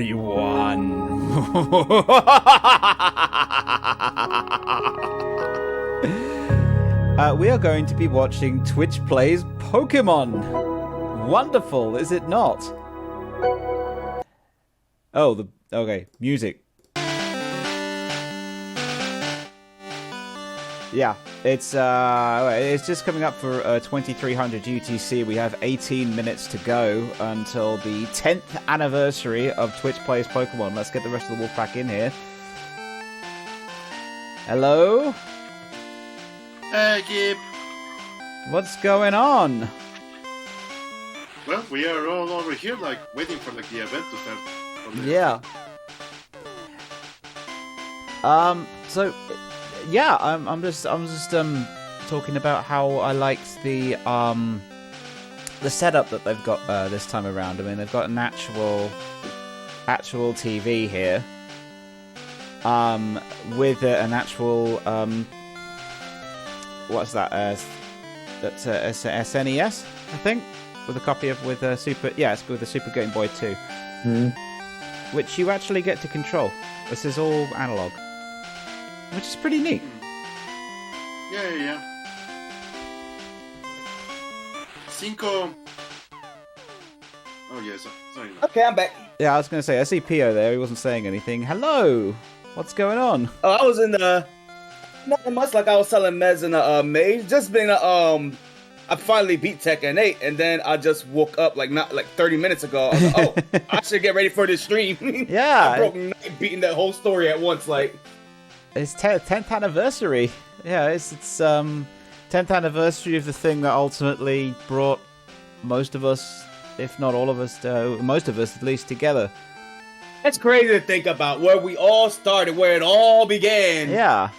everyone. We are going to be watching Twitch Plays Pokémon. Wonderful, is it not? Oh, okay, music. Yeah, it's just coming up for 2300 UTC. We have 18 minutes to go until the 10th anniversary of Twitch Plays Pokémon. Let's get the rest of the Wolfpack in here. Hello? Hey, Gib. What's going on? Well, we are all over here, like, waiting for, like, the event to start. Yeah. So, yeah, I'm just talking about how I liked the setup that they've got this time around. I mean, they've got an actual TV here, with an actual what's that? That's a SNES, I think, with a copy of with a Super. Yeah, it's with a Super Game Boy 2, which you actually get to control. This is all analog, which is pretty neat. Yeah. Cinco. Oh yes. Sorry. Okay, I'm back. Yeah, I was going to say, I see Pio there. He wasn't saying anything. Hello. What's going on? Oh, I was in the nothing much. Like I was telling Mez in the maze. Just been I finally beat Tekken 8, and then I just woke up like 30 minutes ago. I was like, oh, I should get ready for this stream. Yeah, I broke night beating that whole story at once. Like it's 10th anniversary. Yeah, it's 10th anniversary of the thing that ultimately brought most of us, if not all of us, most of us at least, together. It's crazy to think about where we all started, where it all began. Yeah.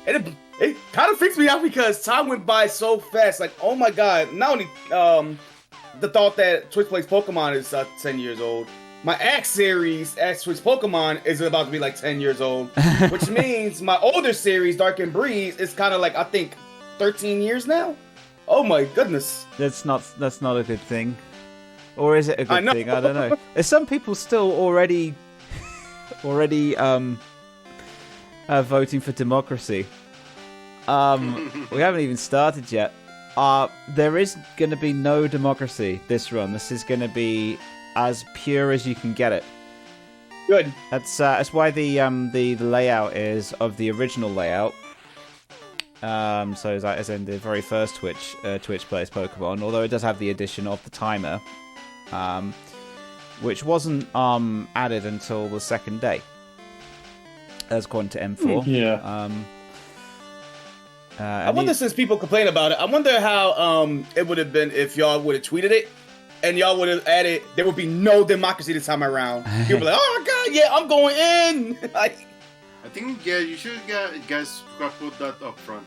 And it kind of freaks me out because time went by so fast. Like, oh my god, not only the thought that Twitch Plays Pokemon is 10 years old, my Axe series, Axe Twitch Pokemon, is about to be like 10 years old, which means my older series, Dark and Breeze, is kind of like, I think, 13 years now. Oh my goodness. That's not a good thing. Or is it a good thing? I don't know. There's some people still already voting for democracy. We haven't even started yet. There is going to be no democracy this run. This is going to be as pure as you can get it. Good. That's why the layout is of the original layout. So as in the very first Twitch Plays Pokemon, although it does have the addition of the timer, which wasn't added until the second day, as according to M4. Yeah. I wonder, since people complain about it, I wonder how it would have been if y'all would have tweeted it and y'all would have added, there would be no democracy this time around. People be like, oh my god, yeah, I'm going in. Like, I think, yeah, you should guys put that up front.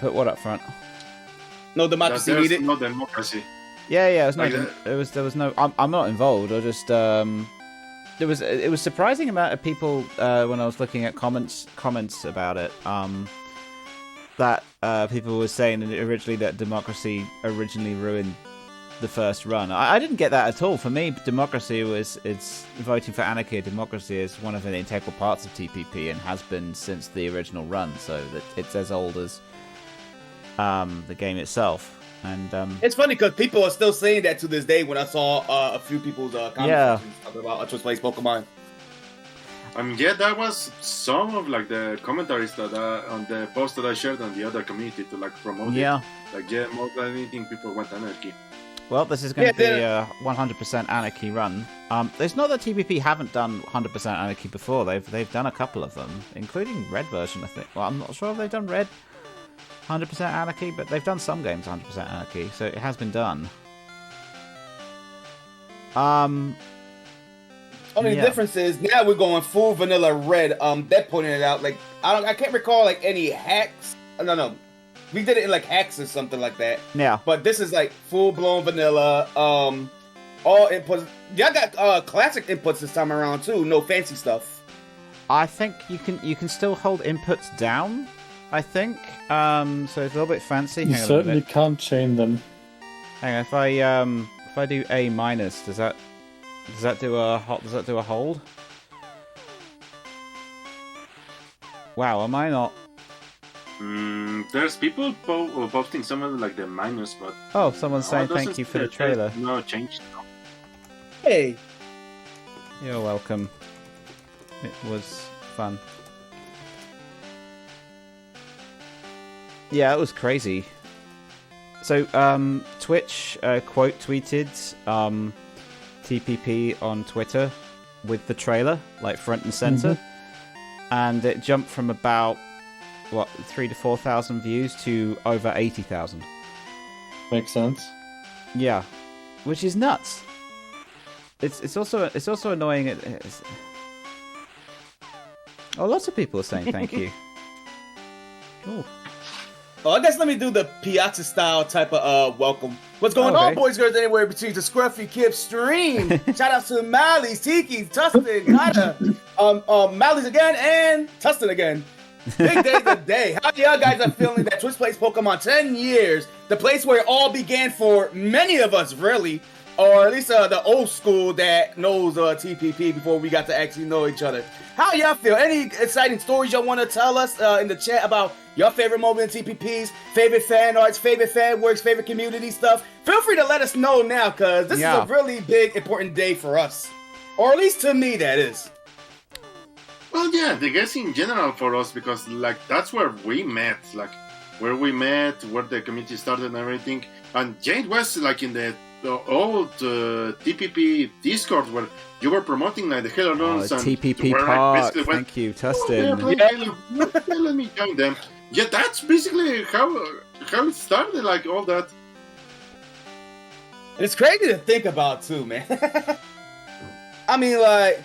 Put what up front? No democracy There's needed. no democracy. Yeah. Like There was no. I'm not involved. I just it was surprising amount of people when I was looking at comments about it. That people were saying originally that democracy originally ruined the first run. I didn't get that at all. For me, democracy it's voting for anarchy. Democracy is one of the integral parts of TPP and has been since the original run. So that it's as old as the game itself. And it's funny because people are still saying that to this day. When I saw a few people's comments talking about Twitch Plays Pokemon. Yeah, that was some of like the commentaries that on the post that I shared on the other community to like promote it. Like, yeah, more than anything, people want anarchy. Well, this is going to be a 100% anarchy run. It's not that TPP haven't done 100% anarchy before. They've done a couple of them, including Red version, I think. Well, I'm not sure if they've done Red 100% anarchy, but they've done some games 100% anarchy, so it has been done. Only the difference is now we're going full vanilla red. They're pointing it out. Like I can't recall like any hacks. No, we did it in like hacks or something like that. Yeah. But this is like full blown vanilla. All inputs. Y'all got classic inputs this time around too. No fancy stuff. I think you can still hold inputs down. I think so. It's a little bit fancy. You certainly can't chain them. Hang on, if I I do A minus, does that do a hold? Wow, am I not? There's people posting some of like the minus, but oh, someone's saying thank you for the trailer. No change. Hey, you're welcome. It was fun. Yeah, it was crazy. So, Twitch quote tweeted TPP on Twitter with the trailer, like front and center, and it jumped from about 3,000 to 4,000 views to over 80,000. Makes sense. Yeah, which is nuts. It's also annoying. Oh, lots of people are saying thank you. Oh. Oh, I guess let me do the Piazza style type of welcome. What's going on, boys, girls, anywhere between the Scruffy Kip stream? Shout out to Mally's, Tiki, Tustin, Kata, Mally's again, and Tustin again. Big day today. How y'all guys are feeling that Twitch Plays Pokemon 10 years, the place where it all began for many of us, really, or at least the old school that knows TPP before we got to actually know each other. How y'all feel? Any exciting stories y'all want to tell us in the chat about your favorite moment in TPPs, favorite fan arts, favorite fan works, favorite community stuff? Feel free to let us know now, because this is a really big, important day for us. Or at least to me, that is. Well, yeah, I guess in general for us, because like that's where we met, like where the community started and everything. And Jade was like in the old TPP Discord where you were promoting like the Halo runs and TPP Park. Like, thank you, Tustin. Let me join them. Yeah, that's basically how it started, like all that. It's crazy to think about too, man. I mean, like,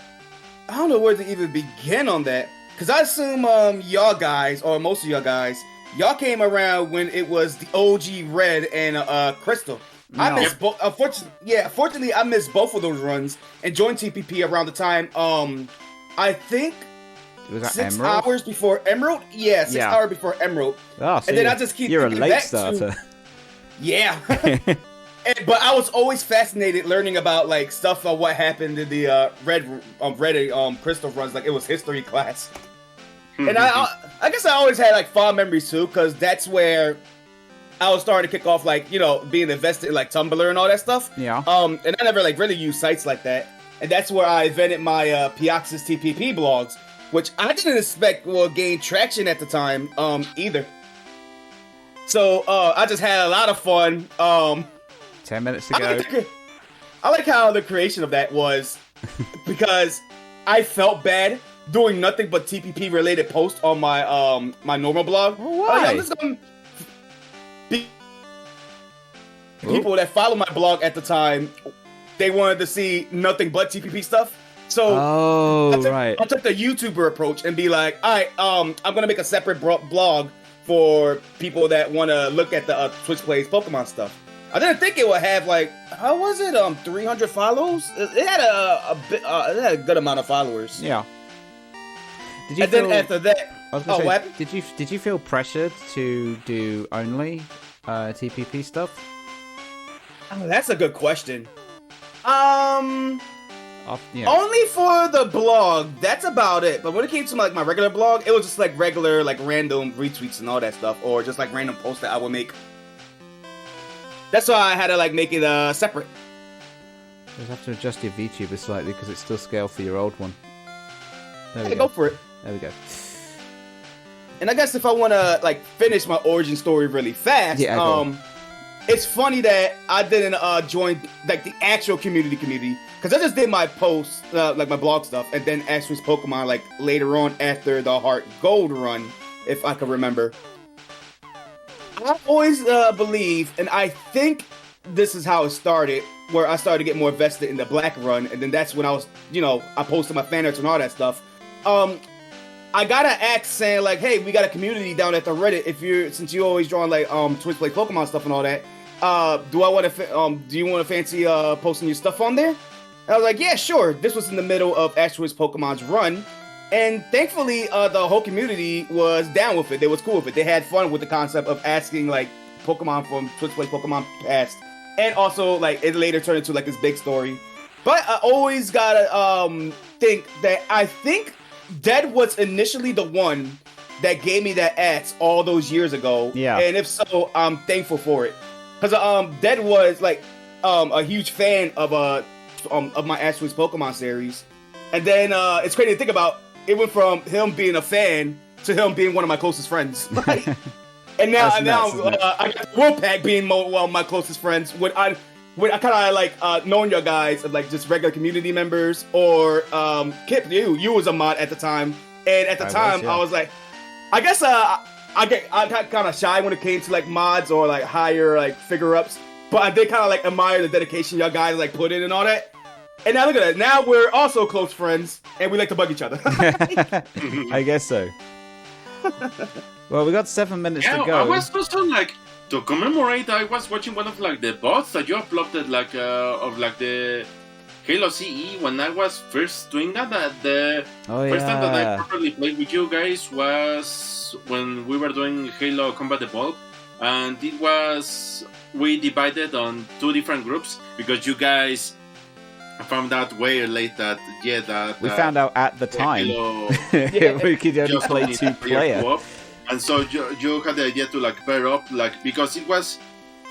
I don't know where to even begin on that, because I assume y'all guys, or most of y'all guys, y'all came around when it was the OG Red and Crystal. No. I missed both. Fortunately, I missed both of those runs and joined TPP around the time. I think was that 6 Emerald? hours before Emerald. Yeah, 6 hours before Emerald. Oh, so and then I just keep. You're a late starter. Yeah. But I was always fascinated learning about like stuff of what happened in the red Crystal runs. Like it was history class. And I guess I always had like fond memories too, because that's where I was starting to kick off, like, you know, being invested in like Tumblr and all that stuff. Yeah. And I never like really used sites like that. And that's where I invented my Piaxis TPP blogs, which I didn't expect will gain traction at the time either. So I just had a lot of fun. 10 minutes to go. I like how the creation of that was because I felt bad doing nothing but TPP related posts on my my normal blog. Why? I'm just gonna people that follow my blog at the time, they wanted to see nothing but TPP stuff. So I took the YouTuber approach and be like, all right, I'm gonna make a separate blog for people that want to look at the Twitch Plays Pokemon stuff. I didn't think it would have like, how was it? 300 follows. It had it had a good amount of followers. Yeah. Then after that, did you feel pressured to do only TPP stuff? Oh, that's a good question. Yeah. Only for the blog. That's about it. But when it came to like my regular blog, it was just like regular, like random retweets and all that stuff, or just like random posts that I would make. That's why I had to like make it separate. You have to adjust your VTuber slightly because it's still scaled for your old one. There we go for it. There we go. And I guess if I want to like finish my origin story really fast, it's funny that I didn't join like the actual community because I just did my posts, like my blog stuff, and then Asterisk Pokemon like later on after the Heart Gold run, if I can remember. I always believe, and I think this is how it started, where I started to get more invested in the Black run, and then that's when I was, I posted my fan arts and all that stuff. I got an ask saying like, hey, we got a community down at the Reddit. Since you always drawing like Twitch Play Pokemon stuff and all that, do you want to fancy posting your stuff on there? And I was like, yeah, sure. This was in the middle of Asterisk Pokemon's run. And thankfully, the whole community was down with it. They was cool with it. They had fun with the concept of asking like Pokemon from Twitch Play Pokemon Past and also like it later turned into like this big story. But I always gotta think Dead was initially the one that gave me that axe all those years ago. Yeah. And if so, I'm thankful for it. Because Dead was like a huge fan of my Ash Twins Pokemon series. And then it's crazy to think about. It went from him being a fan to him being one of my closest friends. Like, and now I got Wolfpack being one of my closest friends. When I kind of like knowing your guys of like just regular community members, or Kip, you was a mod at the time, and at the time I was like, I guess I got kind of shy when it came to like mods or like higher like figure ups, but I did kind of like admire the dedication y'all guys like put in and all that. And now look at that. Now we're also close friends, and we like to bug each other. I guess so. Well, we got 7 minutes to go. I was also like, to commemorate, I was watching one of like the bots that you uploaded like of like the Halo CE when I was first doing that. The first time that I properly played with you guys was when we were doing Halo Combat Evolved, and it was we divided on 2 different groups because you guys found out way late that we found out at the time we could only play 2-player, and so you had the idea to like pair up, like because it was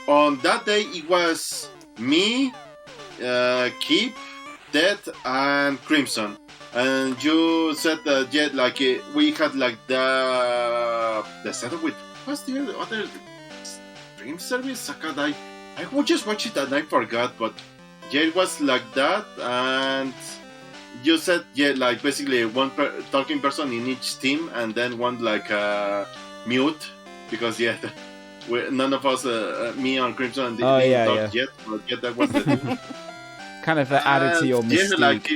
on that day it was me, Keep, Dead, and Crimson, and you said that like we had like the setup with what's the other stream service? I would just watch it and I forgot, but yeah, it was like that, and you said like basically one talking person in each team, and then one like mute because none of us, me and Crimson, didn't talk yet, but that was the kind of added to your mystique. Like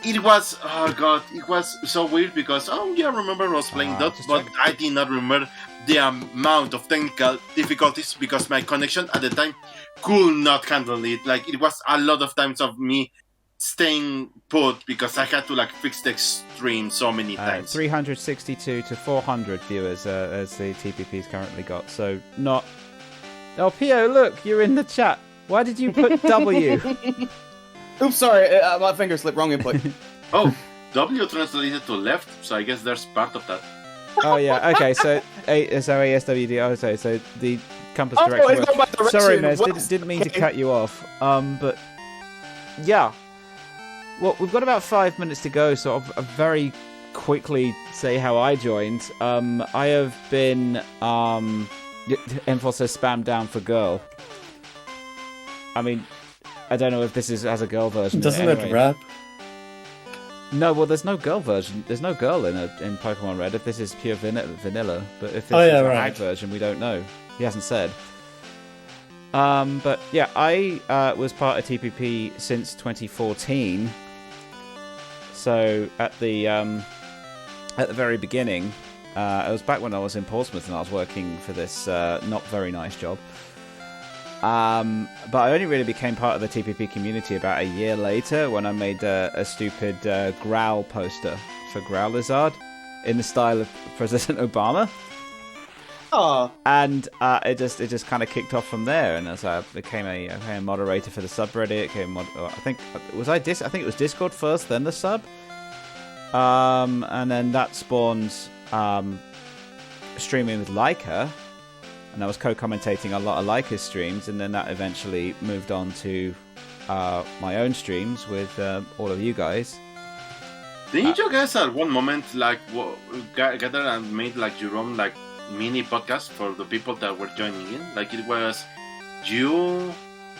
it was oh god, it was so weird because I remember I was playing that, but I did not remember the amount of technical difficulties because my connection at the time could not handle it. Like it was a lot of times of me staying put because I had to like fix the stream so many times. 362 to 400 viewers as the TPP's currently got. So not. Oh, Pio, look, you're in the chat. Why did you put W? Oops, sorry, my finger slipped. Wrong input. Oh, W translated to left, so I guess there's part of that. Oh yeah, okay. So ASWD. Oh, so the compass direction. Sorry, Mez. Didn't mean to cut you off. But yeah. Well, we've got about 5 minutes to go, so I'll very quickly say how I joined. I have been Info says spam down for girl. I mean, I don't know if this has a girl version. Doesn't it rap? No, well, there's no girl version. There's no girl in Pokemon Red if this is pure vanilla. But if this is a rag version, we don't know. He hasn't said. But yeah, I was part of TPP since 2014. So at the very beginning, it was back when I was in Portsmouth and I was working for this not very nice job. But I only really became part of the TPP community about a year later when I made a stupid Growl poster for Growlizard in the style of President Obama. Oh. And it just kind of kicked off from there, and as I became a moderator for the subreddit, I think it was Discord first, then the sub, and then that spawned streaming with Leica. And I was co-commentating a lot of Leica's streams, and then that eventually moved on to my own streams with all of you guys. Didn't you guys at one moment like gather and made like your own like mini podcast for the people that were joining in? Like it was you,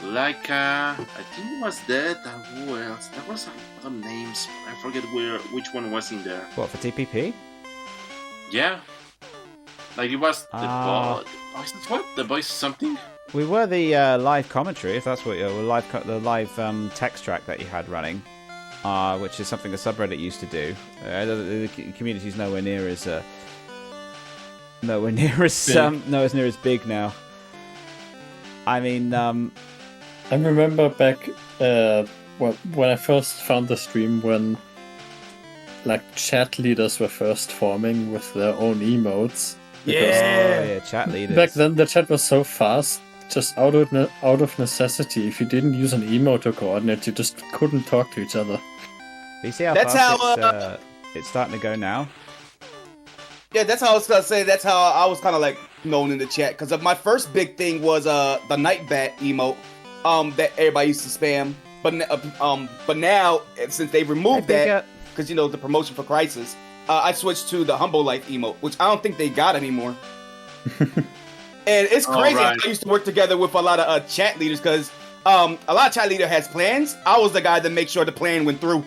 Leica, I think it was that, and who else? There was some names. I forget which one was in there. What, for TPP? Yeah. Like it was the what? The voice something? We were the live commentary, if that's what the live text track that you had running, which is something the subreddit used to do. The community's nowhere near as big now. I mean, I remember back when I first found the stream when like chat leaders were first forming with their own emotes. Yeah, chat leaders. Back then the chat was so fast just out of necessity, if you didn't use an emote coordinate, you just couldn't talk to each other. You see how That's fast how, it's starting to go now? Yeah, that's how I was gonna say. That's how I was kind of like known in the chat, because my first big thing was the night bat emote that everybody used to spam. But now since they removed that, because you know the promotion for Crisis, I switched to the Humble Life emote, which I don't think they got anymore. And it's crazy. Right. I used to work together with a lot of chat leaders, because a lot of chat leader has plans. I was the guy that make sure the plan went through.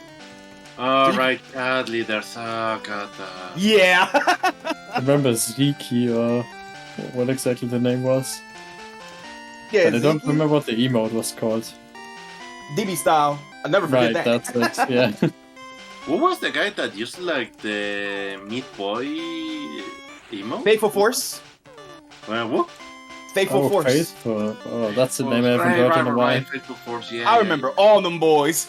Right, ad leaders. Oh god. Yeah. I remember Ziki, or what exactly the name was. Yeah, But I don't remember what the emote was called. DB style. I'll never forget Right, that. that's it, yeah. Who was the guy that used like the Meat Boy emote? Faithful Force. What? Faithful Force. Faithful. Oh, that's the name I haven't heard in a while. Faithful Force, yeah. I remember all them boys.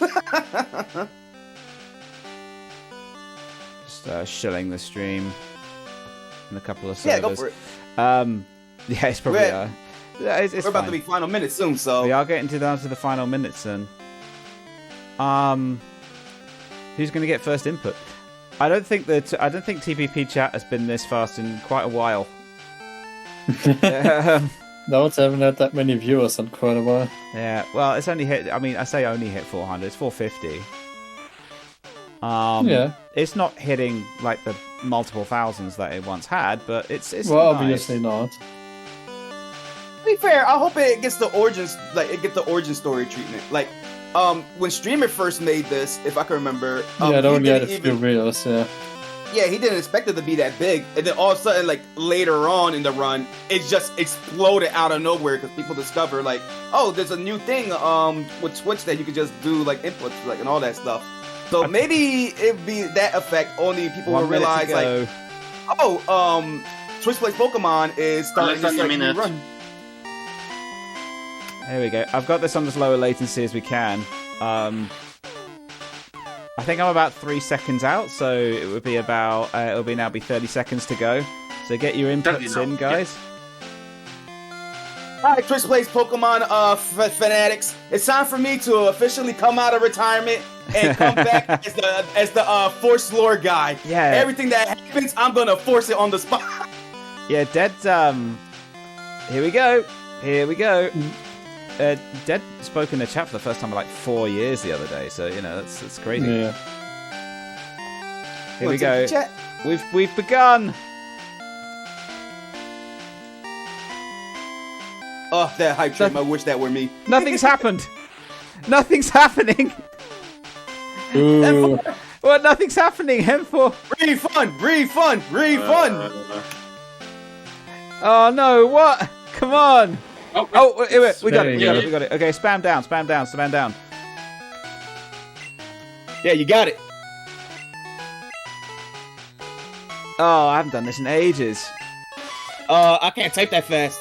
Just shilling the stream in a couple of Yeah, servers. go for it. Yeah, it's probably. It's We're about fine. to be final minutes soon, so We are getting down to the final minutes then. Who's going to get first input? I don't think TPP chat has been this fast in quite a while. No one's haven't had that many viewers in quite a while. Yeah, well, it's only hit. I mean, I say only hit 400. It's 450. Yeah. It's not hitting like the multiple thousands that it once had, but it's Well, nice. obviously not. to be fair, I hope it gets the origins, like it gets the origin story treatment. Like, when Streamer first made this, if I can remember, Yeah, it he only had a didn't few reels, yeah. Yeah, he didn't expect it to be that big, and then all of a sudden, like later on in the run, it just exploded out of nowhere because people discover like, oh, there's a new thing with Twitch that you could just do like inputs like and all that stuff. So maybe it'd be that effect. Only people will realize like, oh, Twitch Plays Pokemon is starting this like, new run. There we go. I've got this on as low a latency as we can. I think I'm about 3 seconds out, so it would be about it'll be now 30 seconds to go. So get your inputs in, guys. All right, Twitch Plays Pokemon fanatics. It's time for me to officially come out of retirement and come back as the Force Lore guy. Yeah. Everything that happens, I'm gonna force it on the spot. Yeah, Dead's here we go. Here we go. Dead spoke in the chat for the first time in like 4 years the other day, so you know that's crazy. Yeah. Here we go. We've begun. Oh, that hype train! I wish that were me. Nothing's happened. Nothing's happening. Ooh. What? Nothing's happening. M4. Refund. Oh no! What? Come on. Oh, wait, we got There it. you We got it. Okay, spam down. Yeah, you got it. Oh, I haven't done this in ages. I can't type that fast.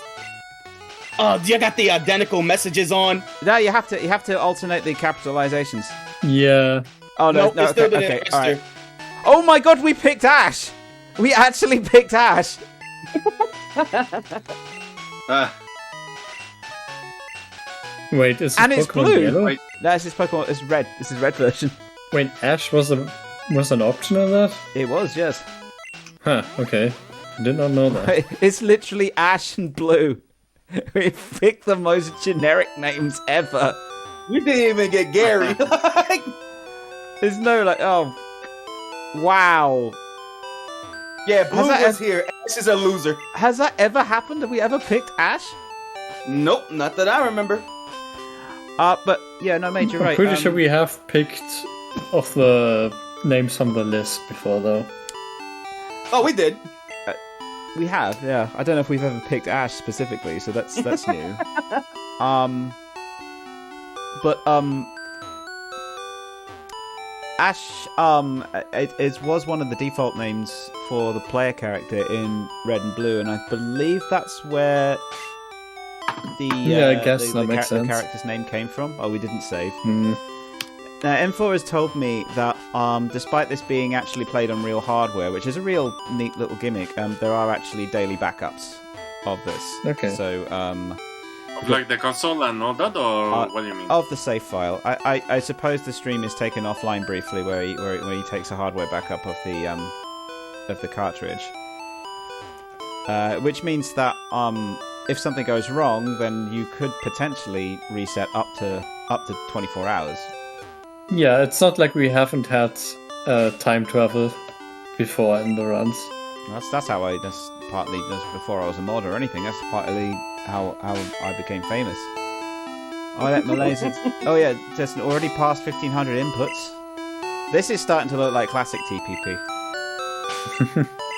You got the identical messages on. No, you have to alternate the capitalizations. Yeah. Oh no, Nope, no, it still okay, didn't okay, register. all right. Oh my God, we picked Ash. We actually picked Ash. Wait, is And this it's Pokemon blue. Yellow? Wait. No, it's just Pokemon. It's red. This is red version. Wait, Ash was an option in that? It was, yes. Huh, okay. Did not know that. It's literally Ash and Blue. We picked the most generic names ever. We didn't even get Gary. There's no like, oh, wow. Yeah, Blue that was here. Ash is a loser. Has that ever happened? Have we ever picked Ash? Nope, not that I remember. But yeah, no, mate, you're right. I'm pretty sure we have picked off the names on the list before, though. Oh, we did. We have, yeah. I don't know if we've ever picked Ash specifically, so that's new. Ash, it was one of the default names for the player character in Red and Blue, and I believe that's where the I guess that makes sense. The character's name came from. Oh, we didn't save. Mm. Now, M4 has told me that despite this being actually played on real hardware, which is a real neat little gimmick, there are actually daily backups of this. Okay. So Like the console and all that, or what do you mean? Of the save file. I suppose the stream is taken offline briefly, where he takes a hardware backup of the cartridge. Which means that if something goes wrong, then you could potentially reset up to 24 hours. Yeah, it's not like we haven't had time travel before in the runs. That's how that's partly before I was a mod or anything. That's partly how I became famous. Oh, that Malaysia. Oh yeah, just already past 1500 inputs. This is starting to look like classic TPP.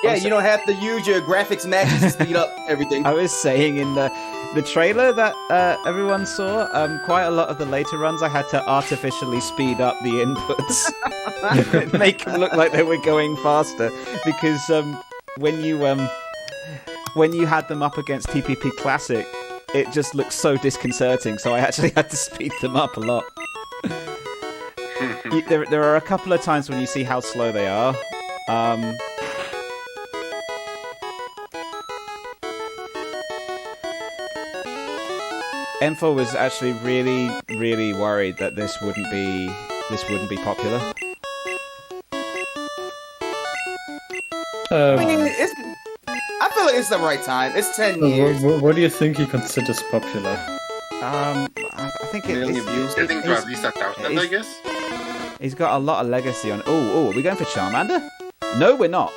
Yeah, you don't have to use your graphics matches to speed up everything. I was saying in the trailer that everyone saw, quite a lot of the later runs I had to artificially speed up the inputs, make them look like they were going faster, because when you had them up against TPP Classic, it just looked so disconcerting. So I actually had to speed them up a lot. There are a couple of times when you see how slow they are. Enfo was actually really, really worried that this wouldn't be popular. I mean, I feel like it's the right time. It's 10 years. What do you think he considers popular? I think it's Getting to at least 1,000, I guess. He's got a lot of legacy on. Oh, are we going for Charmander? No, we're not.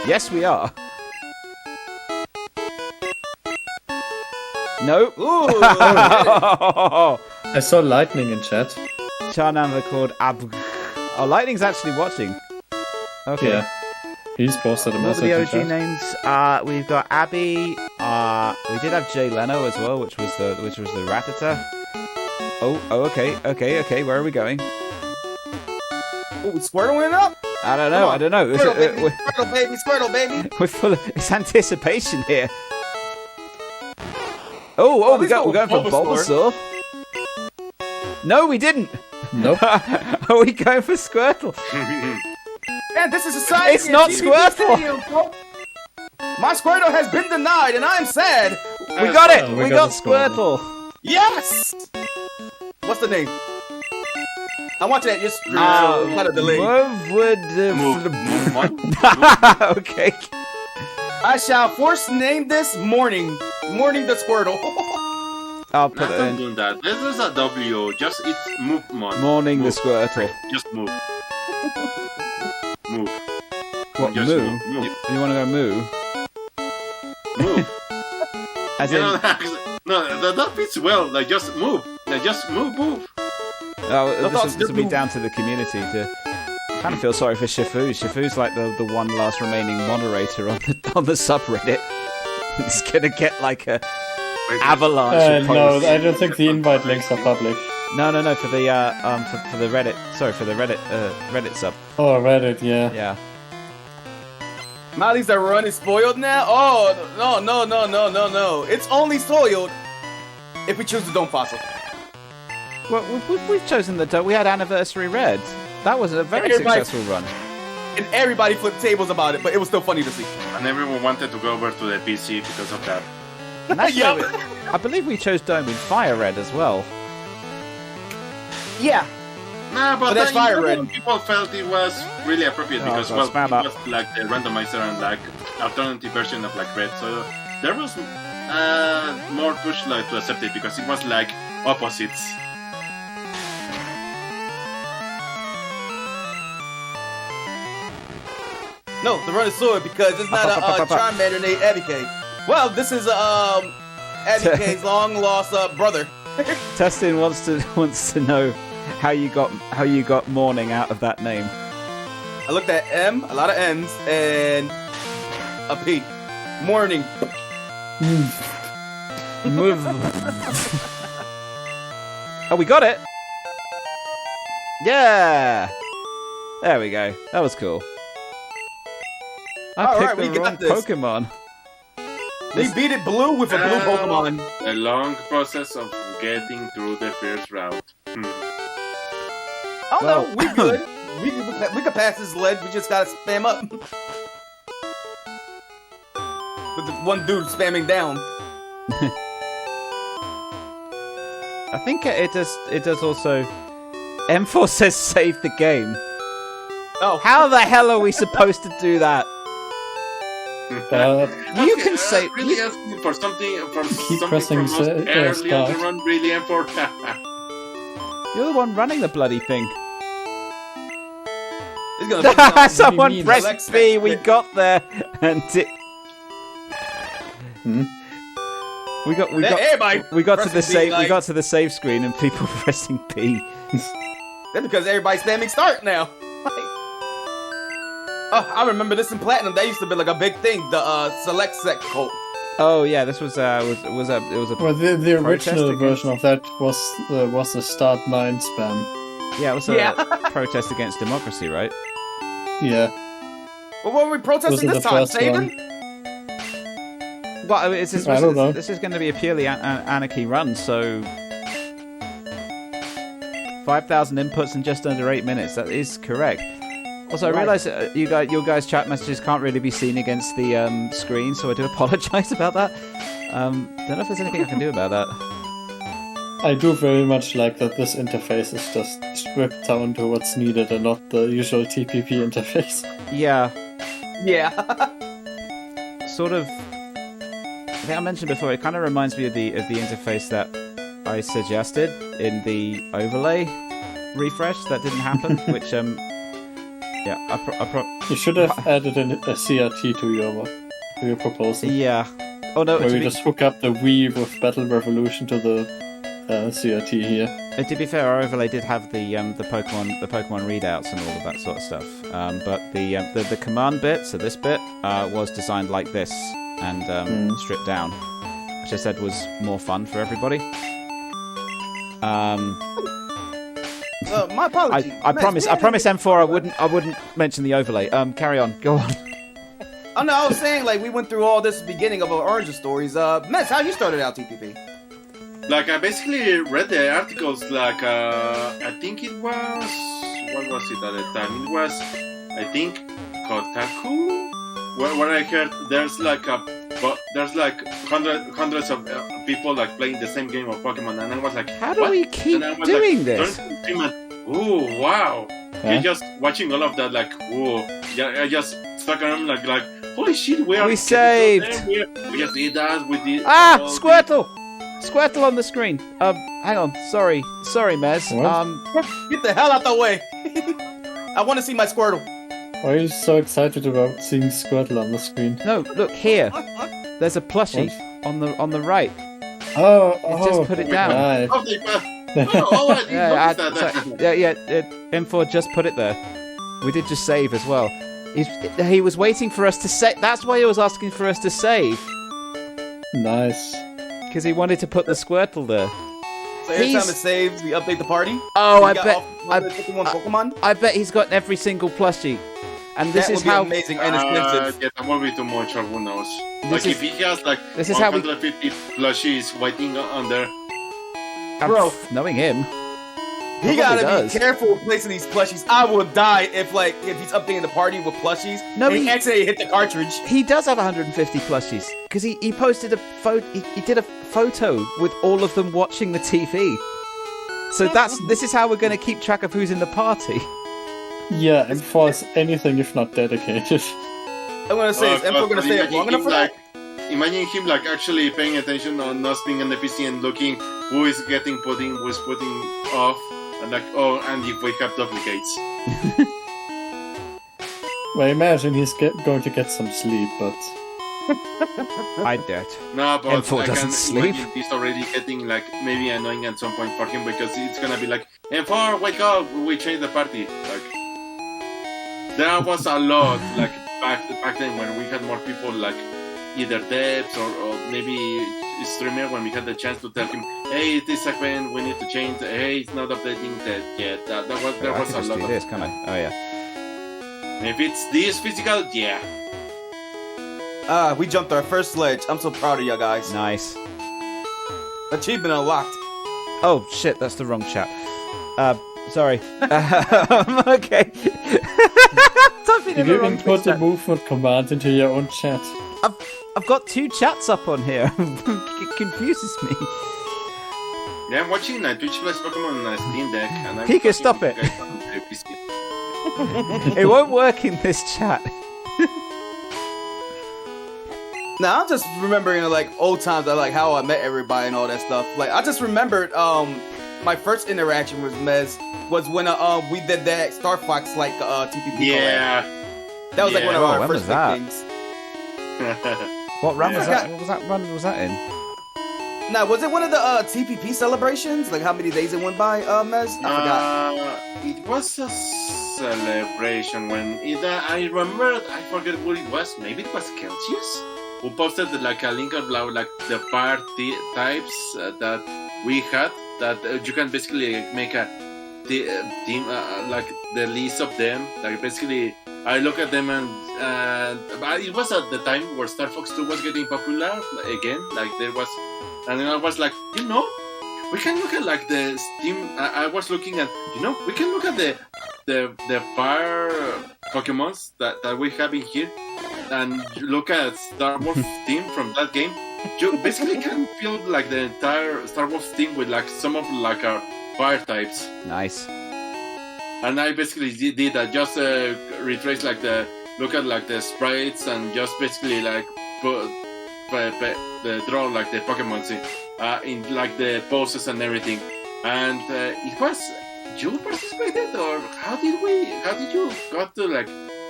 Yes, we are. No. I saw Lightning in chat. Charmander called Ab. Oh, Lightning's actually watching. Okay. Yeah. He's posted a What were message the in OG chat. names? We've got Abby. We did have Jay Leno as well, which was the Rattata. Oh, okay. Where are we going? Oh, Squirtling up? I don't know. Squirtle, baby. We're full of it's anticipation here. Oh, we're going for Bulbasaur. No, we didn't. Nope. Are we going for Squirtle? Man, this is a sign. It's not Squirtle. My Squirtle has been denied, and I'm sad. We got it. we We got got the Squirtle. Yes. What's the name? I want that. Just kind of delay. Okay. I shall force name this Morning the Squirtle. I'll put it Don't in. do that. This is a W. Just it's move, man. Morning the Move. Squirtle. Just move. Move. What, Just moo? move. You want to go moo? Move. As You in, know, that fits well. Like just move. Like just move. this will be down to the community to kind of feel sorry for Shifu. Shifu's like the one last remaining moderator on the subreddit. He's gonna get like a avalanche of No, posts. I don't think the invite links are public. No, for the for the Reddit. Sorry, for the Reddit sub. Oh, Reddit, yeah. Yeah. Molly's run is spoiled now? Oh, no. It's only spoiled if we choose the Dome Fossil. Well, we've chosen the. We had Anniversary Red. That was a very successful run. And everybody flipped tables about it, but it was still funny to see. And everyone wanted to go over to the PC because of that. And actually, Yup. I believe we chose Dome with Fire Red as well. Yeah. Nah, but that's Fire Red. People felt it was really appropriate Oh, because God, well, spam it up. was like the randomizer and like alternative version of like Red. So there was more push like to accept it because it was like opposites. No, the run is sword because it's not a Charmander named Abby. Well, this is Abby long lost brother. Testin wants to know how you got morning out of that name. I looked at M, a lot of N's, and a P. Morning. Move. Oh, we got it. Yeah. There we go. That was cool. I Alright, picked we the wrong got this. Pokemon. They beat it blue with a blue Pokemon. A long process of getting through the first route. Oh Well- no, we good. we could pass this ledge. We just gotta spam up. With the one dude spamming down. I think it does. It does also. M4 says save the game. Oh, How the hell are we supposed to do that? You can say. Really asking for something Keep something pressing from us early on start. the run. Really, M4. You're the one running the bloody thing. it's gonna take time. Someone mean? pressed Select B. that We clip. got there, and it. Hmm? We got Everybody to the pressing B, save. We like- got to the save screen, and people pressing B. That's because everybody's spamming start now. Oh, I remember this in Platinum. That used to be like a big thing. The select sec code. Oh yeah, this was a. Well, the Protest original against- version of that was a start 9 spam. Yeah, it was a Yeah. protest against democracy, right? Yeah. Well, what were we protesting Was it this the time? first Saving? Well, I mean, I don't know. This is going to be a purely anarchy run, so 5,000 inputs in just under 8 minutes. That is correct. Also, I Right. realise your guys' chat messages can't really be seen against the screen, so I do apologise about that. Don't know if there's anything I can do about that. I do very much like that this interface is just stripped down to what's needed and not the usual TPP interface. Yeah, Yeah. sort of. I think I mentioned before. It kind of reminds me of the interface that I suggested in the overlay refresh that didn't happen. Which yeah, You should have added a CRT to your proposal. yeah. Oh no, Where to you be, just hook up the Wii with Battle Revolution to the CRT here. to be fair, our overlay did have the Pokemon readouts and all of that sort of stuff. But the command bit, so this bit, was designed like this and stripped down, which I said was more fun for everybody. My apologies. I promise M4 I wouldn't mention the overlay. Carry on, go on. Oh no, I was saying like we went through all this beginning of our origin stories. Mess, how you started out TPP? Like I basically read the articles. Like I think it was what was it at the time? It was I think Kotaku, where I heard there's like hundreds of people like playing the same game of Pokemon, and I was like, How do what? we keep And I was doing like, this? turning to the stream and, oh wow! Huh? You're just watching all of that, like, whoa! Yeah, I just stuck around like, holy shit! We are We getting so saved. there, we just did that. We did. Ah, all Squirtle! Squirtle on the screen. Hang on. Sorry, Mez. What? Get the hell out the way! I want to see my Squirtle. Why are you so excited about seeing Squirtle on the screen? No, look here. There's a plushie on the right. Oh, Just put it down. Right. Oh, I didn't notice that. M4 just put it there. We did just save as well. He was waiting for us to save. That's why he was asking for us to save, Nice. because he wanted to put the Squirtle there. So every He's- time it saves, we update the party. Oh, We I got bet. all 151 Pokemon. I bet he's got every single plushie. And this That is would be how. amazing and expensive. Yeah, that won't be too much, or who knows? This Like, is- if he has, like, this is how we- 150 plushies waiting on there. Bro. Knowing him. He Probably gotta does. be careful with placing these plushies. I will die if he's updating the party with plushies. No, and he he- accidentally hit the cartridge. He does have 150 plushies because he posted a photo. He did a photo with all of them watching the TV. So this is how we're going to keep track of who's in the party. Yeah, and for us, anything if not dedicated. I'm gonna say, is M4 gonna stay up long enough for that? Imagine him like actually paying attention on us being on the PC and looking who is getting put in, who is putting off, and like, oh, and if we have duplicates. Well, imagine he's going to get some sleep, but I doubt. No, but M4 I doesn't can sleep. imagine this already getting like maybe annoying at some point for him because it's gonna be like, M4, wake up, we changed the party. Like, there was a lot like back then when we had more people like either devs or maybe streamer when we had the chance to tell him, hey, this happened, we need to change. Hey, it's not updating that yet. There I was can a just lot do of. this, can I? Oh yeah. If it's this physical, yeah. We jumped our first sledge. I'm so proud of you guys. Nice. Achievement unlocked. Oh shit, that's the wrong chat. Sorry. Okay. Typing in did the you wrong input the chat. movement command into your own chat? I've got two chats up on here. It confuses me. Yeah, I'm watching Twitch Plays Pokémon on Steam Deck. And I'm Pika, stop talking it. to you guys on the PC. It won't work in this chat. Now I'm just remembering like old times, of, like how I met everybody and all that stuff. Like I just remembered my first interaction with Mez was when we did that Star Fox like TPP collab. Yeah. That was like one of Oh, our when first was that? big things. What run was Yeah. that? What was that run? Was that in? Now, was it one of the TPP celebrations? Like how many days it went by, Mez? I forgot. It was a celebration when I remember, I forget what it was. Maybe it was Celsius who posted like a link of like the party types that we had. That you can basically make a team like the list of them. Like basically, I look at them and it was at the time where Star Fox 2 was getting popular again. Like there was, and then I was like, we can look at like the Steam. I was looking at, we can look at the fire Pokemons that we have in here, and look at Star Wars team from that game. You basically can fill like the entire Star Wars team with like some of like our fire types. Nice. And I basically did that. Just retrace like look at like the sprites and just basically like draw like the Pokemon in like the poses and everything. And it was, you participated, or how did you got to like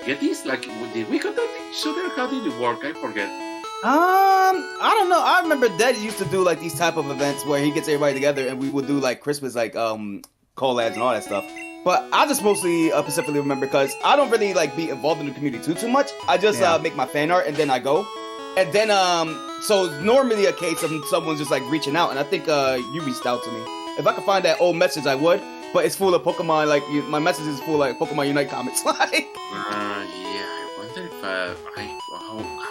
get this? Like, did we contact each other? How did it work? I forget. I don't know. I remember Dad used to do like these type of events where he gets everybody together and we would do like Christmas like collabs and all that stuff. But I just mostly specifically remember because I don't really like be involved in the community too much. I just make my fan art and then I go. And then so it's normally a case of someone's just like reaching out, and I think you reached out to me. If I could find that old message, I would. But it's full of Pokemon. Like my message is full of like Pokemon Unite comments. Like. Yeah. I wonder if I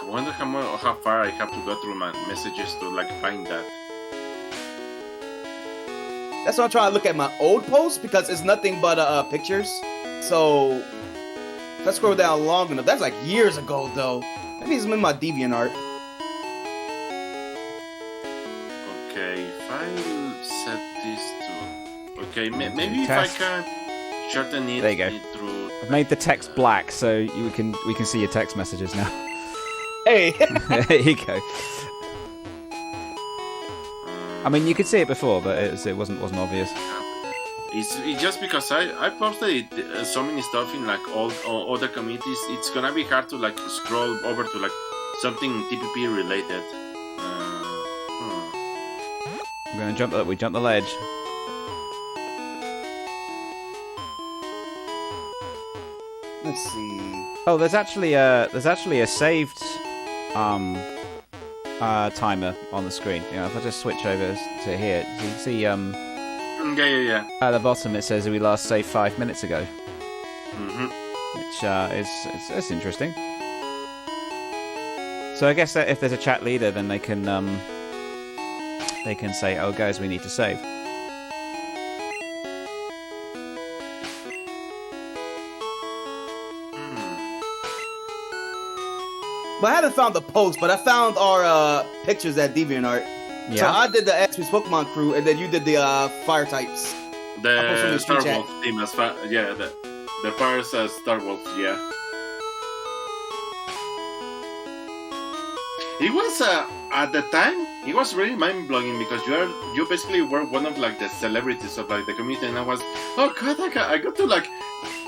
wonder how far I have to go through my messages to like find that. That's why I'm trying to look at my old posts because it's nothing but pictures. So if I scroll down long enough, that's like years ago though. Maybe it's in my DeviantArt. Okay, if I set this to... Okay, maybe if Test. I can shorten it, There you go. through... I've made the text black so we can see your text messages now. Hey. There you go. I mean, you could see it before, but it wasn't obvious. It's just because I posted so many stuff in like all other communities. It's gonna be hard to like scroll over to like something TPP related. We're gonna jump the ledge. Let's see. Oh, there's actually a saved timer on the screen. If I just switch over to here, so you can see Yeah. at the bottom it says we last saved 5 minutes ago, Mm-hmm. which is interesting. So I guess that if there's a chat leader, then they can say, "Oh, guys, we need to save." But I haven't found the post, but I found our pictures at DeviantArt. Yeah. So I did the Xbox Pokemon crew, and then you did the fire types. I posted in The the Star street Wolf team as far, yeah, the first Star Wolf, yeah. It was at the time it was really mind blowing because you basically were one of like the celebrities of like the community, and I was, oh god, I got to like.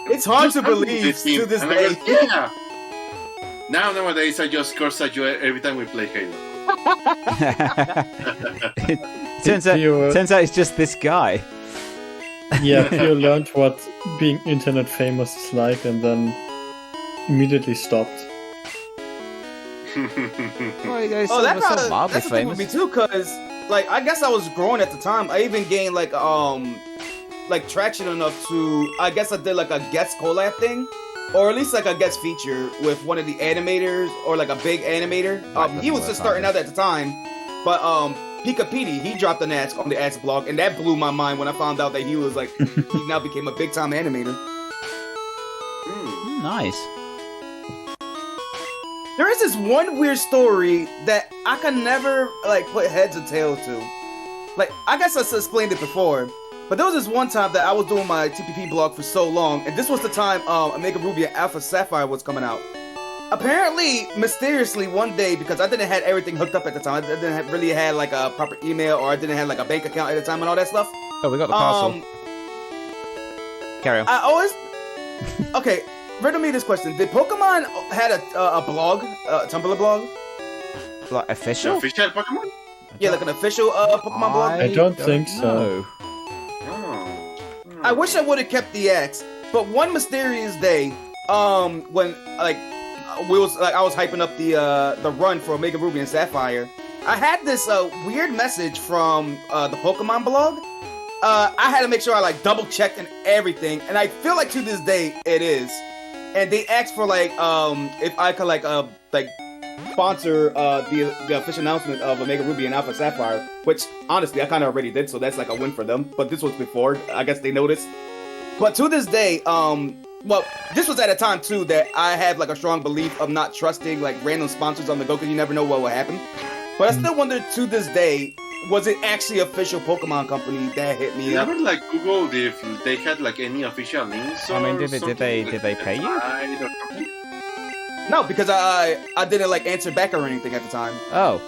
It's hard just to have believe team. to this And I day. go, yeah. Nowadays I just curse at you every time we play Halo. turns out it's just this guy. Yeah, Pio learned what being internet famous is like and then immediately stopped. Well, you guys Oh, that was probably mildly that's the thing with me too, cause like I guess I was growing at the time. I even gained like traction enough to I guess I did like a guest collab thing, or at least like a guest feature with one of the animators or like a big animator. He was just starting out at the time, but Pika Petey, he dropped an ask on the ask blog, and that blew my mind when I found out that he was like he now became a big time animator. Nice. There is this one weird story that I can never like put heads or tails to. like, I guess I explained it before, but there was this one time that I was doing my TPP blog for so long, and this was the time Omega Ruby and Alpha Sapphire was coming out. Apparently, mysteriously, one day, because I didn't have everything hooked up at the time, I didn't really have like a proper email, or I didn't have like a bank account at the time and all that stuff. Oh, we got the parcel. Carry on. I always... Okay, riddle me this question. Did Pokemon had a blog, a Tumblr blog? Like official? Official Pokemon? Yeah, like an official Pokemon blog? I don't think so. Oh. I wish I would have kept the X, but one mysterious day, when like I was hyping up the run for Omega Ruby and Sapphire, I had this weird message from the Pokemon blog. I had to make sure I like double checked and everything, and I feel like to this day it is. And they asked for like if I could like sponsor the official announcement of Omega Ruby and Alpha Sapphire, which honestly I kind of already did, so that's like a win for them. But this was before, I guess they noticed. But to this day, well, this was at a time too that I had like a strong belief of not trusting like random sponsors on the go, because you never know what will happen. But I still wonder to this day, was it actually official Pokemon company that hit me You up? ever like Googled if they had like any official links? I mean, or did they pay you? something? Or something? No, because I didn't like answer back or anything at the time. Oh,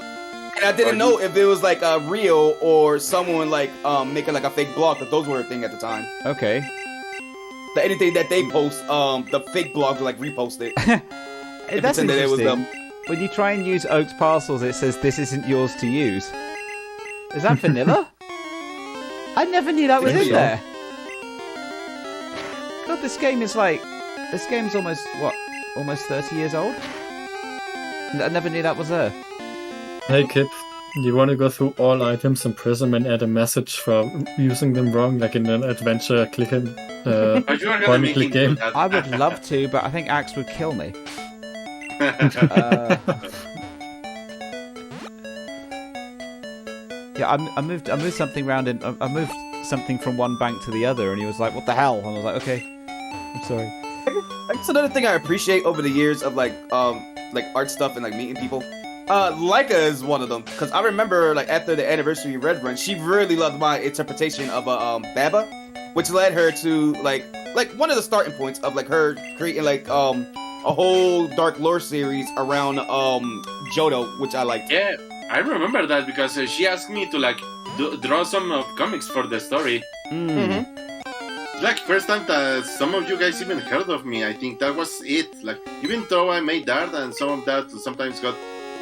And I didn't know if it was like real or someone like making like a fake blog, because those were a thing at the time. okay. That anything that they post, the fake blogs like repost it. Hey, that's pretend that it was interesting. them. When you try and use Oak's parcels, it says this isn't yours to use. Is that vanilla? I never knew that was in Maybe. there. God, this game's almost, what, almost 30 years old? I never knew that was there. Hey kid, you want to go through all items in Prism and add a message for using them wrong, like in an adventure click and But you are gonna make point-and-click him game? do that. I would love to, but I think Axe would kill me. Yeah, I moved something around, and I moved something from one bank to the other, and he was like, "What the hell?" And I was like, "Okay, I'm sorry." That's another thing I appreciate over the years of like art stuff and like meeting people. Leica is one of them, because I remember like after the anniversary Red Run, she really loved my interpretation of Baba, which led her to like one of the starting points of like her creating like a whole dark lore series around Johto, which I liked. Yeah, I remember that because she asked me to like draw some comics for the story. Mm-hmm. It's like first time that some of you guys even heard of me. I think that was it. Like even though I made art and some of that sometimes got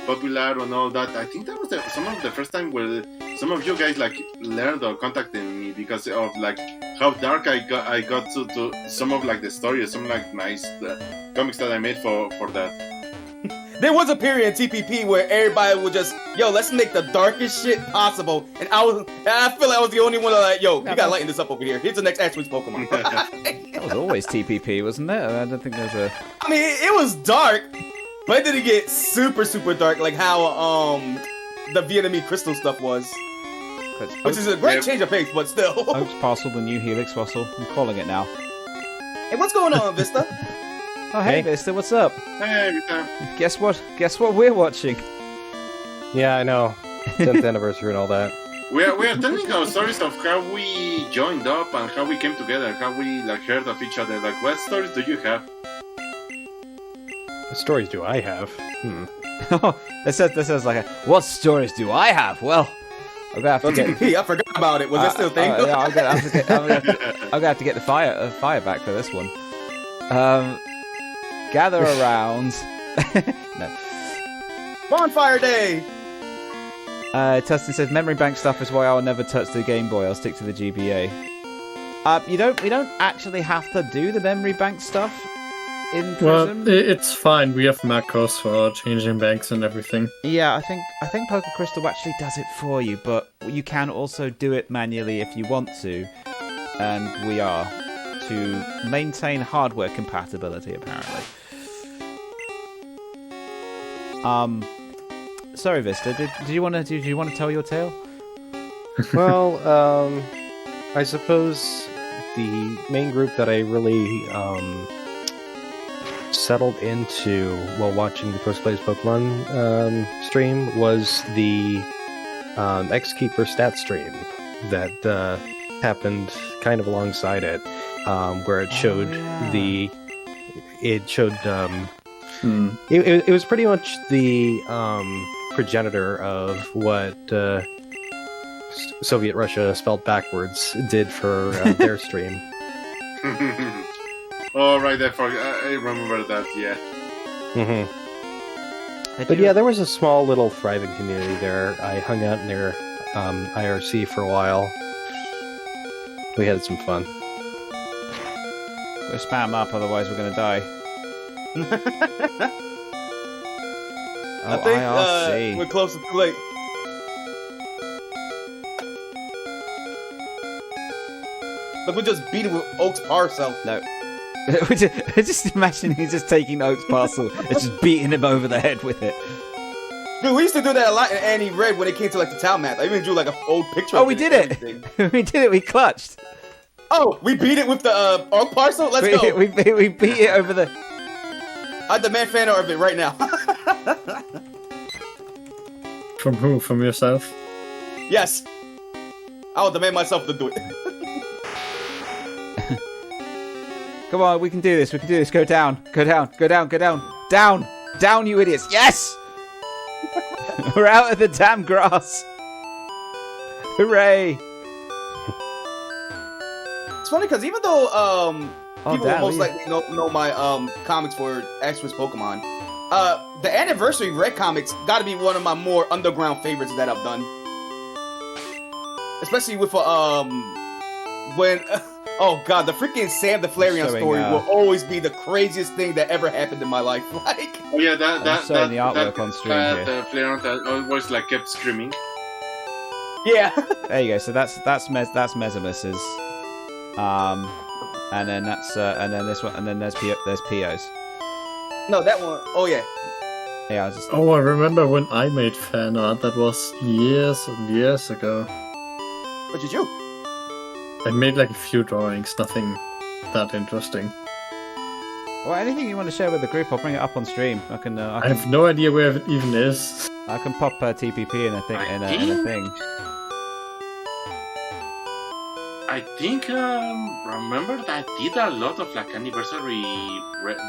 popular and all that, I think that was some of the first time where some of you guys like learned or contacted me because of like how dark I got to some of like the stories, some like nice comics that I made for that. There was a period in TPP where everybody would just, yo, let's make the darkest shit possible, and I feel like I was the only one that like, yo, you gotta lighten this up over here. Here's the next Ash Pokemon. That was always TPP, wasn't it? I don't think there's a. I mean, it was dark, but it didn't get super dark like how the Vietnamese crystal stuff was, which is a great change of pace, but still. Oak's parcel, the new Helix fossil. I'm calling it now. Hey, what's going on, Vista? Oh, hey, Vista, what's up? Hey, Guess what? Guess what we're watching? Yeah, I know. 10th anniversary and all that. we are telling our stories of how we joined up and how we came together, how we like heard of each other. Like, what stories do you have? What stories do I have? This sounds like a. What stories do I have? Well, I'm gonna have to get. TPP, I forgot about it. Was that still a thing? Yeah, I'm gonna have to get the fire back for this one. Gather around. No. Bonfire Day! Tustin says memory bank stuff is why I'll never touch the Game Boy. I'll stick to the GBA. We don't actually have to do the memory bank stuff in Prism. Well, it's fine. We have macros for changing banks and everything. Yeah, I think Poker Crystal actually does it for you, but you can also do it manually if you want to, and we are to maintain hardware compatibility apparently. Sorry, Vista. Did you want to tell your tale? Well, I suppose the main group that I really settled into while watching the Twitch Plays Pokemon stream was the Xkeeper stat stream that happened kind of alongside it, where it showed it was pretty much the progenitor of what Soviet Russia spelled backwards did for their stream. Oh, right, I remember that, yeah. But yeah, there was a small little thriving community there. I hung out near IRC for a while. We had some fun. We'll spam up, otherwise we're going to die. I think we're close to too late. Look, we just beat him with Oak's parcel. No. just imagining he's just taking Oak's parcel and just beating him over the head with it. Dude, we used to do that a lot in Annie Red when it came to like the town map. I even drew like an old picture. Oh, we did it! We did it. We clutched. Oh, we beat it with the Oak parcel. Let's go. We beat it over the. I demand fan art of it right now. From who? From yourself? Yes. I will demand myself to do it. Come on, we can do this. We can do this. Go down. Go down. Go down. Go down. Down. Down, you idiots. Yes! We're out of the damn grass. Hooray! It's funny because even though people will most likely know my comics for Twitch Pokemon, the Anniversary Red comics got to be one of my more underground favorites that I've done. Especially with when oh god, the freaking Sam the Flareon story will always be the craziest thing that ever happened in my life. Like, oh yeah, the artwork on stream here. The Flareon that always like kept screaming. Yeah. There you go. So that's Mesimus's, and then that's and then this one, and then there's Pio's. No, that one. Oh yeah. Yeah, I was just. Oh, I remember when I made fan art. That was years and years ago. What did you? I made like a few drawings, nothing that interesting. Well, anything you want to share with the group, I'll bring it up on stream. I can. I have no idea where it even is. I can pop TPP in a thing. In a thing. I think remember that I did a lot of like anniversary,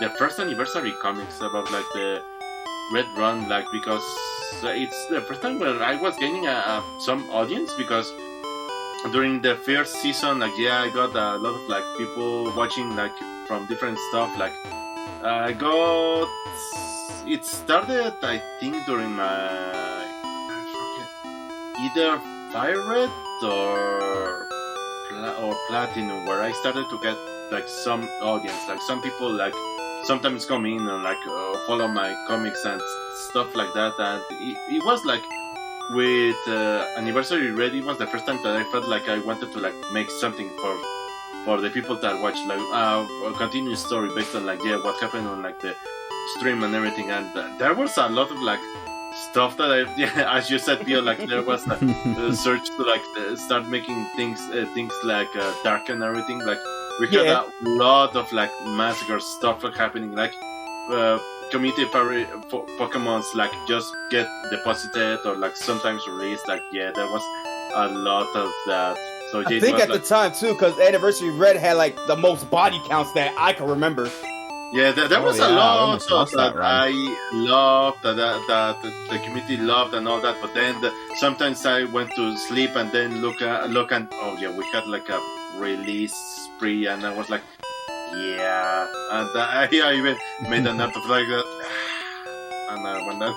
the first anniversary comics about like the Red Run, like because it's the first time where I was gaining some audience because. During the first season, like yeah, I got a lot of like people watching like from different stuff. Like I got it started, I think, during my either Fire Red or Platinum, where I started to get like some audience. Like some people like sometimes come in and like follow my comics and stuff like that. And it was like. With Anniversary Red, it was the first time that I felt like I wanted to like make something for the people that watch like a continuous story based on like yeah what happened on like the stream and everything, and there was a lot of like stuff that I as you said, Pio, like there was a search to like start making things like dark and everything. Like we had a lot of like massacre stuff happening, like. Community Pokemons like just get deposited or like sometimes released. Like yeah, there was a lot of that. So I think at the time too, because Anniversary Red had like the most body counts that I can remember. Yeah, there was a lot of that I loved, that the community loved and all that. But then sometimes I went to sleep and then look and oh yeah, we had like a release spree, and I was like. Yeah, and I even made an art of like that, and when that,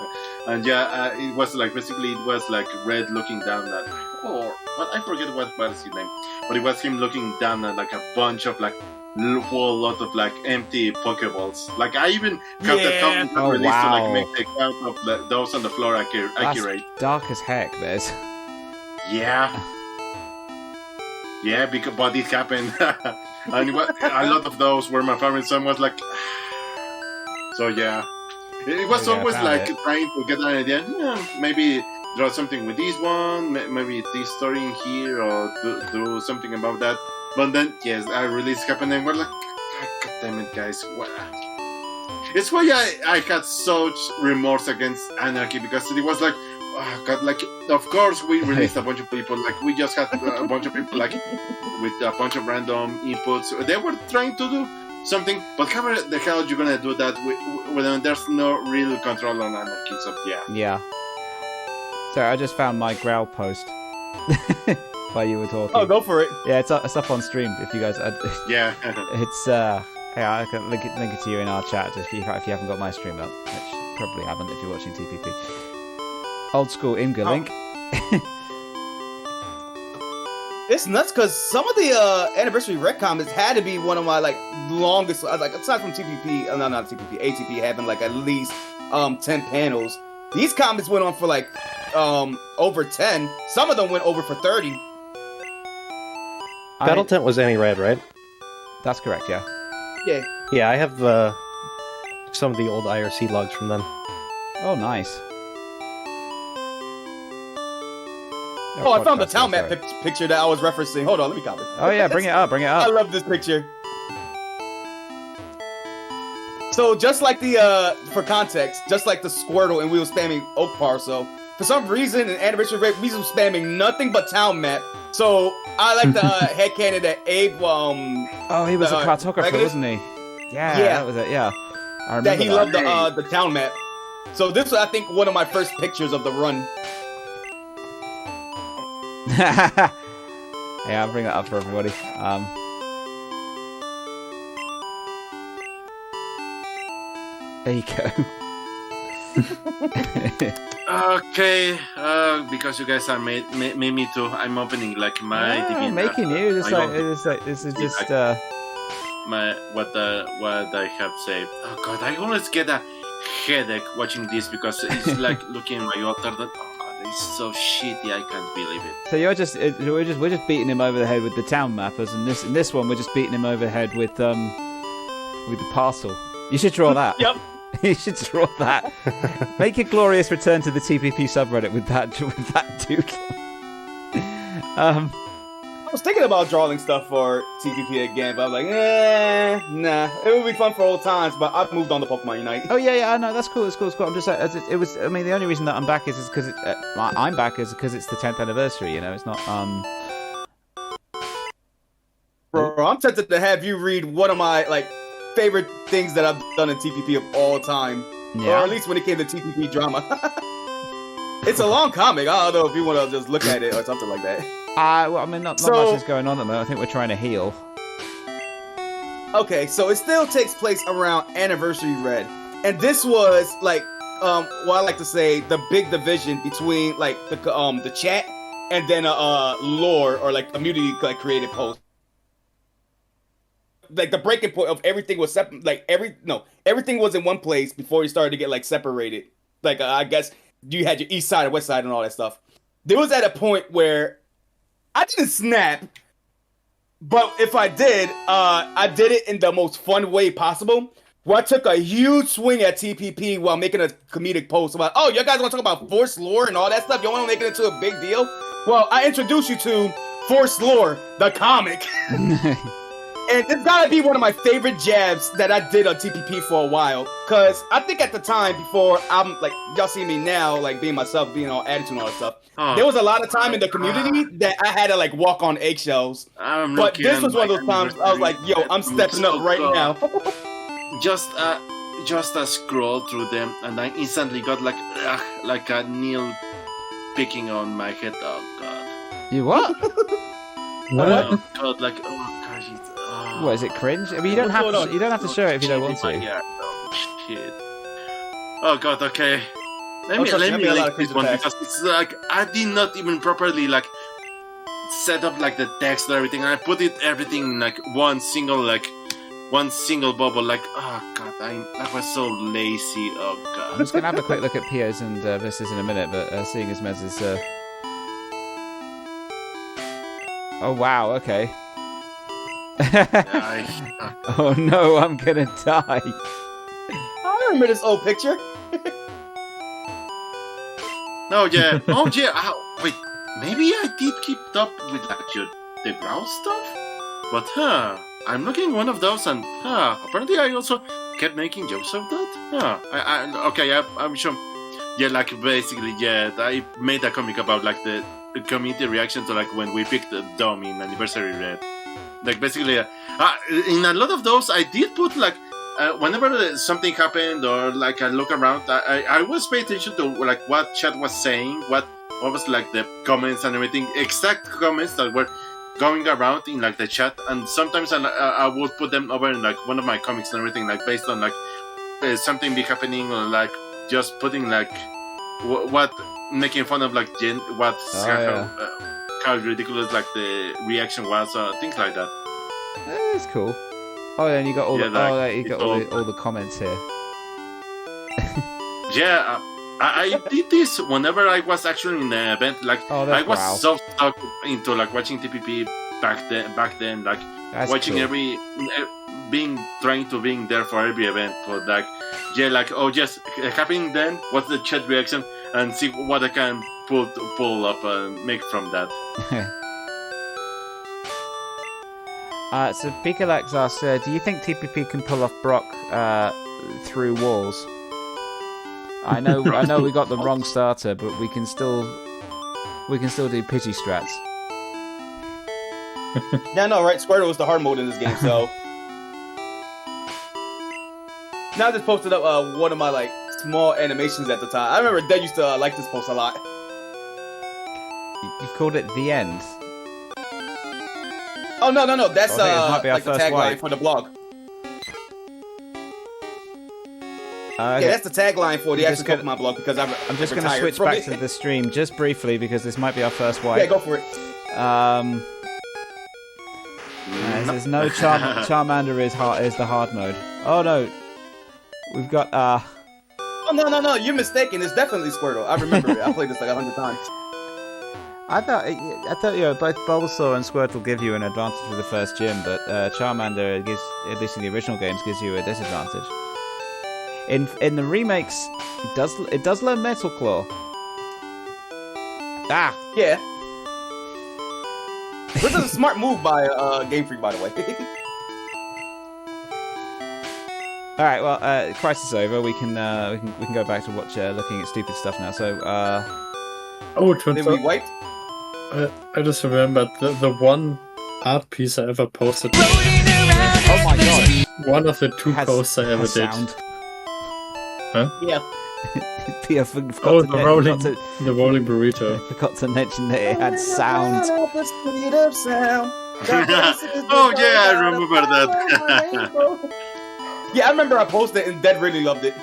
and yeah, it was like basically it was like Red looking down at, or what I forget what was his name, but it was him looking down at like a bunch of like whole lot of like empty Pokeballs. Like I even got the count release to like make the count of those on the floor accurate. That's dark as heck, Bez. Yeah, because but it happened. And a lot of those were my favorite. Some was like, so yeah, it was always like trying to get an idea. Maybe draw something with this one, maybe this story in here, or do something about that. But then, yes, I release happened, and we're like, God damn it, guys! What? It's why I had such remorse against Anarchy because it was like, God, like, of course we released a bunch of people. Like, we just had a bunch of people like with a bunch of random inputs. They were trying to do something, but how the hell are you gonna do that when there's no real control on Anarchy? So yeah. Yeah. Sorry, I just found my growl post while you were talking. Oh, go for it. Yeah, it's up on stream. If you guys, Yeah. it's yeah, I can link it to you in our chat just if you haven't got my stream up, which you probably haven't if you're watching TPP. Old school Imga link. It's nuts because some of the anniversary rec comments had to be one of my like longest. Like aside from TPP, no, not TPP, ATP having like at least 10 panels. These comments went on for like over 10. Some of them went over for 30. Battletent was any red, right? That's correct. Yeah. Yeah. Yeah, I have some of the old IRC logs from then. Oh, nice. Oh, I found the town map picture that I was referencing. Hold on, let me copy. Oh yeah, bring it up. I love this picture. So just like the for context, just like the Squirtle and we were spamming Oak Parcel, for some reason in Anniversary Rate we were spamming nothing but town map. So I like the headcanon that Abe oh, he was a cartographer, wasn't he? Yeah, that was it. Yeah, I remember that he loved the town map. So this was, I think, one of my first pictures of the run. Yeah, I'll bring that up for everybody. There you go. Okay, because you guys are made me too. I'm opening like my DeviantArt. Making you. It's like this is just my what I have saved. Oh God, I always get a headache watching this because it's like looking at my altar. That it's so shitty. I can't believe it. So you're just we're just beating him over the head with the town mappers, and in this one we're just beating him over the head with the parcel. You should draw that. Yep. You should draw that. Make a glorious return to the TPP subreddit with that doodle. I was thinking about drawing stuff for TPP again, but I was like, nah. It would be fun for old times, but I've moved on to Pokemon Unite. Oh yeah, no, that's cool. It's cool. I'm just like, it was. I mean, the only reason that I'm back is because I'm back is because it's the 10th anniversary. You know, it's not. Bro, I'm tempted to have you read one of my like favorite things that I've done in TPP of all time, or at least when it came to TPP drama. It's a long comic. I don't know if you want to just look at it or something like that. Well, I mean, not much is going on at the moment. I think we're trying to heal. Okay, so it still takes place around Anniversary Red, and this was like, what I like to say, the big division between like the chat and then lore or like community like created post. Like the breaking point of everything was separate. Like everything was in one place before you started to get like separated. Like I guess you had your east side and west side and all that stuff. There was at a point where I didn't snap, but if I did it in the most fun way possible. Where I took a huge swing at TPP while making a comedic post about, oh, you guys want to talk about Force Lore and all that stuff? You want to make it into a big deal? Well, I introduced you to Force Lore, the comic. And it's gotta be one of my favorite jabs that I did on TPP for a while. Cause I think at the time before I'm like, y'all see me now, like being myself, being all attitude and all that stuff. There was a lot of time in the community that I had to like walk on eggshells. But this was one of those times I was like, yo, I'm stepping up right now. Just scroll through them and I instantly got like a nail picking on my head. Oh God. You what? Oh God, like, oh gosh, it's... What, is it cringe? I mean, you don't have to show it if you don't want to. Yeah, oh, shit. Oh God, okay. Let me link this one because it's like I did not even properly like set up like the text and everything. And I put everything in like one single bubble. Like, oh God, I was so lazy. Oh God. I'm just gonna have a quick look at Pios and Vistas in a minute, but seeing as Mez is. Oh wow, okay. Oh no, I'm gonna die. I remember this old picture. Oh yeah. Wait, maybe I did keep up with like the ground stuff? But I'm looking at one of those and apparently I also kept making jokes of that. I'm sure. yeah, like basically, yeah, I made a comic about like the community reaction to like when we picked the Dome in Anniversary Red. Like basically, in a lot of those, I did put like whenever something happened or like I look around, I always pay attention to like what chat was saying, what was like the comments and everything, exact comments that were going around in like the chat, and sometimes I would put them over in like one of my comics and everything, like based on like something be happening or like just putting like what making fun of like how ridiculous like the reaction was, things like that. That's cool. Oh, and you got all all the comments here. Yeah, I did this whenever I was actually in the event. Like I was so stuck into like watching TPP back then, like that's watching cool. trying to being there for every event. But like, yeah, like just happening then. What's the chat reaction and see what I can pull up and make from that. So Picalax asks, do you think TPP can pull off Brock through walls? I know we got the wrong starter, but we can still do Pidgey strats. Yeah, no, right? Squirtle was the hard mode in this game, so. Now I just posted up one of my like small animations at the time. I remember Dad used to like this post a lot. You've called it The End. Oh no! That's might be our like the first tagline wipe. for the blog. Okay. Yeah, that's the tagline for the actual Pokemon blog because I'm just going to switch back to the stream just briefly because this might be our first wipe. Yeah, go for it. There's no Charmander is the hard mode. Oh no, we've got Oh no! You're mistaken. It's definitely Squirtle. I remember it. I played this like 100 times. I thought both Bulbasaur and Squirtle give you an advantage for the first gym, but Charmander gives, at least in the original games, gives you a disadvantage. In the remakes, it does learn Metal Claw. Ah, yeah. This is a smart move by Game Freak, by the way. All right. Well, crisis is over. We can go back to watch looking at stupid stuff now. So Did we wipe? I just remembered the one art piece I ever posted. Oh my god! One of the two posts I ever did. Sound. Huh? Yeah. Yeah, the rolling burrito. I forgot to mention that it had sound. Oh yeah, I remember that. Yeah, I remember I posted it and Dad really loved it.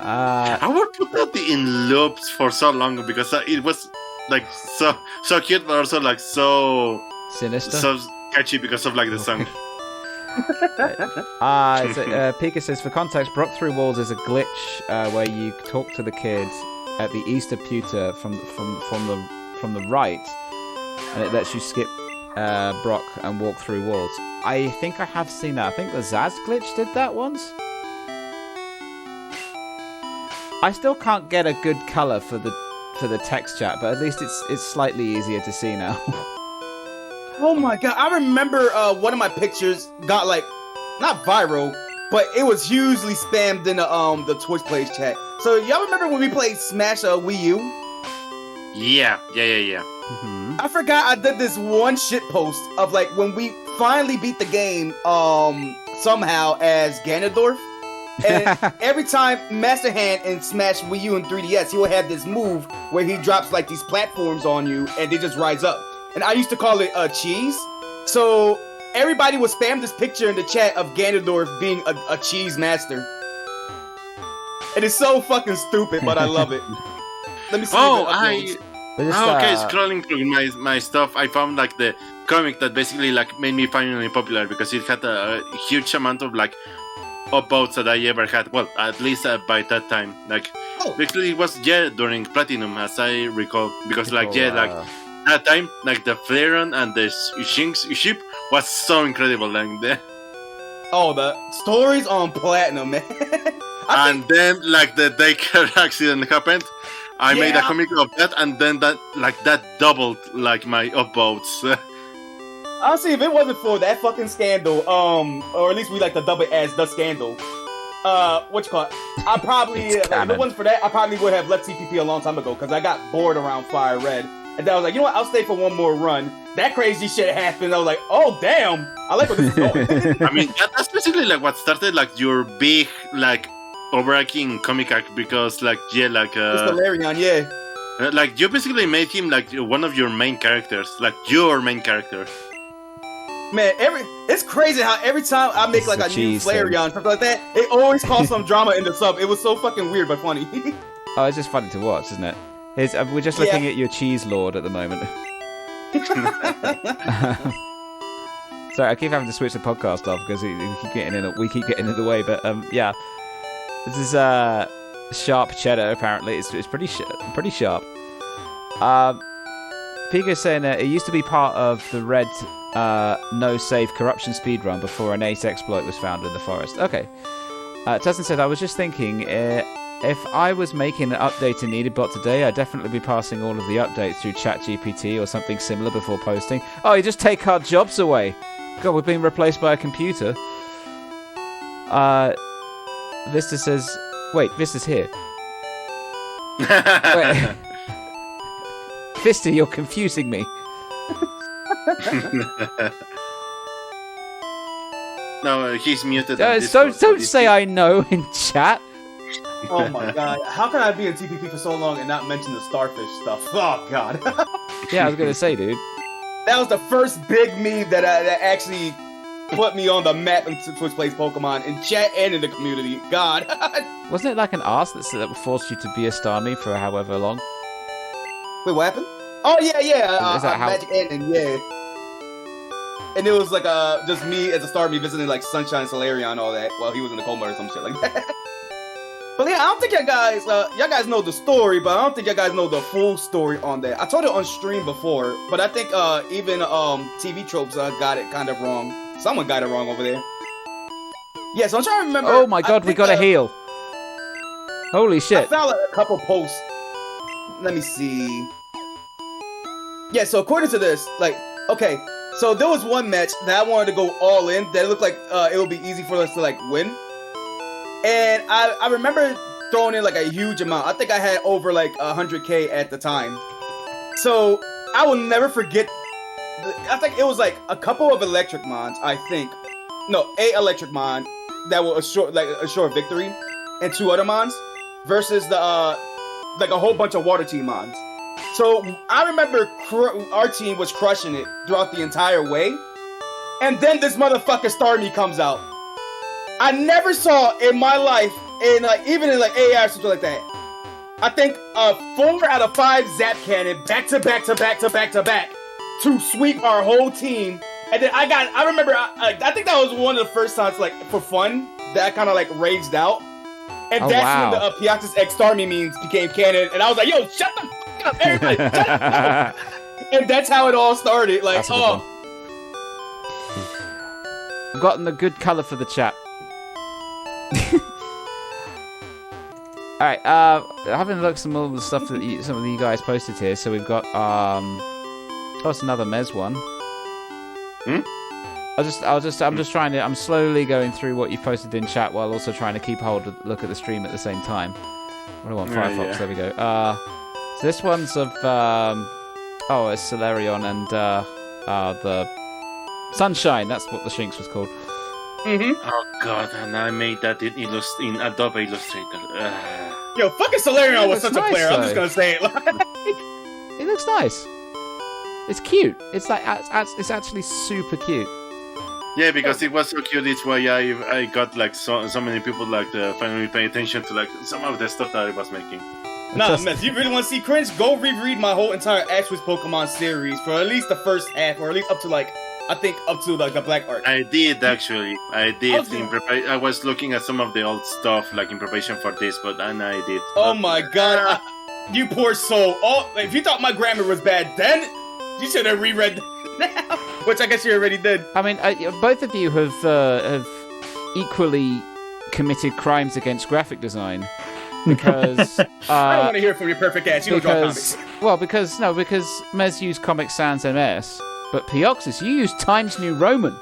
I would put that in loops for so long because it was like so cute, but also like so sinister, so catchy because of like the song. Pika says, for context, Brock Through Walls is a glitch where you talk to the kid at the Easter Pewter from the right, and it lets you skip Brock and walk through walls. I think I have seen that. I think the Zaz glitch did that once. I still can't get a good color for the text chat, but at least it's slightly easier to see now. Oh my god, I remember one of my pictures got like, not viral, but it was hugely spammed in the Twitch Plays chat. So y'all remember when we played Smash Wii U? Yeah. Mm-hmm. I forgot I did this one shit post of like when we finally beat the game somehow as Ganondorf. And every time Master Hand in Smash Wii U and 3DS, he will have this move where he drops like these platforms on you and they just rise up. And I used to call it cheese. So everybody would spam this picture in the chat of Ganondorf being a cheese master. It is so fucking stupid, but I love it. Let me see. Scrolling through my stuff, I found like the comic that basically like made me finally popular because it had a huge amount of like upvotes that I ever had. Well, at least by that time. Like, basically it was during Platinum, as I recall, because like that time, like the Flareon and the Shinx ship was so incredible. Like the stories on Platinum, man. Then like the daycare accident happened. I made a comic of that, and then that doubled like my upvotes. Honestly, if it wasn't for that fucking scandal, or at least we like to dub it as the scandal, what you call it? I probably like, if it wasn't for that, I probably would have left TPP a long time ago because I got bored around Fire Red, and then I was like, you know what? I'll stay for one more run. That crazy shit happened. I was like, oh damn, I like where this is going. I mean, that's basically like what started like your big like overarching comic arc because like it's Valerian, yeah. Like you basically made him like one of your main characters, like your main character. Man, it's crazy how every time I make like a new Flareon, something like that, it always causes some drama in the sub. It was so fucking weird but funny. Oh, it's just funny to watch, isn't it? We're just looking at your cheese lord at the moment. Sorry, I keep having to switch the podcast off because we keep getting in the way. But yeah, this is sharp cheddar. Apparently, it's pretty sharp. Pico's saying that it used to be part of the red no save corruption speedrun before an ace exploit was found in the forest. Okay. Tussin said, I was just thinking, if I was making an update in Neededbot today, I'd definitely be passing all of the updates through ChatGPT or something similar before posting. Oh, you just take our jobs away. God, we're being replaced by a computer. Vista says, wait, Vista's here. Wait. Vista, you're confusing me. No, he's muted. Don't say I know in chat. Oh my god, how can I be in TPP for so long and not mention the starfish stuff? Oh god. Yeah, I was gonna say, dude. That was the first big meme that actually put me on the map in Twitch Plays Pokemon in chat and in the community. God. Wasn't it like an ask that forced you to be a Starmie for however long? Wait, what happened? Oh yeah. Is that how... Magic Ending, yeah. And it was like just me as a Starmie visiting like Sunshine, Solarion, all that while he was in the coma or some shit like that. But yeah, I don't think y'all guys know the story, but I don't think y'all guys know the full story on that. I told it on stream before, but I think even TV Tropes got it kind of wrong. Someone got it wrong over there. Yeah, so I'm trying to remember. Oh my god, we got a heal. Holy shit. I found like a couple posts. Let me see. Yeah, so according to this, like, okay, so there was one match that I wanted to go all in that looked like it would be easy for us to like win. And I remember throwing in like a huge amount. I think I had over like 100k at the time. So I will never forget. I think it was like a couple of electric mons. A electric mon that will assure victory, and 2 other mons versus the like a whole bunch of water team mons. So I remember our team was crushing it throughout the entire way, and then this motherfucker Starmie comes out. I never saw in my life, in like even in like AI or something like that. I think 4 out of 5 Zap Cannon back to back to sweep our whole team. And then I remember I think that was one of the first times like for fun that I kind of like raged out. And that's when the Piaxis X Starmie memes became canon. And I was like, yo, shut the fuck up, everybody, shut up. And that's how it all started. Like, I've gotten the good color for the chat. Alright, having a look at some of the stuff that some of you guys posted here. So we've got it's another Mez one. I'm slowly going through what you've posted in chat while also trying to keep look at the stream at the same time. What do I want? Firefox, yeah. There we go. So this one's of it's Solarion and the Sunshine, that's what the Shinx was called. Mm-hmm. Oh god, and I made that in Adobe Illustrator. Yo, fucking Solarion was such a player. Though. I'm just gonna say it. It looks nice. It's cute. It's like it's actually super cute. Yeah, because it was so cute. It's why I got like so many people like finally pay attention to like some of the stuff that I was making. Nah, Mess, you really want to see cringe? Go reread my whole entire Twitch Pokemon series for at least the first half, or at least up to like. I think up to like the Black Arc. I did actually. I did. I was looking at some of the old stuff like in preparation for this, and I did. Oh my god, you poor soul! Oh, if you thought my grammar was bad, then you should have reread now, which I guess you already did. I mean, both of you have equally committed crimes against graphic design because I don't want to hear from your perfect ass. You don't draw comics. Well, because Mez used Comic Sans MS. But Pioxis, you use Times New Roman.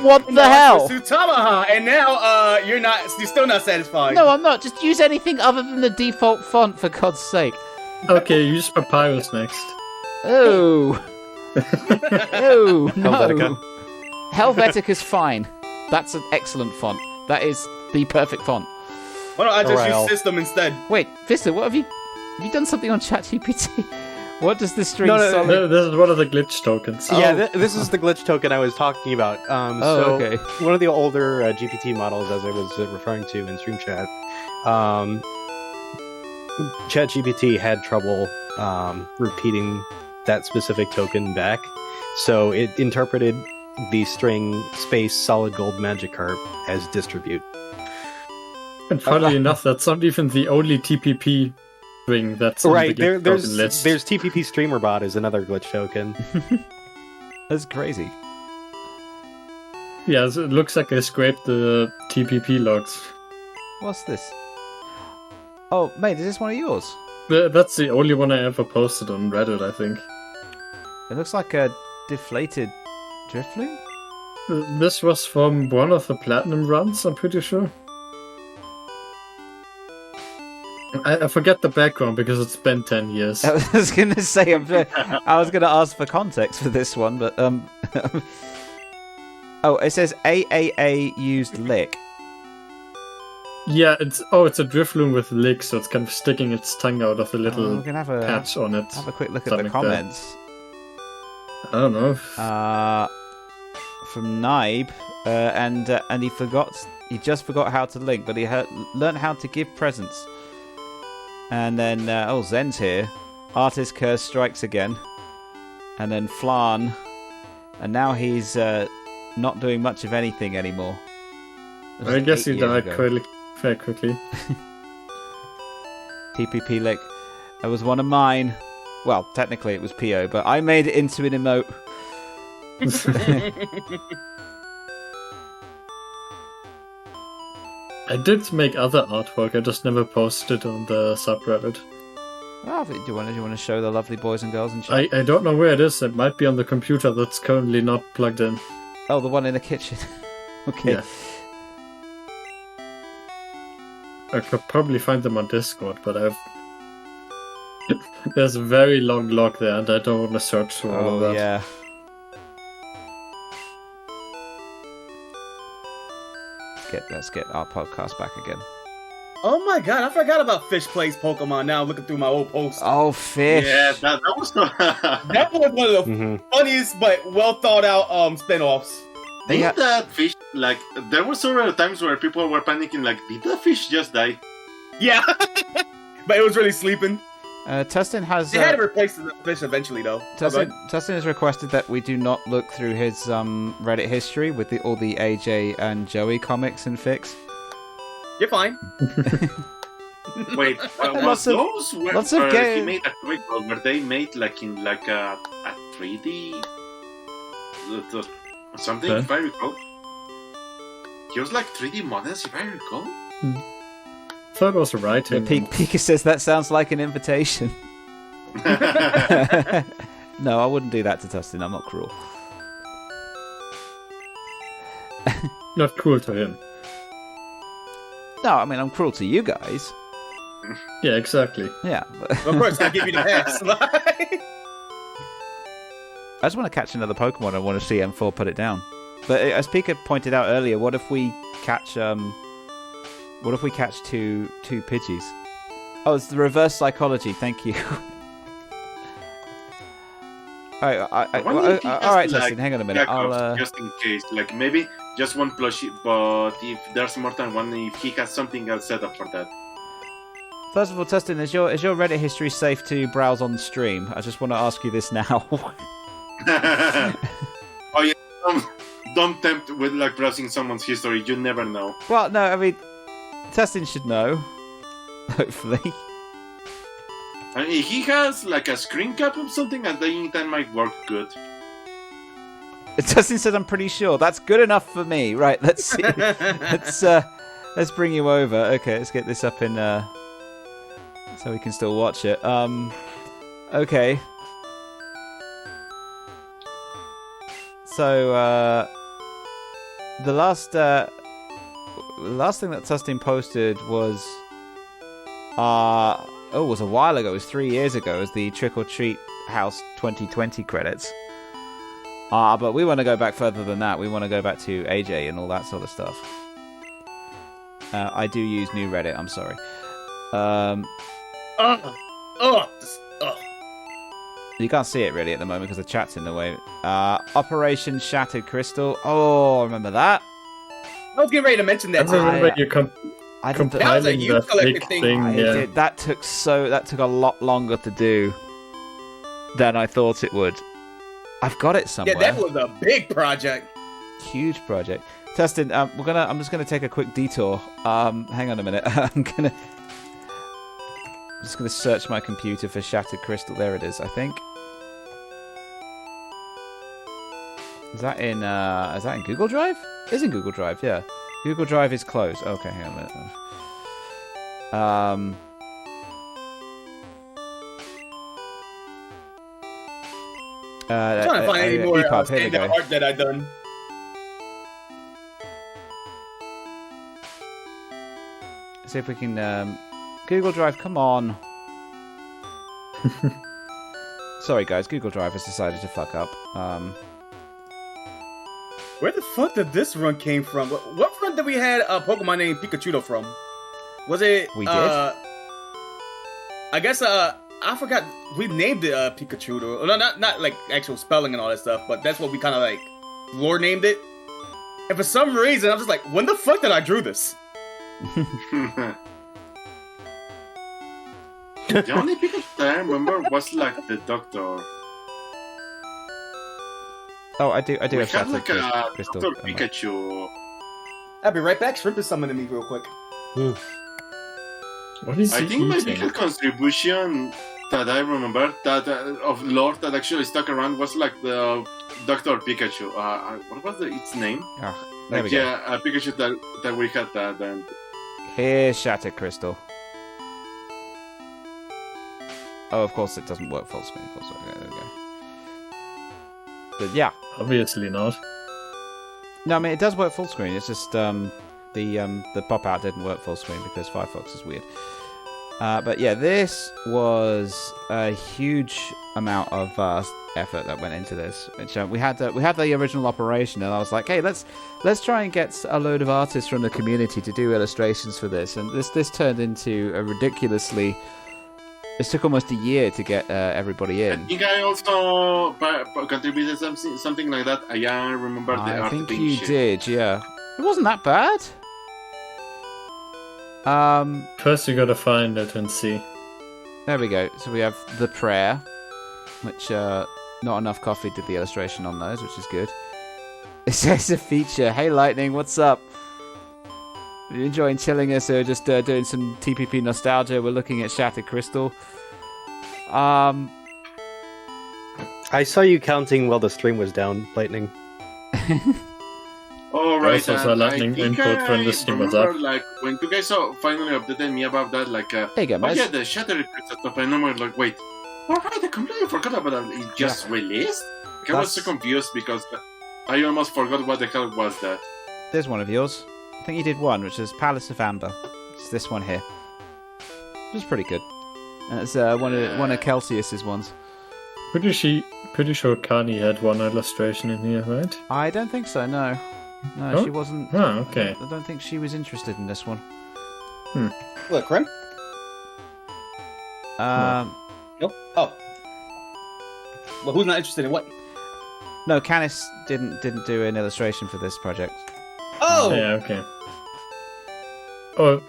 What the hell? Tsutamaha, and now you're still not satisfied. No, I'm not. Just use anything other than the default font, for God's sake. Okay, use Papyrus next. Oh. Oh, no. Helvetica. Helvetica's fine. That's an excellent font. That is the perfect font. Why don't I just Alright, use system instead? Wait, Vista, what have you done something on ChatGPT? What does the string No, no, solid... No, this is one of the glitch tokens. Yeah, this is the glitch token I was talking about. Okay. One of the older GPT models, as I was referring to in stream chat, ChatGPT had trouble repeating that specific token back, so it interpreted the string space solid gold Magikarp as distribute. And funnily enough, that's not even the only TPP string that's on Right, the glitch there's token list. TPP Streamer Bot is another glitch token. That's crazy. Yeah, so it looks like I scraped the TPP logs. What's this? Oh, mate, is this one of yours? That's the only one I ever posted on Reddit, I think. It looks like a deflated Drifloon? This was from one of the Platinum runs, I'm pretty sure. I forget the background because it's been 10 years. I was gonna say, I was gonna ask for context for this one, but oh, it says AAA used lick. Yeah, it's a Drifloon with lick, so it's kind of sticking its tongue out of the little we're gonna have a patch on it. have a quick look at Something the like that. comments. I don't know. From Naib, and he just forgot how to link, but he learned how to give presents. And then Zen's here. Artist Curse strikes again, and then Flan, and now he's not doing much of anything anymore. This I was guess 8 he years died ago. very quickly. TPP lick. That was one of mine. Well, technically it was PO, but I made it into an emote. I did make other artwork, I just never posted it on the subreddit. Oh, do you want to show the lovely boys and girls in chat? I don't know where it is, it might be on the computer that's currently not plugged in. Oh, the one in the kitchen. Okay. Yeah. I could probably find them on Discord, but there's a very long log there and I don't want to search for all of Oh, that. yeah. Let's get our podcast back again. Oh my god, I forgot about Fish Plays Pokemon now, looking through my old posts. Oh, fish. Yeah, that was. That was one of the Mm-hmm. funniest but well thought out spin-offs. Did that fish, like, there were several times where people were panicking, like, did that fish just die? Yeah. But it was really sleeping. Tustin has. They had to replace the fish eventually, though. Tustin has requested that we do not look through his Reddit history with all the AJ and Joey comics and fics. You're fine. Wait, Lots was of- those where, lots of where gay- he made a quick one where they made like in like a 3D something, Huh? if I recall? He was like 3D models, if I recall. Thought it was writing. Pika says that sounds like an invitation. No, I wouldn't do that to Tustin. I'm not cruel. Not cool to him. No, I mean I'm cruel to you guys. Yeah, exactly. Yeah, but Of course, I give you the pass. I just want to catch another Pokemon. I want to see M4 put it down. But as Pika pointed out earlier, what if we catch two Pidgeys? Oh, it's the reverse psychology. Thank you. All right, Justin. Hang on a minute. I'll. Just in case, like maybe just one plushie, but if there's more than one, if he has something else set up for that. First of all, Tustin, is your Reddit history safe to browse on stream? I just want to ask you this now. Oh yeah, don't tempt with like browsing someone's history. You never know. Well, no, I mean, Tustin should know. Hopefully. I mean, he has like a screen cap of something, and then that might work good. Tustin said, "I'm pretty sure." That's good enough for me. Right? Let's see. Let's bring you over. Okay, let's get this up in so we can still watch it. Okay. So the last thing that Tustin posted was it was a while ago. It was 3 years ago. It was the Trick or Treat House 2020 credits. But we want to go back further than that. We want to go back to AJ and all that sort of stuff. I do use new Reddit. I'm sorry. You can't see it really at the moment because the chat's in the way. Operation Shattered Crystal. Oh, I remember that. I was getting ready to mention that. I remember you That was a compiling huge that collector big thing. thing. Yeah. That took a lot longer to do than I thought it would. I've got it somewhere. Yeah, that was a big project. Huge project. Tustin, I'm just gonna take a quick detour. Hang on a minute. I'm just gonna search my computer for Shattered Crystal. There it is, I think. Is that in Google Drive? It's in Google Drive, yeah. Google Drive is closed. Okay, hang on a minute. I'm trying to find any more standout art that I've done. See if we can Google Drive, come on. Sorry guys, Google Drive has decided to fuck up. Where the fuck did this run came from? What run did we had a Pokemon named Pikachu from? Was it? We did? I guess I forgot. We named it Pikachu. No, not like actual spelling and all that stuff, but that's what we kind of like lore named it. And for some reason, I'm just like, when the fuck did I drew this? The only Pikachu that I remember was like the Doctor. Oh, I do We have had Shattered like a Crystal. Doctor Pikachu. I'll be right back. Shrimp is summoning me real quick. What is I he think my eating? biggest contribution that I remember that of lore that actually stuck around was like the Doctor Pikachu. What was its name? Oh, there Like we go. yeah, a Pikachu that we had that and Here's Shattered Crystal. Oh, of course it doesn't work full screen. Of course, okay, there we go. But yeah, Obviously not. no, I mean it does work full screen. It's just the pop out didn't work full screen because Firefox is weird. But yeah, this was a huge amount of effort that went into this. Which we had the original operation, and I was like, hey, let's try and get a load of artists from the community to do illustrations for this. And this turned into a ridiculously. It took almost a year to get everybody I in. think I also contributed something like that. I remember the I art think being you shit. did, yeah. It wasn't that bad. First you gotta find it and see. There we go. So we have the prayer, which not enough coffee did the illustration on those, which is good. It says a feature. Hey Lightning, what's up? Are you enjoying chilling us or just doing some TPP nostalgia? We're looking at Shattered Crystal. I saw you counting while the stream was down, Lightning. Oh right, Also saw and I lightning think input when I the stream was remember, up. like when you guys finally updated me about that, like There you go, oh Mez. yeah, the Shattered Crystal stuff. I remember like wait, alright, I completely forgot about that. It just released. Like, I was so That's- confused because I almost forgot what the hell was that. There's one of yours. I think you did one, which is Palace of Amber. It's this one here. Which is pretty good. And it's one of Kelsius's ones. Pretty sure Kani had one illustration in here, right? I don't think so. No, Oh? she wasn't. Oh, okay. I don't think she was interested in this one. What, Krim? Nope. Oh. Well, who's not interested in what? No, Canis didn't do an illustration for this project. Oh! Yeah, okay. Oh,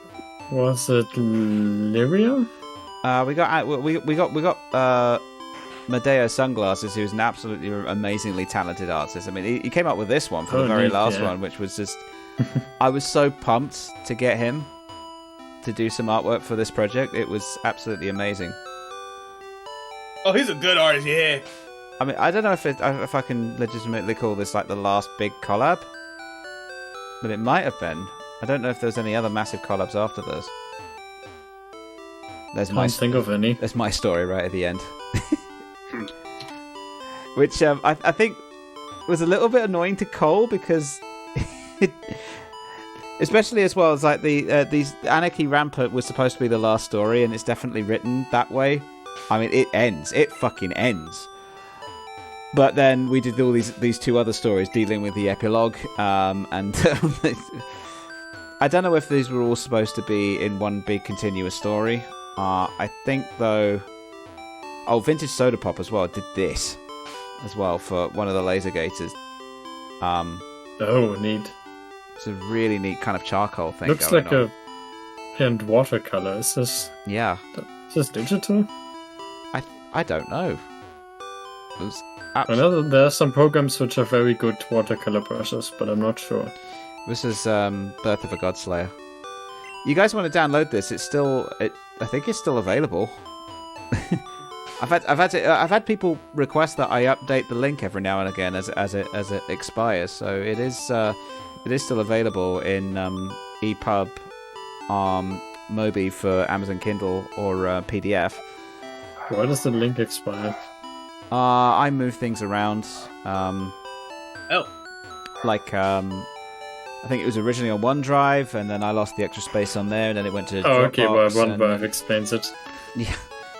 was it Lyria? We got Medeo Sunglasses, who's an absolutely amazingly talented artist. I mean, he came up with this one for the Oh, very neat, last yeah. one, which was just. I was so pumped to get him to do some artwork for this project. It was absolutely amazing. Oh, he's a good artist, yeah. I mean, I don't know if I can legitimately call this like the last big collab, but it might have been. I don't know if there's any other massive collabs after this. Can't think of any. There's my story right at the end. Which I think was a little bit annoying to Cole because Especially as well as like these Anarchy Rampart was supposed to be the last story, and it's definitely written that way. I mean, it ends. It fucking ends. But then we did all these two other stories dealing with the epilogue, and I don't know if these were all supposed to be in one big continuous story. I think though. Oh, Vintage Soda Pop as well did this as well for one of the Laser Gators. Oh, neat. It's a really neat kind of charcoal thing. Looks going like on. and watercolor. Is this digital? I don't know. I know that there are some programs which are very good watercolor brushes, but I'm not sure. This is Birth of a Godslayer. You guys want to download this? I think it's still available. I've had people request that I update the link every now and again as it expires. So it is still available in EPUB, Mobi for Amazon Kindle or PDF. Why does the link expire? I move things around. I think it was originally on OneDrive, and then I lost the extra space on there, and then it went to Dropbox. Okay, well, OneDrive explains it. Yeah,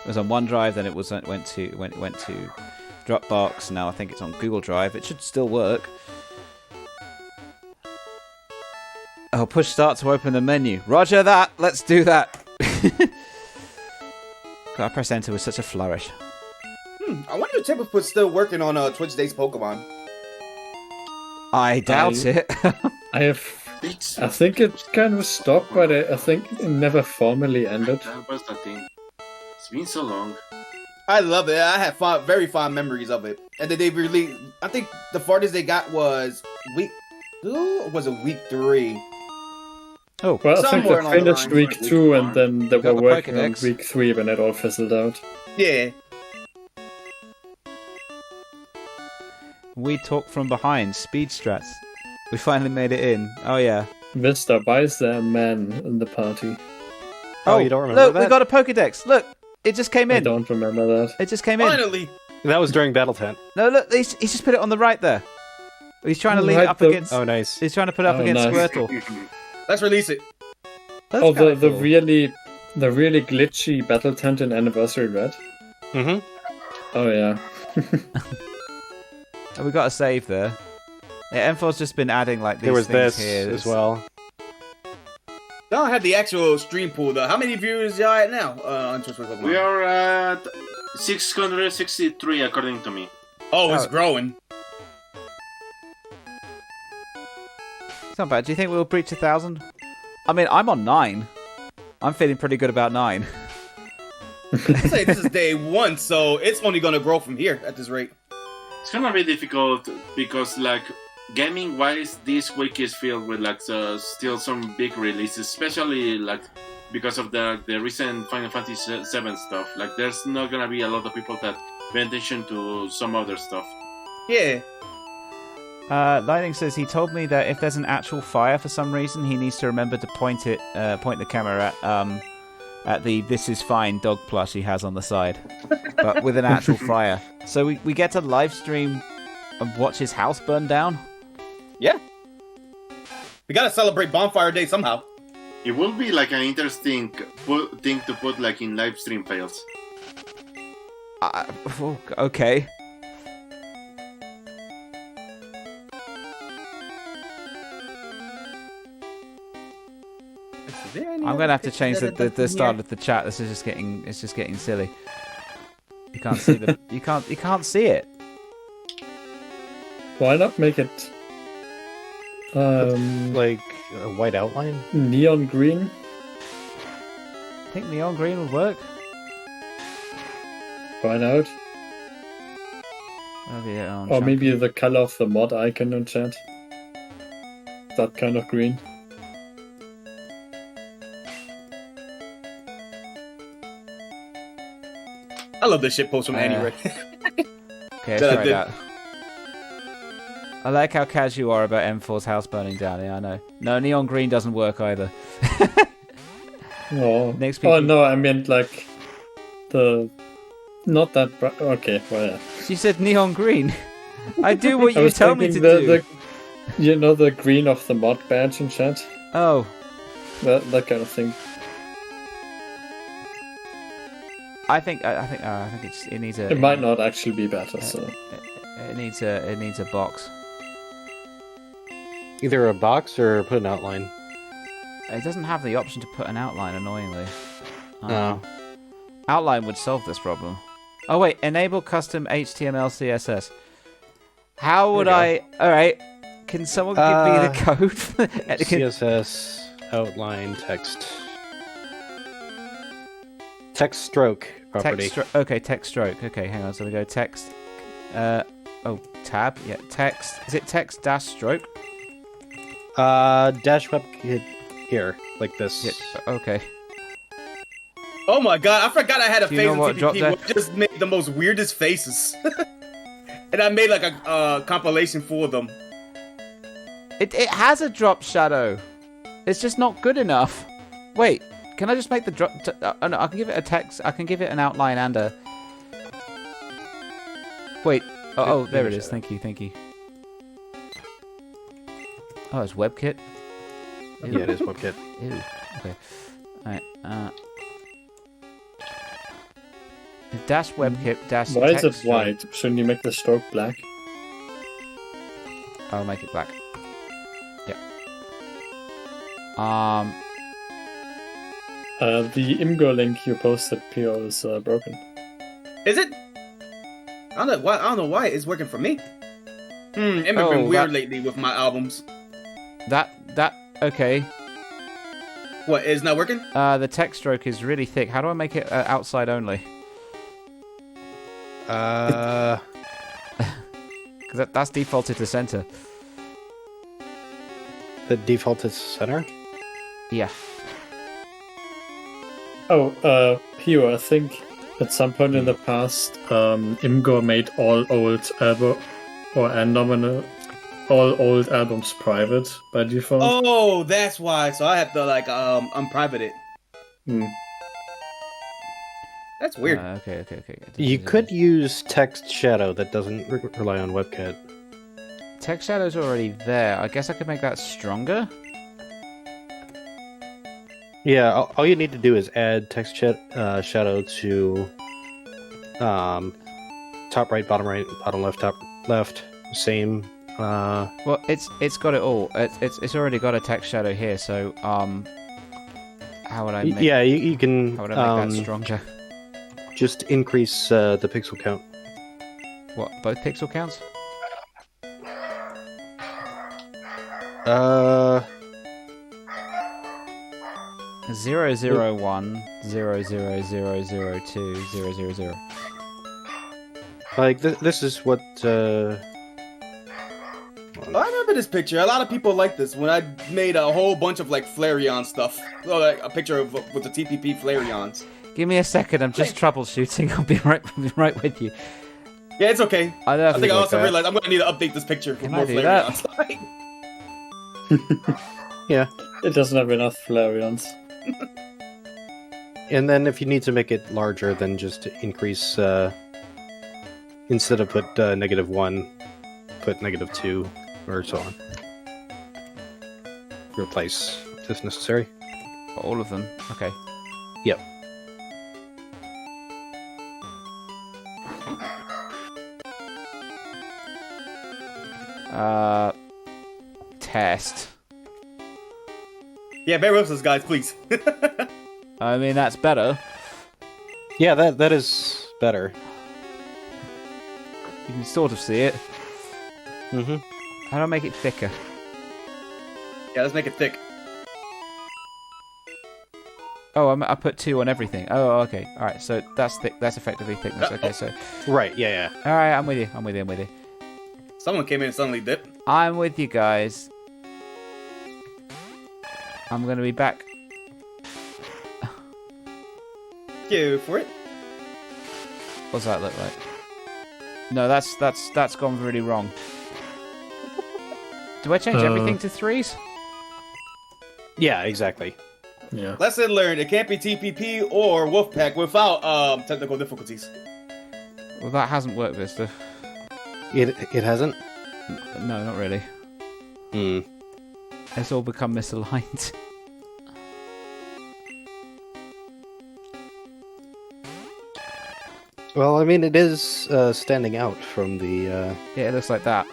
it was on OneDrive, then it went to Dropbox. Now I think it's on Google Drive. It should still work. Oh, push start to open the menu. Roger that. Let's do that. God, I pressed enter with such a flourish. I wonder if Timberfoot's was still working on Twitch Plays Pokémon. I doubt it. I think it kind of stopped, but I think it never formally ended. That was the thing. It's been so long. I love it. I have very fond memories of it. And then they released. I think the farthest they got was week 2 or was it week 3? Oh, well, I think somewhere they along the finished lines. week 2 and then they were the working on Pokédex. week 3 when it all fizzled out. Yeah. We talk from behind. Speed strats. We finally made it in. Oh yeah. Vista, why is there a man in the party? Oh, you don't remember look, that? we got a Pokédex. Look, it just came I in. don't remember that. It just came in. Finally. That was during Battle Tent. No, look, he's just put it on the right there. He's trying to lean it Right up the- against. Oh, nice. He's trying to put it up Oh, against nice. Squirtle. Let's release it. That's Oh, kinda the cool. really glitchy Battle Tent in Anniversary Red? Mm-hmm. Oh yeah. Oh, we got a save there. Yeah, M4's just been adding like these There was things this here. as well. I don't have the actual stream pool though. How many viewers y'all at now on Twitch Plays Pokémon? We are at 663 according to me. Oh, it's growing. It's not bad. Do you think we'll breach 1,000? I mean, I'm on 9. I'm feeling pretty good about 9. I say this is day 1, so it's only gonna grow from here at this rate. It's gonna be difficult because, like, gaming-wise, this week is filled with like still some big releases, especially like because of the recent Final Fantasy VII stuff. Like, there's not gonna be a lot of people that pay attention to some other stuff. Yeah. Lightning says he told me that if there's an actual fire for some reason, he needs to remember to point the camera at the "This is fine" dog plush he has on the side, but with an actual fire. So we get to live stream and watch his house burn down. Yeah. We gotta celebrate Bonfire Day somehow. It will be like an interesting thing to put like in live stream fails. Okay. I'm gonna have to change the start of the chat. This is just getting silly. You can't see the you can't see it. Why not make it Like a white outline? neon green? I think neon green would work. Find out. Or maybe the color of the mod icon in chat. That kind of green. I love this shit post from Andy Rick. Okay, That let's I try did. that. I like how casual you are about M4's house burning down. Yeah, I know. No, neon green doesn't work either. Oh. Next Oh people- no, I meant like the not that okay, well yeah. You said neon green. I do what I you was tell me to thinking do. You know the green of the mod badge in chat? Oh, That kind of thing. I think it needs a. It might not actually be better, so... It needs a box. Either a box or put an outline. It doesn't have the option to put an outline, annoyingly. No. Outline would solve this problem. Oh wait, enable custom HTML CSS. How would I? All right, can someone give me the code? CSS outline text. Text stroke property. Okay, text stroke. Okay, hang on. So we go text. Tab. Yeah, text. Is it text dash stroke? Dash WebKit here, like this. Yeah, okay. Oh my god, I forgot I had a Do you face know in what dropped TPP there? where I just made the most weirdest faces. And I made like a compilation for them. It has a drop shadow. It's just not good enough. Wait, can I just make the drop? Oh no, I can give it a text. I can give it an outline and a. Wait. Oh, there it is. Thank you. Oh, it's WebKit. Yeah, it is WebKit. Ew. Okay. Alright. Dash WebKit dash. Why is it text stroke. white? Shouldn't you make the stroke black? I'll make it black. Yeah. The Imgur link you posted, PO, is broken. Is it? I don't know why it's working for me. It's been Oh, weird lately with my albums. Okay. What, is not working? The text stroke is really thick. How do I make it outside only? Because that's defaulted to center. The default is center. Yeah. Oh, PO, I think at some point in the past, Imgur made all old album all old albums private by default. Oh, that's why. So I have to like unprivate it. That's weird. Okay. You could use text shadow that doesn't rely on WebKit. Text shadow's already there. I guess I could make that stronger. Yeah, all you need to do is add text shadow to top right, bottom left, top left. Same. Well, it's got it all. It's already got a text shadow here. So how would I make? Yeah, you can. How would I make that stronger? Just increase the pixel count. What? Both pixel counts? 001 00002 000. Like this is what. I remember this picture. A lot of people like this when I made a whole bunch of like Flareon stuff. So, like a picture of with the TPP Flareons. Give me a second. I'm just troubleshooting. I'll be right with you. Yeah, it's okay. I think I also realized I'm going to need to update this picture for more Flareons. Yeah, it doesn't have enough Flareons. And then if you need to make it larger, then just increase. Instead of put -1, put -2, or so on. Replace if necessary. All of them. Okay. Yep. Test. Yeah, bear with us, guys, please. I mean, that's better. Yeah, that is better. You can sort of see it. Mm-hmm. How do I make it thicker? Yeah, let's make it thick. Oh, I put 2 on everything. Oh, okay. All right. So that's thick. That's effectively thickness. Okay. So. Right. Yeah. All right. I'm with you. I'm with you. Someone came in and suddenly dipped. I'm with you guys. I'm gonna be back. Go for it. What's that look like? No, that's gone really wrong. Do I change everything to 3s? Yeah. Exactly. Yeah. Lesson learned. It can't be TPP or Wolfpack without technical difficulties. Well, that hasn't worked, Vista. It hasn't. No, not really. It's all become misaligned. Well, I mean, it is standing out from the. Yeah, it looks like that.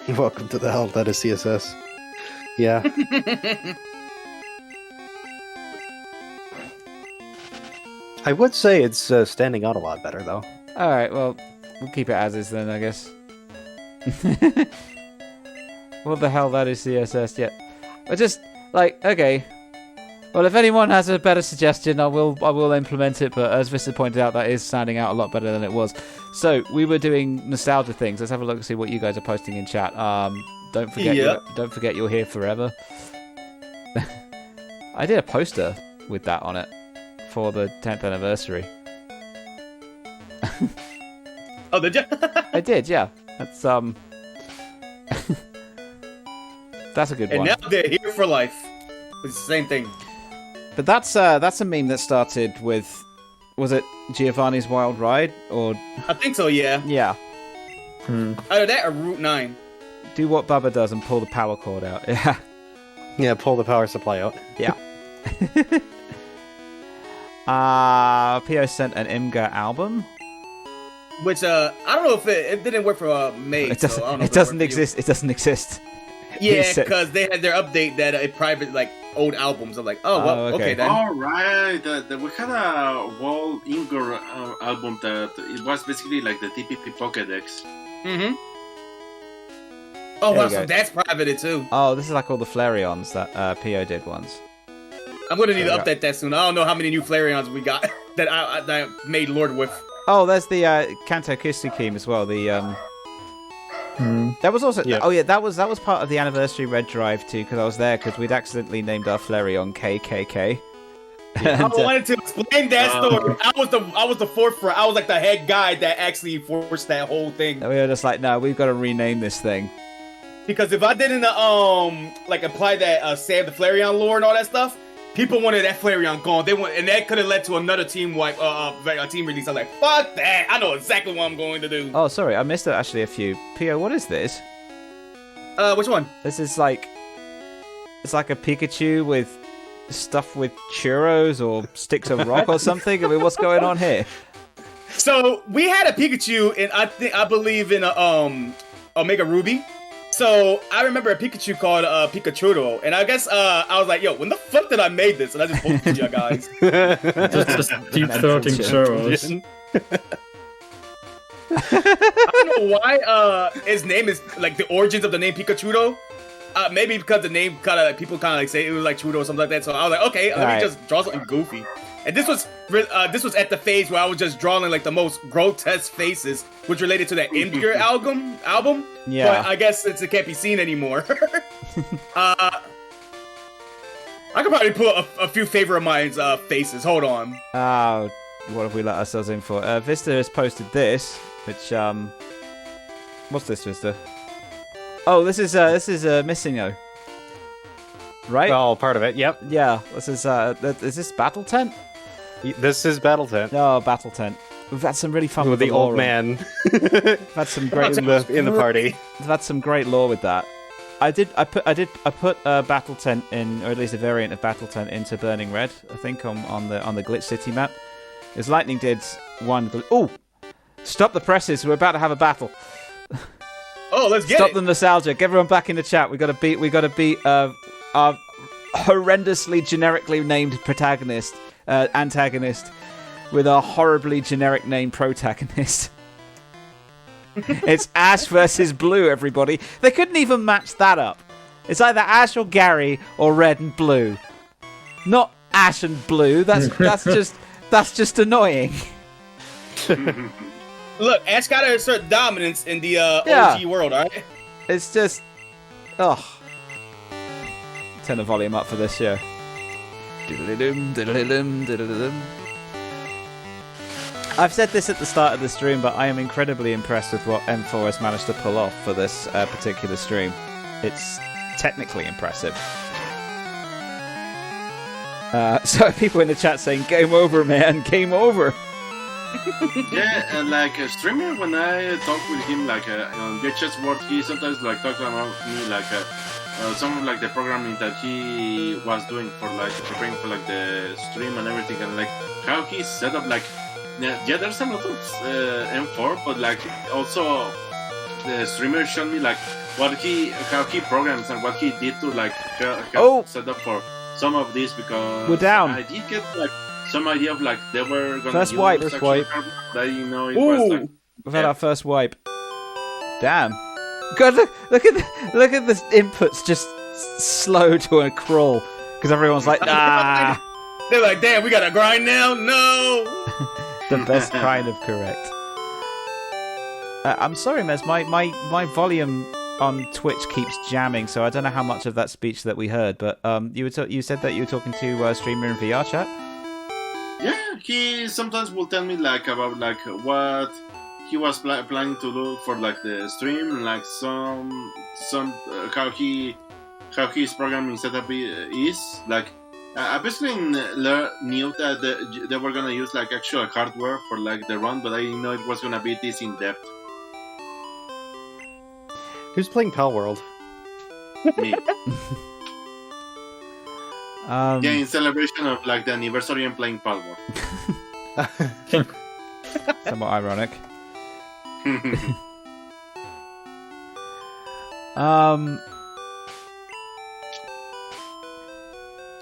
Welcome to the hell that is CSS. Yeah. I would say it's standing out a lot better, though. Alright, well, we'll keep it as is then, I guess. What the hell, that is CSS? Yeah. I just, like, okay. Well, if anyone has a better suggestion, I will implement it, but as Vista pointed out, that is standing out a lot better than it was. So, we were doing nostalgia things. Let's have a look and see what you guys are posting in chat. Don't forget you're here forever. I did a poster with that on it for the 10th anniversary. Oh, did you? I did, yeah. That's that's a good one. And now they're here for life. It's the same thing. But that's a meme that started with, was it Giovanni's Wild Ride or? I think so. Yeah. Yeah. Either that or Route 9. Do what Bubba does and pull the power cord out. Yeah. Yeah, pull the power supply out. Yeah. P.O. sent an Imgur album. Which I don't know if it didn't work for May. It doesn't. So I don't know It doesn't exist. It doesn't exist. Yeah, because they had their update that a private like old albums. I'm like, oh well, okay then. All right, we had a Wall Imgur album that it was basically like the TPP Pokédex. Mm-hmm. Oh There wow, you so go. that's privated too. Oh, this is like all the Flareons that P.O. did once. I'm gonna need to Yeah. update that soon. I don't know how many new Flareons we got that I made Lord with. Oh, there's the Kanto Kisukime as well. The that was also Yeah. oh yeah, that was part of the anniversary red drive too, because I was there because we'd accidentally named our Flareon KKK. I wanted to explain that story. I was the forefront. I was like the head guy that actually forced that whole thing. And we were just like, no, we've got to rename this thing. Because if I didn't like apply that Sam the Flareon lore and all that stuff, people wanted that Flareon gone. They want, and that could have led to another team wipe, team release. I was like, fuck that! I know exactly what I'm going to do. Oh, sorry, I missed actually a few. P.O., what is this? Which one? This is like, it's like a Pikachu with stuff with churros or sticks of rock or something. I mean, what's going on here? So we had a Pikachu, and I believe in a Omega Ruby. So I remember a Pikachu called Pikachuro, and I guess I was like, "Yo, when the fuck did I make this?" And I just posted to you guys. Just deep throating churros. I don't know why his name is like the origins of the name Pikachuro. Maybe because the name kind of like people kind of like say it was like Chudo or something like that. So I was like, okay, let me just draw something goofy. And this was at the phase where I was just drawing like the most grotesque faces, which related to that Imgur album. Yeah. But I guess it can't be seen anymore. I could probably pull a few favorite of mine's faces. Hold on. What have we let ourselves in for? Vista has posted this, which what's this, Vista? Oh, this is Missingo. Right? Oh, part of it. Yep. Yeah. This is this Battle Tent? This is Battle Tent. No, Battle Tent. We've had some really fun With the lore old man We've had some great in the party. We've had some great lore with that. I put Battle Tent in, or at least a variant of Battle Tent into Burning Red. I think on the Glitch City map. As Lightning did one. Oh, stop the presses! We're about to have a battle. Oh, let's get Stop it. the nostalgia. Get everyone back in the chat. We got to beat our horrendously generically named antagonist with a horribly generic named protagonist. It's Ash versus Blue, everybody. They couldn't even match that up. It's either Ash or Gary or Red and Blue. Not Ash and Blue. That's just annoying. Look, Ash gotta assert dominance in the Yeah. OG world, alright? It's just... Ugh. Turn the volume up for this show. Diddly-dum, diddly-dum, diddly-dum. I've said this at the start of the stream, but I am incredibly impressed with what M4 has managed to pull off for this particular stream. It's technically impressive. So people in the chat saying, game over, man, game over. Yeah, like a streamer, when I talk with him, like on VHS World, he sometimes like talks about me, like some of like the programming that he was doing for like preparing for like the stream and everything, and like how he set up like yeah, there's a lot of M4, but like also the streamer showed me like how he programs and what he did to like set up for some of these, because we're down. I did get like some idea of like they were gonna First use wipe. actual wipe. carbon, that, you know, it was like We've had our first wipe. Damn. God, look at the inputs just slow to a crawl because everyone's like, ah. They're like, damn, we gotta grind now. No. The best kind of correct. I'm sorry, Mez. My volume on Twitch keeps jamming, so I don't know how much of that speech that we heard. But you said that you were talking to a streamer in VR chat. Yeah, he sometimes will tell me like about like what he was planning to do for like the stream, like some how his programming setup is like. I basically knew that they were gonna use like actual hardware for like the run, but I didn't know it was gonna be this in depth. Who's playing Pal World? Me. Yeah, in celebration of like the anniversary, I'm playing Pal World. Somewhat ironic.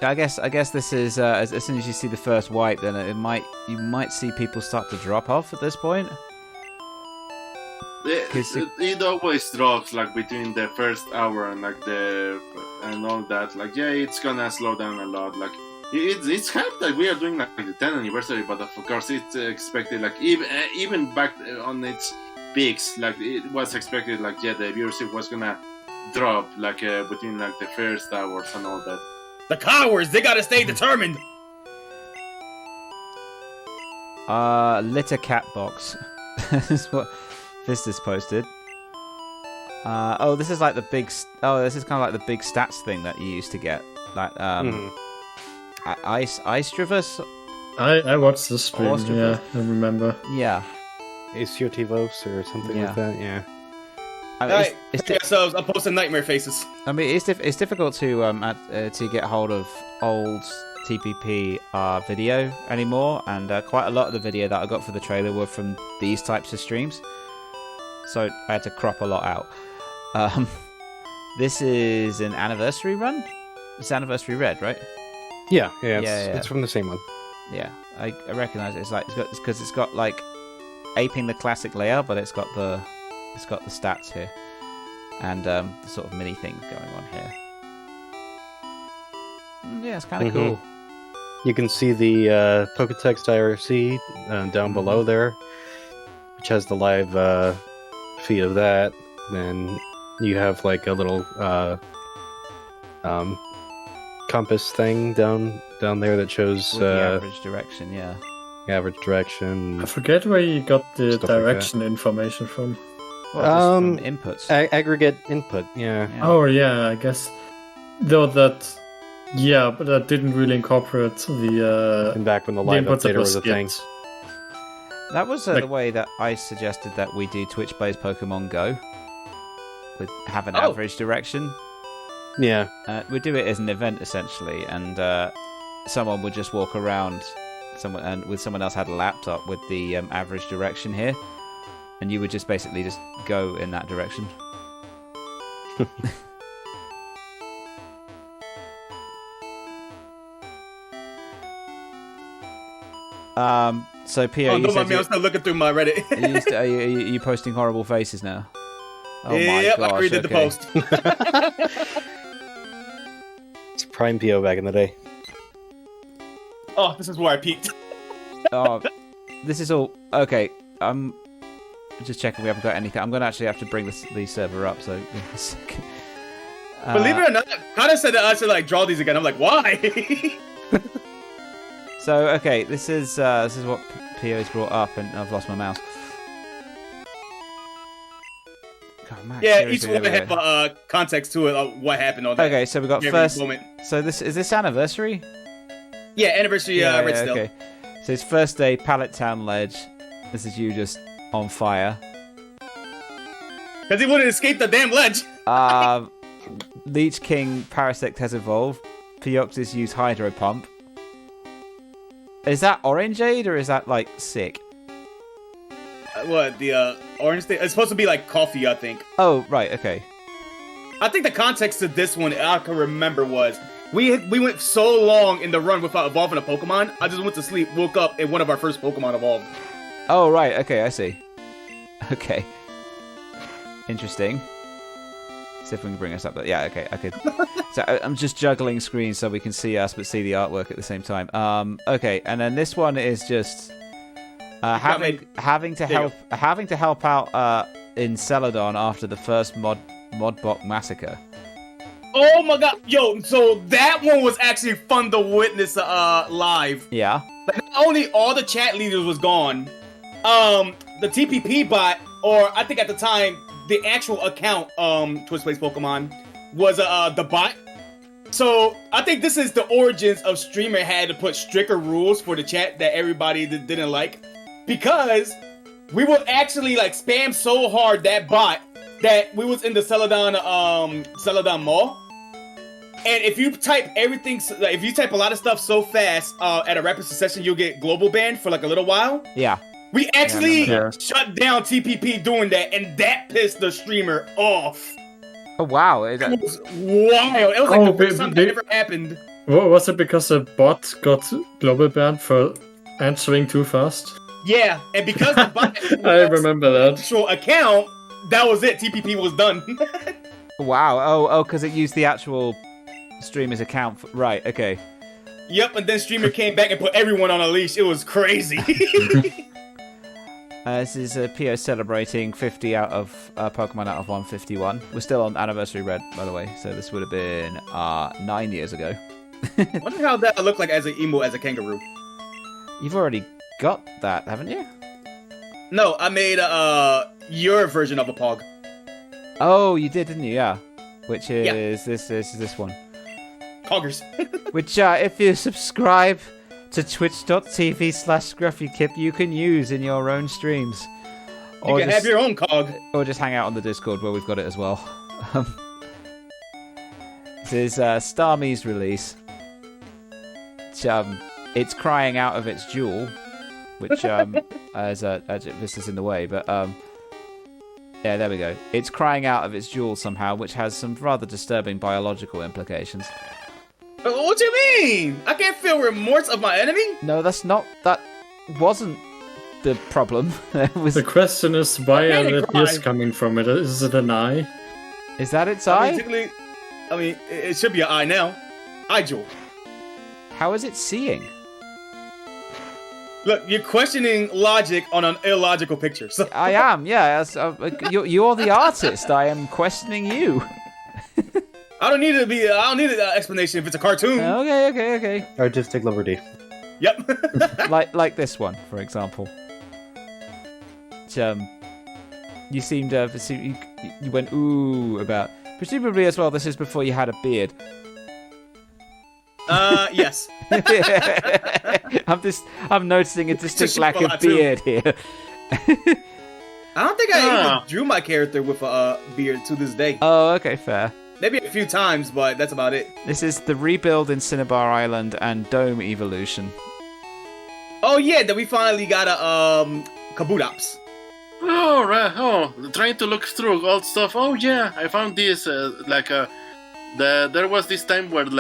I guess this is as soon as you see the first wipe, then you might see people start to drop off at this point. It always drops like between the first hour and like and all that. Like yeah, it's gonna slow down a lot. Like it's hyped that we are doing like the 10th anniversary, but of course it's expected like even back on its peaks, like it was expected like yeah, the viewership was gonna drop like between like the first hours and all that. The cowards, they gotta stay determined. Litter cat box. This is what this is posted. This is like the big. This is kind of like the big stats thing that you used to get. Like Ice I watched the stream. Ostrovus. Yeah, I remember. Yeah. Isiotivos or something like that. Yeah. I mean, ourselves. I'm posting nightmare faces. I mean, it's difficult to get hold of old TPP video anymore, and quite a lot of the video that I got for the trailer were from these types of streams, so I had to crop a lot out. This is an anniversary run. It's Anniversary Red, right? Yeah. It's from the same one. Yeah, I recognize it. It's like it's got like aping the classic layout, but it's got the stats here, and the sort of mini things going on here. Yeah, it's kind of cool. You can see the Poketext IRC down below there, which has the live feed of that. Then you have like a little compass thing down there that shows With the average direction. Yeah. Average direction. I forget where you got the Stuff like direction information from. Well, just from inputs. Aggregate input. Yeah. Oh yeah, I guess. Though that. Yeah, but that didn't really incorporate the. And back when the live inputs that updater was a thing. skipped. That was the way that I suggested that we do Twitch Plays Pokemon Go. With have an average direction. Yeah. We do it as an event essentially, and someone would just walk around. Someone else had a laptop with the average direction here, and you would just basically just go in that direction. So Pio, no, I was not looking through my Reddit. are you posting horrible faces now? Oh my yep, gosh, I redid the post. It's Prime PO back in the day. Oh, this is where I peaked. Oh, this is all okay. I'm just checking we haven't got anything. I'm gonna actually have to bring the server up. So give me a second. Believe it or not, Connor said that I should like draw these again. I'm like, why? So okay, this is what Pio's brought up, and I've lost my mouse. God, Max, yeah, each seriously, one have context to it, what happened on that. Okay, so we got first. Moment. So is this anniversary? Yeah, anniversary. Red still. Okay. So it's first day, Pallet Town Ledge, This is you just on fire. Because he wouldn't escape the damn ledge. Leech King Parasect has evolved. Pheoxys used Hydro Pump. Is that Orangeade or is that like sick? What, the orange thing? It's supposed to be like coffee, I think. Oh, right, okay. I think the context to this one I can remember was we went so long in the run without evolving a Pokemon. I just went to sleep, woke up, and one of our first Pokemon evolved. Oh, right, okay, I see. Okay. Interesting. See if we can bring us up. Yeah, okay, okay. So I'm just juggling screens so we can see us but see the artwork at the same time. Okay, and then this one is just having to help out in Celadon after the first Modbot massacre. Oh my god, yo! So that one was actually fun to witness live. Yeah. Like, not only all the chat leaders was gone, the TPP bot, or I think at the time the actual account, Twitch Plays Pokémon, was the bot. So I think this is the origins of streamer had to put stricter rules for the chat that everybody didn't like, because we would actually like spam so hard that bot that we was in the Celadon Mall. And if you type everything, if you type a lot of stuff so fast at a rapid succession, you'll get global banned for like a little while. Yeah. We actually shut down TPP doing that, and that pissed the streamer off. Oh wow! It was wild. It was like the first time that ever happened. What was it? Because a bot got global banned for answering too fast? Yeah, and because the bot I remember that actual account, that was it. TPP was done. Wow! Oh, because it used the actual streamer's account. Right. Okay. Yep, and then streamer came back and put everyone on a leash. It was crazy. This is PO celebrating 50 out of Pokemon out of 151. We're still on Anniversary Red, by the way, so this would have been 9 years ago. I wonder how that looked like as an emo as a kangaroo. You've already got that, haven't you? No, I made your version of a Pog. Oh, you did, didn't you? Yeah. Which is this one. Coggers. Which, if you subscribe to twitch.tv/ScruffyKip, you can use in your own streams. You can have your own cog. Or just hang out on the Discord where we've got it as well. This is Starmie's release. Which, it's crying out of its jewel. Which, this is in the way, but, yeah, there we go. It's crying out of its jewel somehow, which has some rather disturbing biological implications. What do you mean? I can't feel remorse of my enemy? No, that wasn't the problem. The question is, why are the tears coming from it? Is it an eye? Is that its eye? I mean, it should be an eye now. Eye jewel. How is it seeing? Look, you're questioning logic on an illogical picture. So. I am, yeah. You're the artist. I am questioning you. I don't need an explanation if it's a cartoon. Okay. Artistic liberty. Yep. like this one, for example. Which, you seemed you went ooh about. Presumably as well. This is before you had a beard. Yes. I'm noticing a distinct lack of beard here. I don't think I even drew my character with a beard to this day. Oh, okay, fair. Maybe a few times, but that's about it. This is the rebuild in Cinnabar Island and Dome evolution. Oh yeah, that we finally got a Kabutops. Oh right. Oh, trying to look through old stuff. Oh yeah, I found this there was this time where it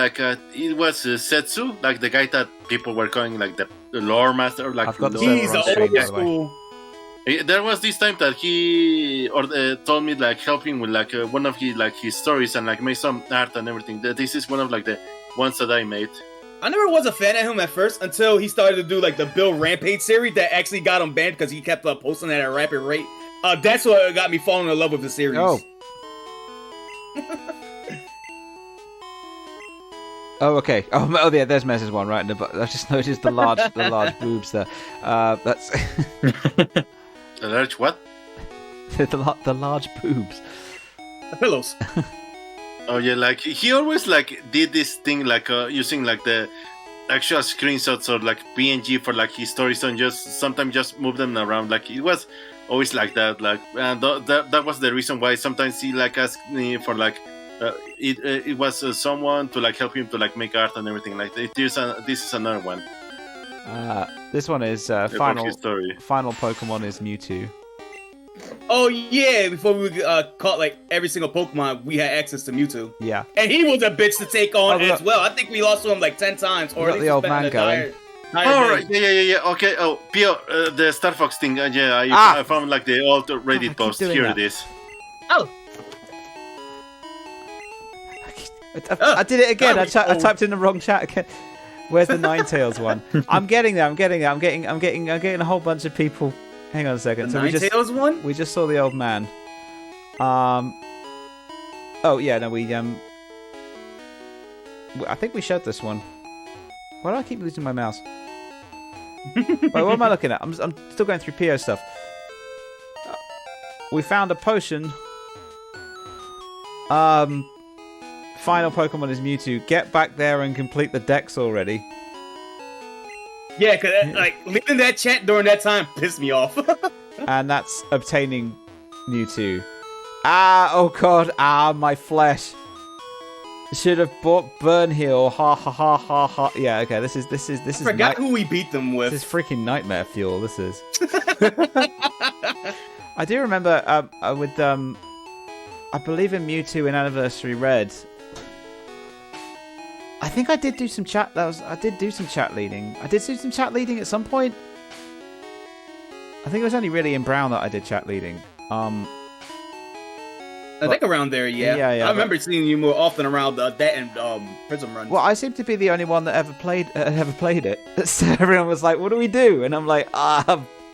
was Setsu, like the guy that people were calling like the lore master, like I've got he's the old school. There was this time that he told me like helping with like one of his stories and like made some art and everything. This is one of like the ones that I made. I never was a fan of him at first until he started to do like the Bill Rampage series that actually got him banned because he kept posting at a rapid rate. That's what got me falling in love with the series. Oh. Oh, okay. Oh, yeah. There's Mez's one right in the. I just noticed the large boobs there. That's. The large what? the large boobs. The pillows. Oh yeah, like he always like did this thing like using like the actual screenshots or like PNG for like his stories and just sometimes just move them around. Like it was always like that. Like that was the reason why sometimes he like asked me for like it was someone to like help him to like make art and everything. Like this is another one. This one is final story. Final Pokemon is Mewtwo. Oh yeah, before we caught like every single Pokemon, we had access to Mewtwo. Yeah. And he was a bitch to take on Oh, as well. I think we lost to him like 10 times. Or got at least the old spent man an going. Oh, right. Yeah. Okay. Oh, Pio, the Star Fox thing. I found like the old Reddit post. Here it is. Oh. I did it again. I typed in the wrong chat again. Where's the Ninetales one? I'm getting there. I'm getting a whole bunch of people. Hang on a second. The Ninetales one? We just saw the old man. Oh yeah, no, I think we showed this one. Why do I keep losing my mouse? Wait, what am I looking at? I'm still going through PO stuff. We found a potion. Final Pokemon is Mewtwo. Get back there and complete the dex already. Yeah, because like leaving that chat during that time pissed me off. And that's obtaining Mewtwo. Oh god, my flesh. Should have bought Burn Heal. Ha ha ha ha ha. Yeah, okay, this is I forgot who we beat them with. This is freaking nightmare fuel, this is. I do remember with I believe in Mewtwo in Anniversary Red. I think I did do some chat. I did do some chat leading. I did do some chat leading at some point. I think it was only really in Brown that I did chat leading. I think around there, yeah. I remember seeing you more often around that and Prism Run. Well, I seem to be the only one that ever played it. So everyone was like, "What do we do?" And I'm like,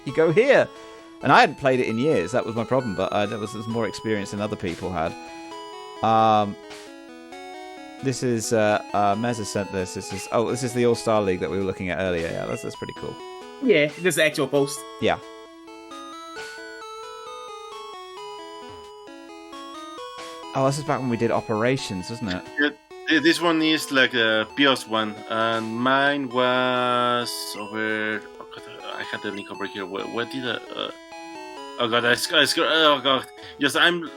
you go here." And I hadn't played it in years. That was my problem. But there was more experience than other people had. This is Meza sent this. This is the All-Star League that we were looking at earlier. Yeah, that's pretty cool. Yeah, this is the actual post. Yeah. Oh, this is back when we did operations, wasn't it? Yeah, this one is like a Pio's one, and mine was over. Oh god, I had the link over here. What did I? Oh god, oh god. Just I'm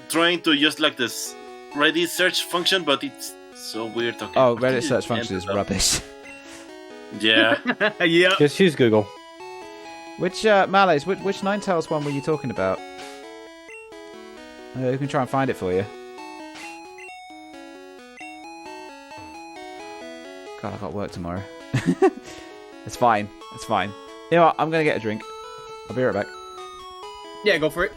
trying to use like this Reddit search function, but it's so weird. Okay, oh, Reddit search function is rubbish. Yeah. Yeah. Just use Google. Which Malays? Which Ninetales one were you talking about? We can try and find it for you. God, I've got work tomorrow. It's fine. It's fine. You know what? I'm gonna get a drink. I'll be right back. Yeah, go for it.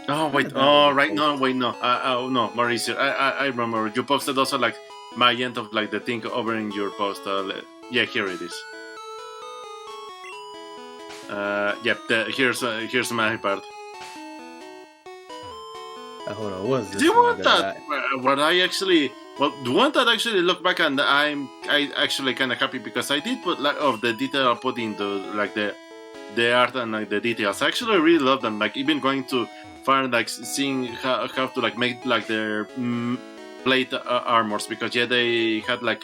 Oh wait! Oh right! No, wait! No! Oh no, Mauricio! I remember you posted also like my end of like the thing over in your post. Yeah, here it is. Yep. Here's my part. Hold on, what is this? Do you want that? What I actually? Well, the one that actually look back and I actually kind of happy because I did put like of the detail I put into like the art and like the details. I actually really love them. Like even going to find like seeing how to like make like their plate armors because yeah they had like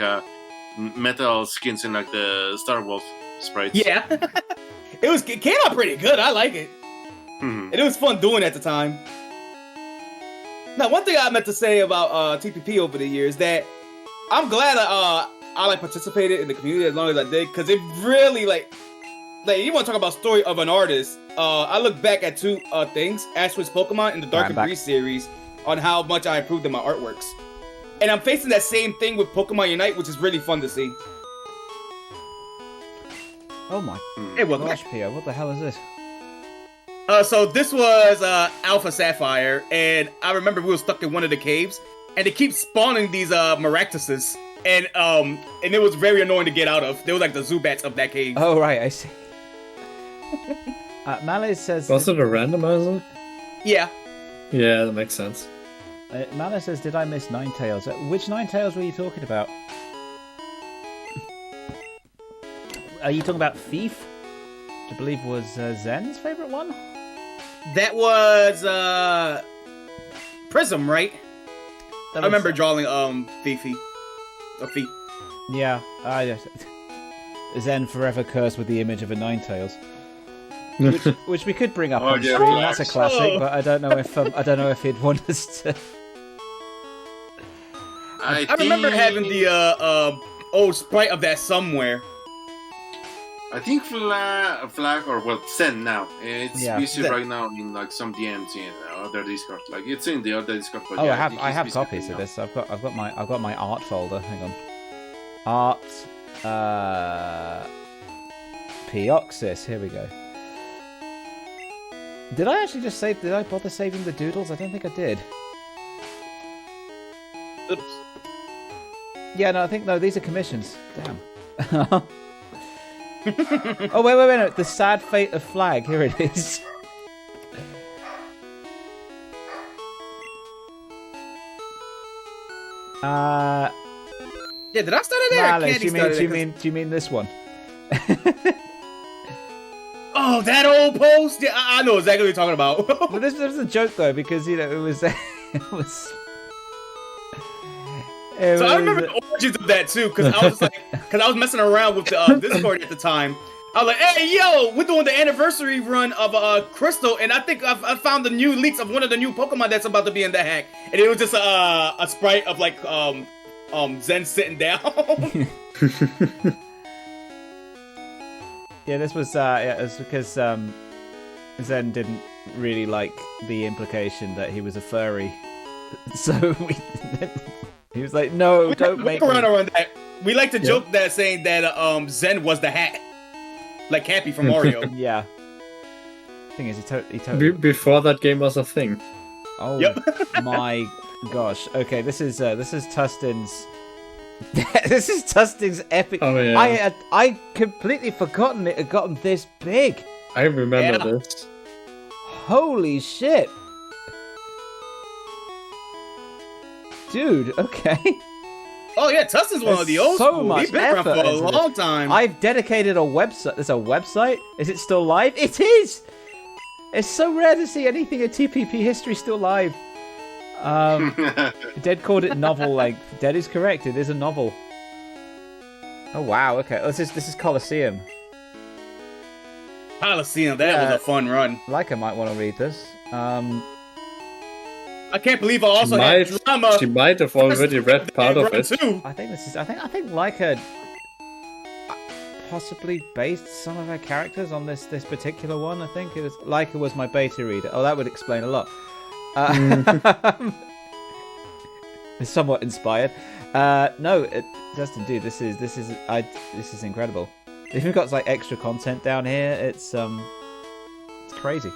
metal skins in like the Star Wolf sprites. Yeah, it came out pretty good. I like it, and it was fun doing it at the time. Now, one thing I meant to say about TPP over the years that I'm glad I like participated in the community as long as I did because it really like you want to talk about story of an artist. I look back at two things: Ash vs Pokemon and the Dark and Breeze series on how much I improved in my artworks, and I'm facing that same thing with Pokemon Unite, which is really fun to see. Oh my! Hey, welcome gosh, Pio, what the hell is this? So this was Alpha Sapphire, and I remember we were stuck in one of the caves, and they keep spawning these Maractuses, and it was very annoying to get out of. They were like the Zubats of that cave. Oh right, I see. Malay says... Was it a randomizer? Yeah. Yeah, that makes sense. Malay says, did I miss Ninetales? Which Ninetales were you talking about? Are you talking about Thief? Which I believe was Zen's favourite one? That was Prism, right? I remember drawing Thiefy. of feet. Yeah, Zen forever cursed with the image of a Ninetales, which we could bring up Oh, on yeah, stream. of That's a course. classic, but I don't know if he'd want us to. I remember having the old sprite of that somewhere. I think Flag or well, Zen now. It's busy Zen. right now in like some DMs in other Discord. Like it's in the other Discord. But Oh, yeah, I think have he's busy copies right of now. this. I've got my art folder. Hang on, art, Peoxys. Here we go. Did I actually just save? Did I bother saving the doodles? I don't think I did. Oops. Yeah, no, I think no. These are commissions. Damn. Oh wait, no. The sad fate of Flag. Here it is. Yeah, did I start it there? Malice, Candy do started it, you mean this one? Oh, that old post? Yeah, I know exactly what you're talking about. But this was a joke though, because it was it was. So I remember the origins of that too, because I was I was messing around with the Discord at the time. I was like, "Hey, yo, we're doing the anniversary run of Crystal, and I think I found the new leaks of one of the new Pokemon that's about to be in the hack." And it was just a sprite of like Zen sitting down. Yeah, this was it was because Zen didn't really like the implication that he was a furry, so he was like, "No, don't make me." around that. We like to joke that saying that Zen was the hat, like Happy from Mario. Yeah. Thing is, he totally. Before that game was a thing. Oh Yep. my gosh. Okay, this is Tustin's. This is Tustin's epic. Oh, yeah. I completely forgotten it had gotten this big. I remember this. Holy shit. Dude, okay. Oh yeah, Tustin's one of the old so school. much He's been around for effort a into this. long time. I've dedicated a website. There's a website? Is it still live? It is! It's so rare to see anything in TPP history still live. Dead called it novel length. Dead is correct. It is a novel. Oh wow. Okay. This is Colosseum. Coliseum, that was a fun run. Leica might want to read this. I can't believe I also had drama. She might have already read part of it. Too. I think Leica possibly based some of her characters on this particular one. I think it was Leica was my beta reader. Oh, that would explain a lot. It's somewhat inspired. No, Dustin, dude, this is incredible. If you've got like extra content down here, it's crazy.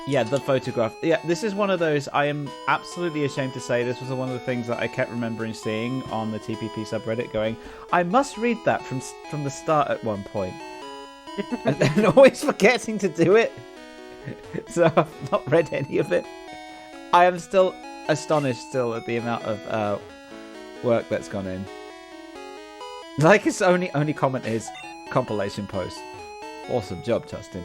Yeah, the photograph. Yeah, this is one of those. I am absolutely ashamed to say this was one of the things that I kept remembering seeing on the TPP subreddit. Going, I must read that from the start at one point, and always forgetting to do it. So I've not read any of it. I am still astonished at the amount of work that's gone in. Like his only comment is compilation post. Awesome job, Tustin.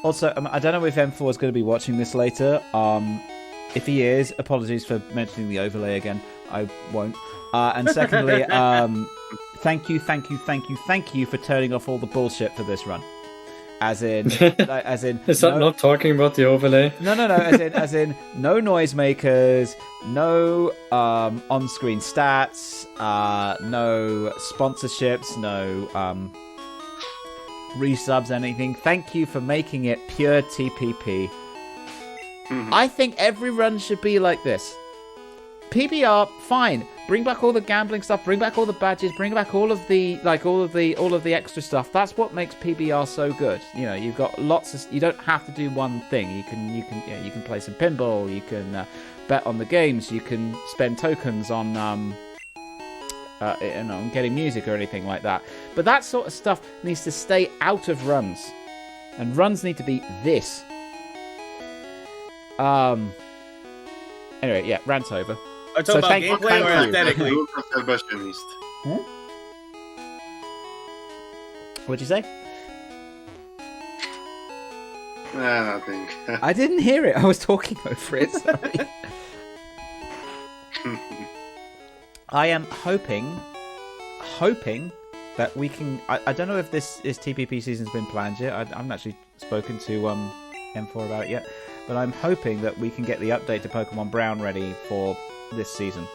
Also, I don't know if M4 is going to be watching this later. If he is, apologies for mentioning the overlay again. I won't. And secondly, thank you for turning off all the bullshit for this run. As in. Is that not talking about the overlay? No. As in, no noisemakers, no on-screen stats, no sponsorships, no resubs, anything. Thank you for making it pure TPP. Mhm. I think every run should be like this. PBR, fine. Bring back all the gambling stuff. Bring back all the badges. Bring back all of the extra stuff. That's what makes PBR so good. You know, you've got lots of. You don't have to do one thing. You can play some pinball. You can bet on the games. You can spend tokens on getting music or anything like that. But that sort of stuff needs to stay out of runs, and runs need to be this. Anyway, yeah, rant's over. Are you talking about thank gameplay or you. aesthetically? Salvationist. What'd you say? Nothing. I didn't hear it. I was talking over it. Sorry. I am hoping that we can. I don't know if this TPP season's been planned yet. I haven't actually spoken to M4 about it yet, but I'm hoping that we can get the update to Pokemon Brown ready for this season.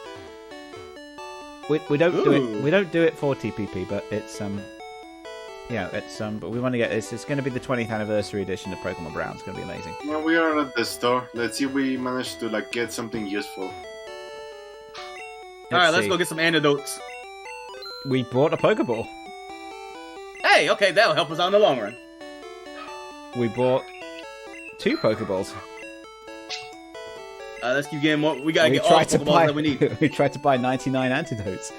We don't do it. We don't do it for TPP, but it's but we want to get this. It's going to be the 20th anniversary edition of Pokemon Brown. It's going to be amazing. Well, we are at the store. Let's see if we manage to get something useful. Alright, let's go get some antidotes. We bought a Pokeball. Hey, okay, that'll help us out in the long run. We bought 2 Pokeballs. Let's keep getting more. We gotta get all the Pokeballs that we need. We tried to buy 99 antidotes.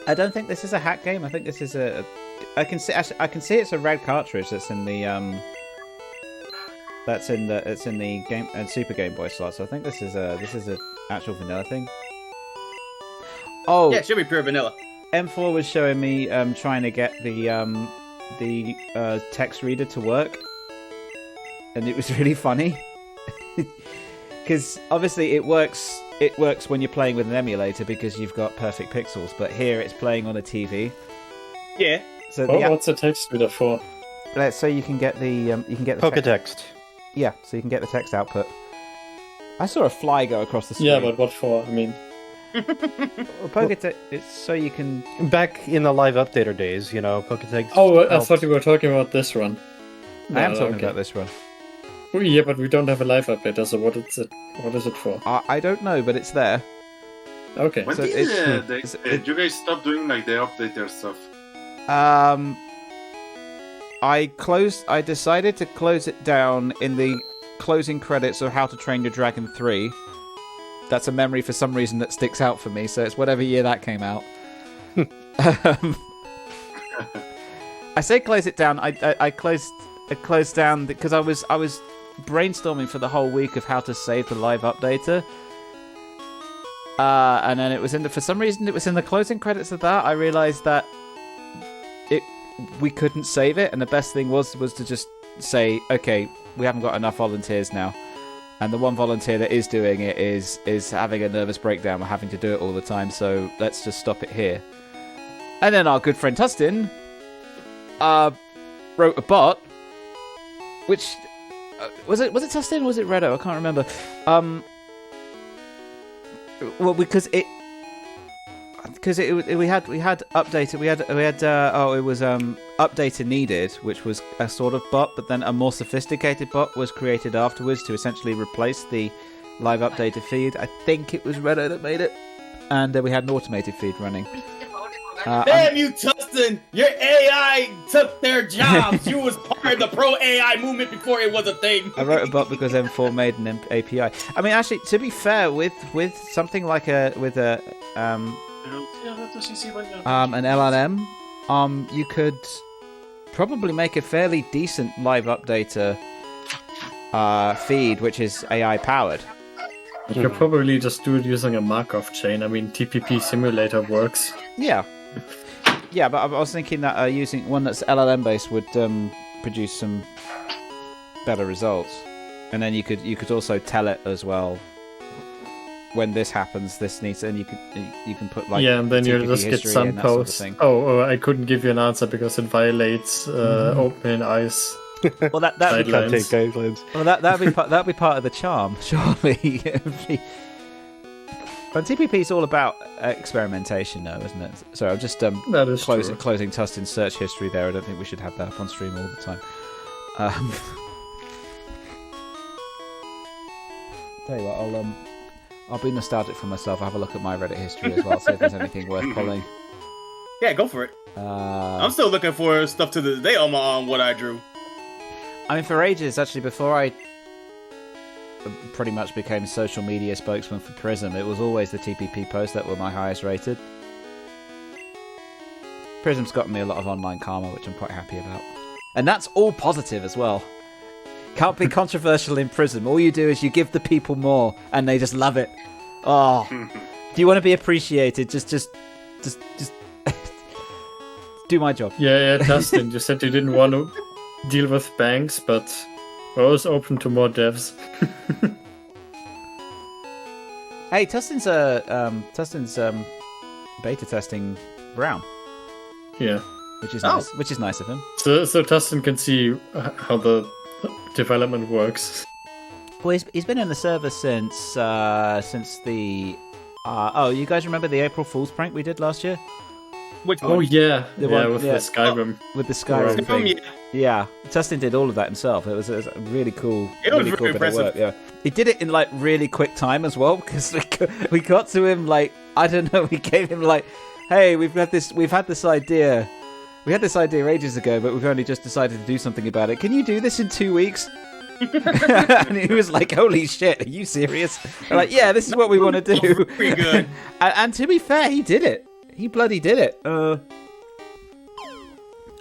I don't think this is a hack game. I think this is I can see it's a red cartridge that's in the game and Super Game Boy slot. So I think this is a actual vanilla thing. Oh yeah, it should be pure vanilla. M4 was showing me trying to get the text reader to work, and it was really funny because obviously it works when you're playing with an emulator because you've got perfect pixels, but here it's playing on a TV. Yeah. So what's the text reader for? So you can get the Poketext. Yeah, so you can get the text output. I saw a fly go across the screen. Yeah, but what for? I mean, well, Poketext. It's so you can. Back in the live updater days, Poketext. Oh, I thought you were talking about this run. I am talking about this one. Well, yeah, but we don't have a live updater, so what is it? What is it for? I don't know, but it's there. Okay. When So did you guys stop doing the updater stuff? I decided to close it down in the closing credits of How to Train Your Dragon 3. That's a memory for some reason that sticks out for me, so it's whatever year that came out. I say close it down. I closed down because I was brainstorming for the whole week of how to save the live updater. And then it was for some reason it was in the closing credits of that. I realized that we couldn't save it, and the best thing was to just say, okay, we haven't got enough volunteers now, and the one volunteer that is doing it is having a nervous breakdown. We're having to do it all the time, so let's just stop it here. And then our good friend Tustin wrote a bot, which was it Tustin or was it Redo? I can't remember. Well, because we had updated it was updater needed, which was a sort of bot, but then a more sophisticated bot was created afterwards to essentially replace the live updated feed. I think it was Redo that made it, and we had an automated feed running. Damn you, Tustin! Your AI took their jobs. You was part of the pro AI movement before it was a thing. I wrote a bot because M4 made an API. I mean, actually, to be fair, with something like an LLM, you could probably make a fairly decent live updater feed, which is AI powered. You could probably just do it using a Markov chain. I mean, TPP simulator works. Yeah, but I was thinking that using one that's LLM based would produce some better results, and then you could also tell it as well when this happens. This needs, and you can put like and then you TPP just get history some and that sort of posts. thing. Oh, I couldn't give you an answer because it violates OpenAI's. Well, that'd be guidelines. Well, that'd be part of the charm, surely. But TPP is all about experimentation, though, isn't it? So I'm just closing Tustin's search history there. I don't think we should have that up on stream all the time. Tell you what, I'll be nostalgic for myself. I'll have a look at my Reddit history as well, see if there's anything worth pulling. Yeah, go for it. I'm still looking for stuff to this day on what I drew. I mean, for ages, actually, before I pretty much became social media spokesman for Prism, it was always the TPP posts that were my highest rated. Prism's gotten me a lot of online karma, which I'm quite happy about. And that's all positive as well. Can't be controversial in Prism. All you do is you give the people more, and they just love it. Oh, do you want to be appreciated? Just do my job. Yeah, Dustin, you said you didn't want to deal with banks, but we're always open to more devs. Hey, Tustin's beta testing Brown, Yeah. which is nice. Which is nice of him. So Tustin can see how the development works. Well, he's been in the server since the. You guys remember the April Fool's prank we did last year? Which Oh one? yeah, The yeah, one- with yeah. the Skyrim. With the Skyrim Skyrim, thing. yeah. Yeah, Tustin did all of that himself. It was a really cool. It was really very cool bit of impressive. work, yeah, he did it in like really quick time as well because we got to him like I don't know. We gave him like, hey, we've had this idea. We had this idea ages ago, but we've only just decided to do something about it. Can you do this in 2 weeks? And he was like, holy shit, are you serious? I'm like, yeah, this is what we want to do. Pretty good. and to be fair, he did it. He bloody did it.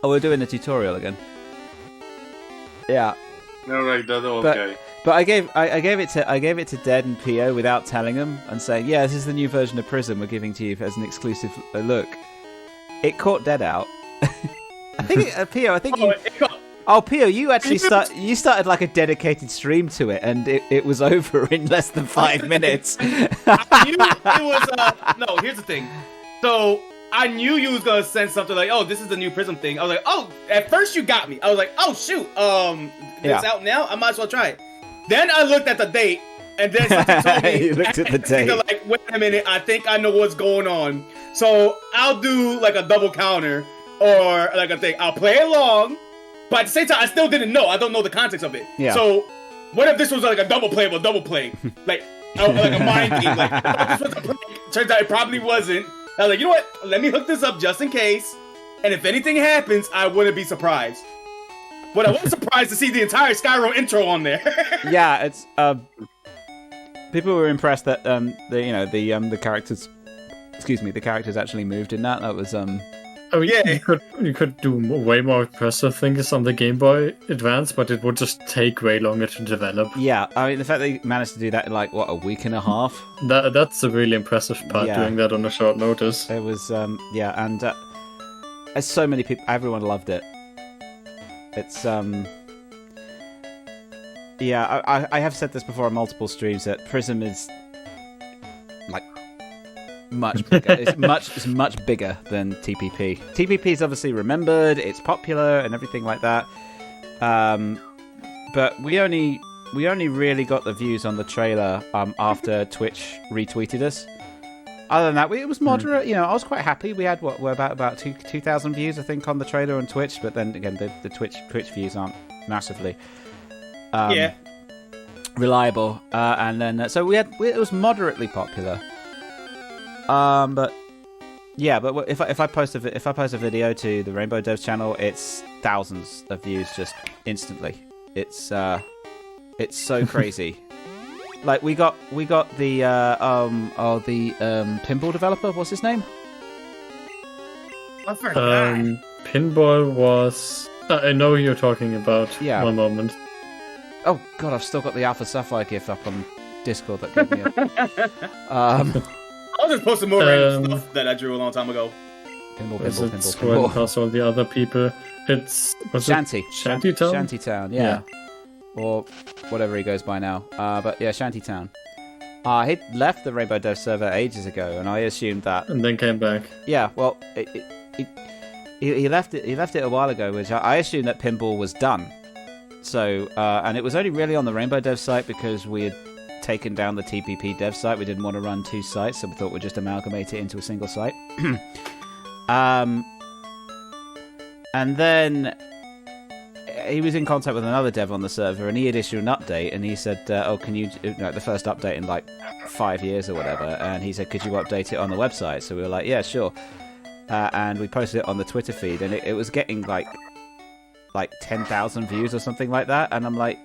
We're doing a tutorial again. Yeah, All right, that old But- guy. but I gave it to Dead and Pio without telling them and saying, yeah, this is the new version of Prism we're giving to you as an exclusive look. It caught Dead out. I think Pio. I think you. Oh, Pio, you actually started like a dedicated stream to it, and it was over in less than 5 minutes. I knew it was no, here's the thing. So I knew you was gonna send something like, oh, this is the new Prism thing. I was like, oh, at first you got me. I was like, oh shoot, it's out now. I might as well try it. Then I looked at the date, and then something told me. You looked at the date. Like, wait a minute, I think I know what's going on. So I'll do like a double counter or like a thing. I'll play along, but at the same time, I still didn't know. I don't know the context of it. Yeah. So what if this was like a double play, like a mind game? Like, oh, this was a play. Turns out it probably wasn't. I was like, you know what? Let me hook this up just in case. And if anything happens, I wouldn't be surprised. But I was surprised to see the entire Skyrim intro on there. Yeah, it's people were impressed that the characters, the characters actually moved in that. That was Oh yeah, Yeah. you could do way more impressive things on the Game Boy Advance, but it would just take way longer to develop. yeah. I mean, the fact they managed to do that in like what, a week and a half. That's a really impressive part, Yeah. doing that on a short notice. It was and as so many people, everyone loved it. It's I have said this before on multiple streams that Prism is like much bigger. It's much bigger than TPP. TPP is obviously remembered, it's popular and everything like that. But we only really got the views on the trailer after Twitch retweeted us. Other than that, it was moderate. You know, I was quite happy. We had we're about 2,000 views, I think, on the trailer on Twitch. But then again, the Twitch views aren't massively reliable. And then so it was moderately popular. But if I post a video to the Rainbow Devs channel, it's thousands of views just instantly. It's so crazy. Like we got the pinball developer. What's his name? I forgot. Pinball was. I know who you're talking about. Yeah. One moment. Oh god, I've still got the Alpha Sapphire GIF up on Discord. That gave me a... I'll just post some more random stuff that I drew a long time ago. Pinball. Past all the other people. Was Shantytown. it Shantytown, yeah. Or whatever he goes by now. But yeah, Shantytown. He left the Rainbow Dev server ages ago, and I assumed that. And then came back. Yeah, well, he left it. He left it a while ago, which I assumed that pinball was done. So, and it was only really on the Rainbow Dev site because we had taken down the TPP Dev site. We didn't want to run two sites, so we thought we'd just amalgamate it into a single site. And then he was in contact with another dev on the server, and he had issued an update, and he said, can you, the first update in like 5 years or whatever, and he said, could you update it on the website? So we were like, yeah, sure. And we posted it on the Twitter feed, and it was getting like 10,000 views or something like that, and I'm like,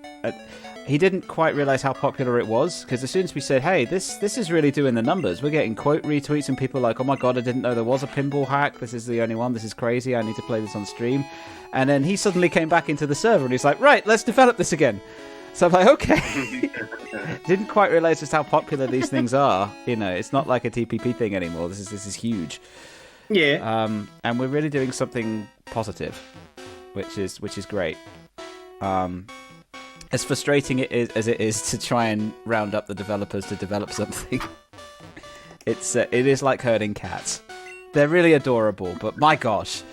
he didn't quite realize how popular it was, because as soon as we said, hey, this is really doing the numbers, we're getting quote retweets, and people are like, oh my god, I didn't know there was a pinball hack, this is the only one, this is crazy, I need to play this on stream. And then he suddenly came back into the server, and he's like, right, let's develop this again. So I'm like, okay. Didn't quite realize just how popular these things are. You know, it's not like a TPP thing anymore. This is huge. Yeah. And we're really doing something positive, which is great. As frustrating as it is to try and round up the developers to develop something, it is like herding cats. They're really adorable, but my gosh,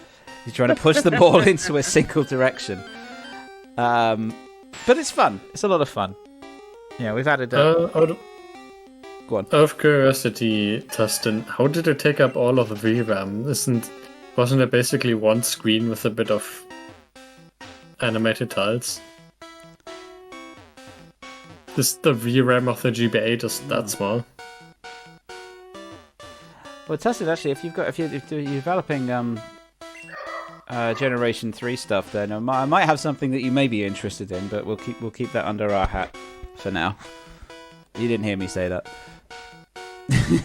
you're trying to push them all into a single direction. But it's fun. It's a lot of fun. Yeah, we've added. Go on. Out of curiosity, Tustin, how did it take up all of the VRAM? Wasn't it basically one screen with a bit of animated tiles? The VRAM of the GBA just that small. Well, Tustin, actually, if you're developing Generation 3 stuff, then I might have something that you may be interested in, but we'll keep that under our hat for now. You didn't hear me say that. Yeah,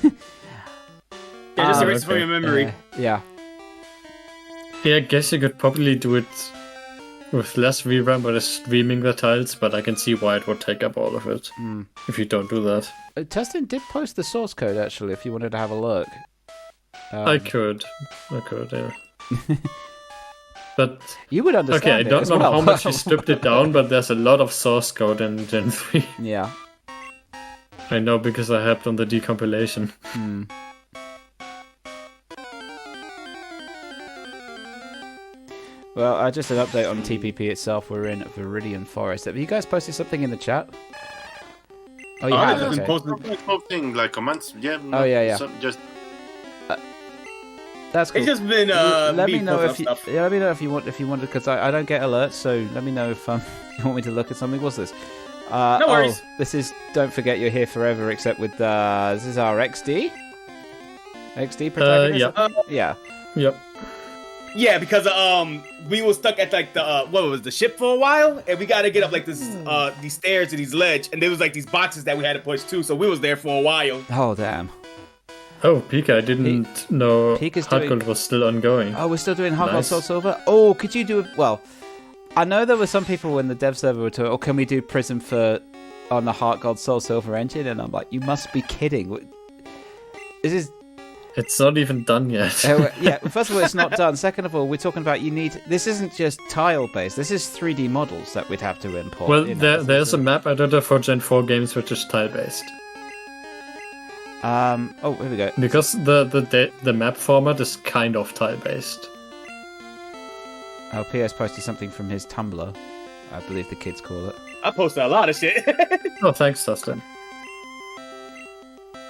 just erase it from your memory. Yeah. Yeah, I guess you could probably do it with less VRAM, but streaming the tiles, but I can see why it would take up all of it if you don't do that. Tustin did post the source code, actually, if you wanted to have a look. I could, yeah. But you would understand. Okay, I don't know how much you stripped it down, but there's a lot of source code in Gen 3. Yeah. I know because I helped on the decompilation. Well, just an update on TPP itself. We're in Viridian Forest. Have you guys posted something in the chat? Oh, you have. Been Okay. posting like comments. Yeah. Oh, yeah. So just. That's cool. It's just been let me know if stuff. let me know if you want because I don't get alerts. So let me know if you want me to look at something. What's this? No worries. This is don't forget you're here forever. Except with this is our XD protagonist. Yeah. Yeah. Yep. Yeah, because we were stuck at like the ship for a while, and we got to get up like this these stairs to these ledge, and there was like these boxes that we had to push too. So we was there for a while. Oh damn. Oh, Pika, I didn't know Pika's Heart doing- Gold was still ongoing. Oh, we're still doing Heart Gold Nice. Soul Silver. Oh, could you do well? I know there were some people when the dev server were talking. Oh, can we do Prism on the Heart Gold Soul Silver engine? And I'm like, you must be kidding. This is. It's not even done yet. Yeah, first of all, it's not done. Second of all, we're talking about this isn't just tile-based. This is 3D models that we'd have to import. Well, you know, there's a map editor for Gen 4 games which is tile-based. Oh, here we go. Because the map format is kind of tile-based. Oh, PS posted something from his Tumblr. I believe the kids call it. I posted a lot of shit. Oh, thanks, Dustin.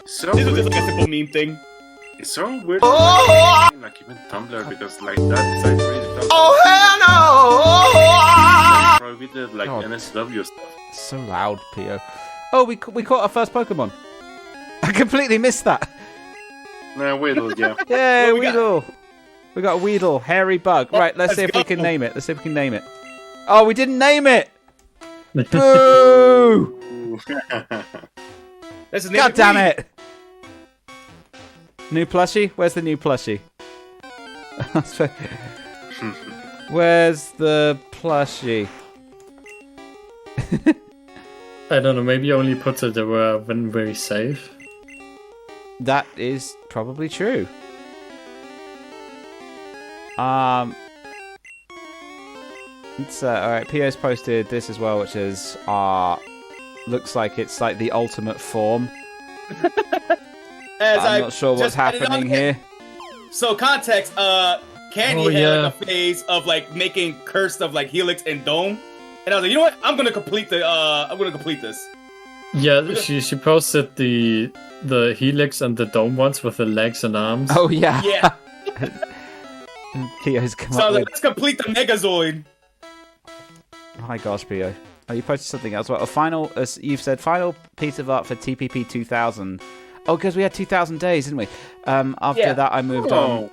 So This was just like a simple meme thing. it's so weird. Like even Tumblr because like that site really felt. Oh hell no! Prohibited like God. NSW stuff. It's so loud, Pio. Oh, we caught our first Pokemon. I completely missed that. Nah, Weedle, yeah. Yeah, What we got? Weedle. We got a Weedle, hairy bug. Oh, Right, let's let's see if we go. can name it. Oh, we didn't name it. Boo! That's his name. God damn it! New plushie? Where's the new plushie? Where's the plushie? I don't know, maybe only puts it when very safe. That is probably true. It's alright, Pio's posted this as well, which is looks like it's like the ultimate form. I'm not sure what's happening here. So context, Candy Oh, had yeah. like a phase of like making cursed of like Helix and Dome, and I was like, you know what? I'm gonna complete this. Yeah, she posted the Helix and the Dome ones with the legs and arms. Oh yeah. Yeah. Pio's come So I up was with. like, let's complete the Megazord. Oh my gosh, Pio. Oh, you posted something else. Well, as you've said, final piece of art for TPP 2000. Oh, because we had 2000 days, didn't we? After Yeah. that, I moved on.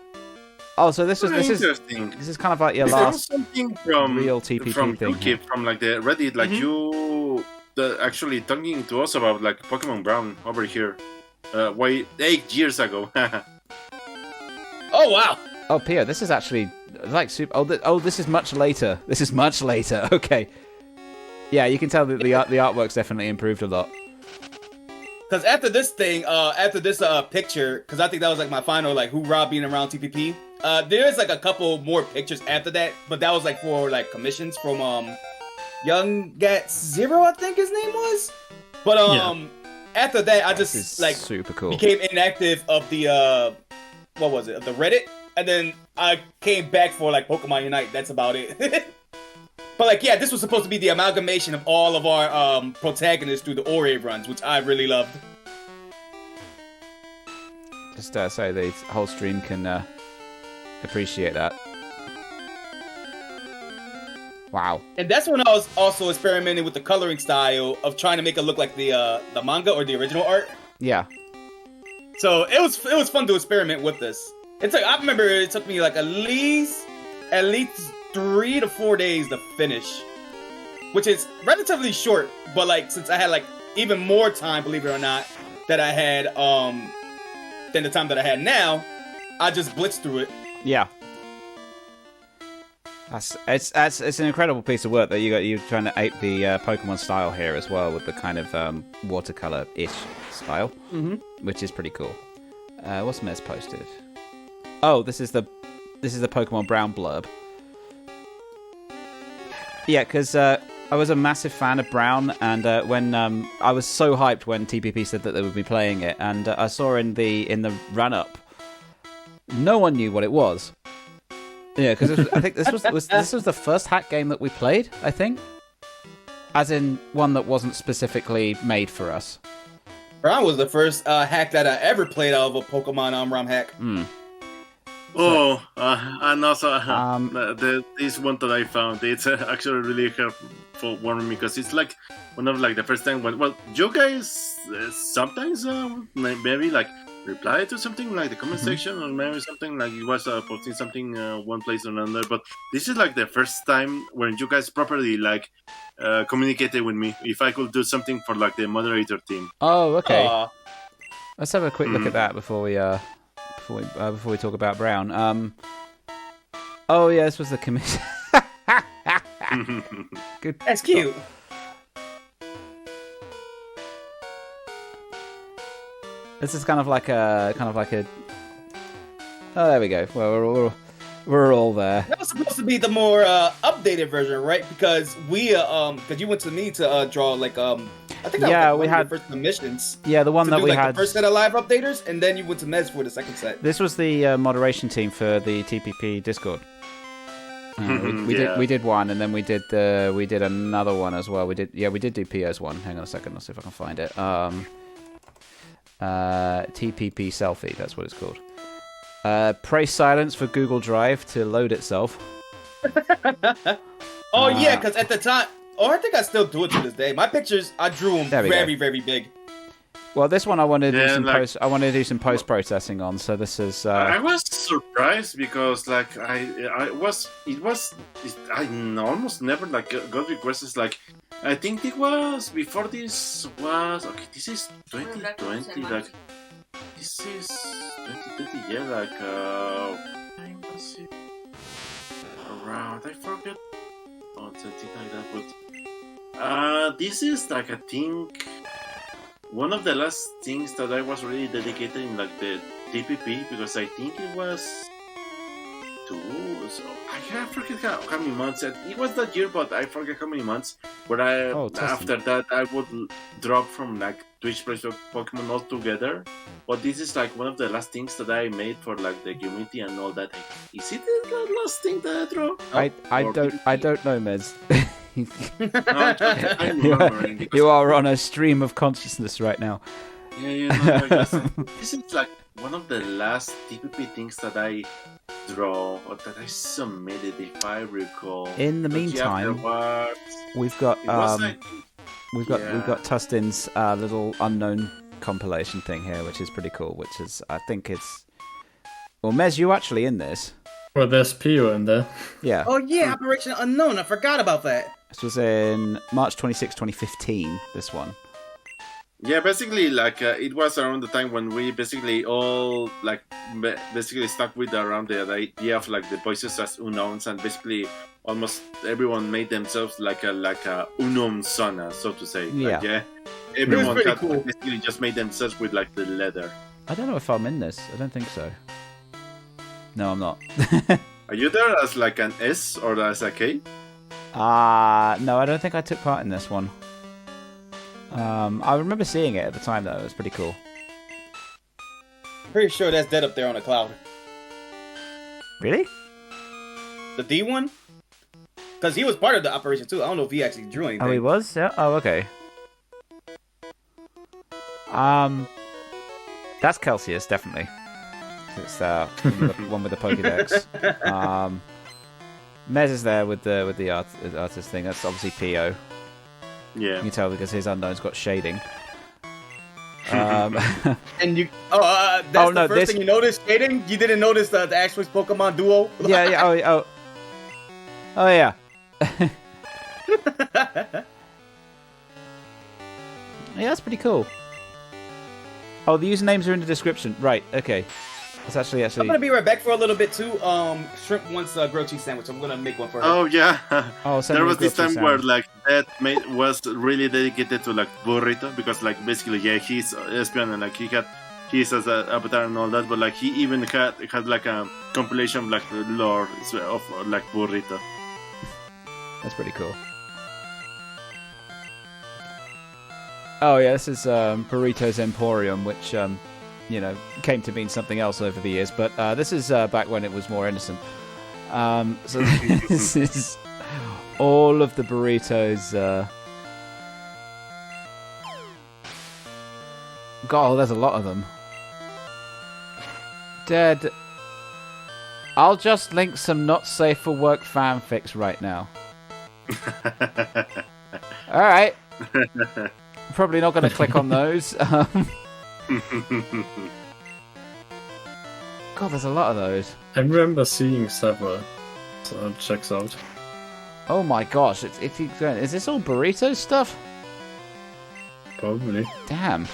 Oh, so this is interesting. this is kind of like your There was last something from real TPP from thing. Ukip, from like the Reddit, like actually talking to us about like Pokemon Brown over here, 8 years ago. Oh wow. Oh, Pio, this is actually like super. Oh, this is much later. This is much later. Okay. Yeah, you can tell that the artwork's definitely improved a lot. Because after this thing, picture, because I think that was like my final like hoorah being around TPP. There's like a couple more pictures after that, but that was like for like commissions from Young Gat Zero, I think his name was. But after that, I just like super cool. became inactive of the what was it? Of the Reddit, and then I came back for like Pokemon Unite. That's about it. But like, yeah, this was supposed to be the amalgamation of all of our protagonists through the Ore runs, which I really loved. Just so the whole stream can appreciate that. Wow. And that's when I was also experimenting with the coloring style of trying to make it look like the manga or the original art. Yeah. So it was fun to experiment with this. I remember it took me like at least 3 to 4 days to finish, which is relatively short. But like, since I had like even more time, believe it or not, that I had than the time that I had now, I just blitzed through it. Yeah. It's an incredible piece of work that you're trying to ape the Pokemon style here as well, with the kind of watercolor-ish style, which is pretty cool. What's Mez posted? Oh, this is the Pokemon Brown blurb. Yeah, because I was a massive fan of Brown, and when I was so hyped when TPP said that they would be playing it, and I saw in the run-up, no one knew what it was. Yeah, because I think this was the first hack game that we played, I think. As in, one that wasn't specifically made for us. Brown was the first hack that I ever played out of a Pokemon ROM hack. Oh, and also this one that I found, it's actually really helpful for me, because it's like one of like the first time when, well, you guys sometimes maybe like reply to something like the comment section, or maybe something like you was posting something one place or another, but this is like the first time when you guys properly like communicated with me if I could do something for like the moderator team. Oh, okay. Let's have a quick look at that before we talk about Brown. Oh yeah, this was the commission. Good. That's cute. This is kind of like a. Oh, there we go. Well, we're all there. That was supposed to be the more updated version, right? Because because you went to me to draw like I think that was we had the first missions. Yeah, the one that we had the first set of live updaters, and then you went to Mez for the second set. This was the moderation team for the TPP Discord. We did one, and then we did another one as well. We did do PO's one. Hang on a second, I'll see if I can find it. TPP selfie, that's what it's called. Pray silence for Google Drive to load itself. Yeah, because at the time, I think I still do it to this day. My pictures, I drew them very, very big. Well, this one I wanted to do some post processing on. So this is. I was surprised because like I almost never like got requests like. I think it was before this was okay. This is 2020. Like this is 2020. Yeah, like time was it around? I forget. Oh, something like that. But this is like I think one of the last things that I was really dedicated in like the TPP, because I think it was 2. So I forget how many months. It was that year, but I forget how many months. But after that, I would drop from like Twitch Plays Pokémon altogether. But this is like one of the last things that I made for like the community and all that. Is it the last thing that I draw? I don't know, Mez. I'm remembering. You are on a stream of consciousness right now. Yeah. This is like one of the last TPP things that I draw or that I submitted, if I recall. In the meantime, we've got Tustin's little unknown compilation thing here, which is pretty cool. Which is, I think it's. Well, Mez, you actually in this? Well, there's Pio in there. Yeah. Oh yeah, Operation Unknown. I forgot about that. This was in March 26, 2015. This one. Yeah, basically, like it was around the time when we basically all like basically stuck with around the idea of like the voices as unknowns, and basically almost everyone made themselves like a unknown Sona, so to say. Yeah. Like, yeah. Everyone had cool. basically just made themselves with like the leather. I don't know if I'm in this. I don't think so. No, I'm not. Are you there as like an S or as a K? No, I don't think I took part in this one. I remember seeing it at the time, though. It was pretty cool. Pretty sure that's dead up there on the cloud. Really? The D one? Because he was part of the operation, too. I don't know if he actually drew anything. Oh, he was? Yeah. Oh, okay. That's Celsius, definitely. It's the one with the Pokédex. Mez is there with the artist thing. That's obviously P.O. Yeah. You can tell because his unknown's got shading. And you... that's the first thing you noticed, shading? You didn't notice the actual Pokemon duo? Yeah. Oh, yeah. Yeah, that's pretty cool. Oh, the usernames are in the description. Right, okay. It's actually... I'm gonna be right back for a little bit, too. Shrimp wants a grilled cheese sandwich. I'm gonna make one for her. Oh, yeah. Oh, there was this time where, like, that was really dedicated to, like, Burrito, because, like, basically, yeah, he's Espion, and, like, he's as a avatar and all that, but, like, he even had like, a compilation of, like, lore of, like, Burrito. That's pretty cool. Oh yeah, this is Burrito's Emporium, which came to mean something else over the years. But this is back when it was more innocent. So this is all of the burritos. God, there's a lot of them. Dead. I'll just link some not safe for work fanfics right now. All right. Probably not going to click on those. God, there's a lot of those. I remember seeing several. So it checks out. Oh my gosh, it keeps going. Is this all burrito stuff? Probably. Damn.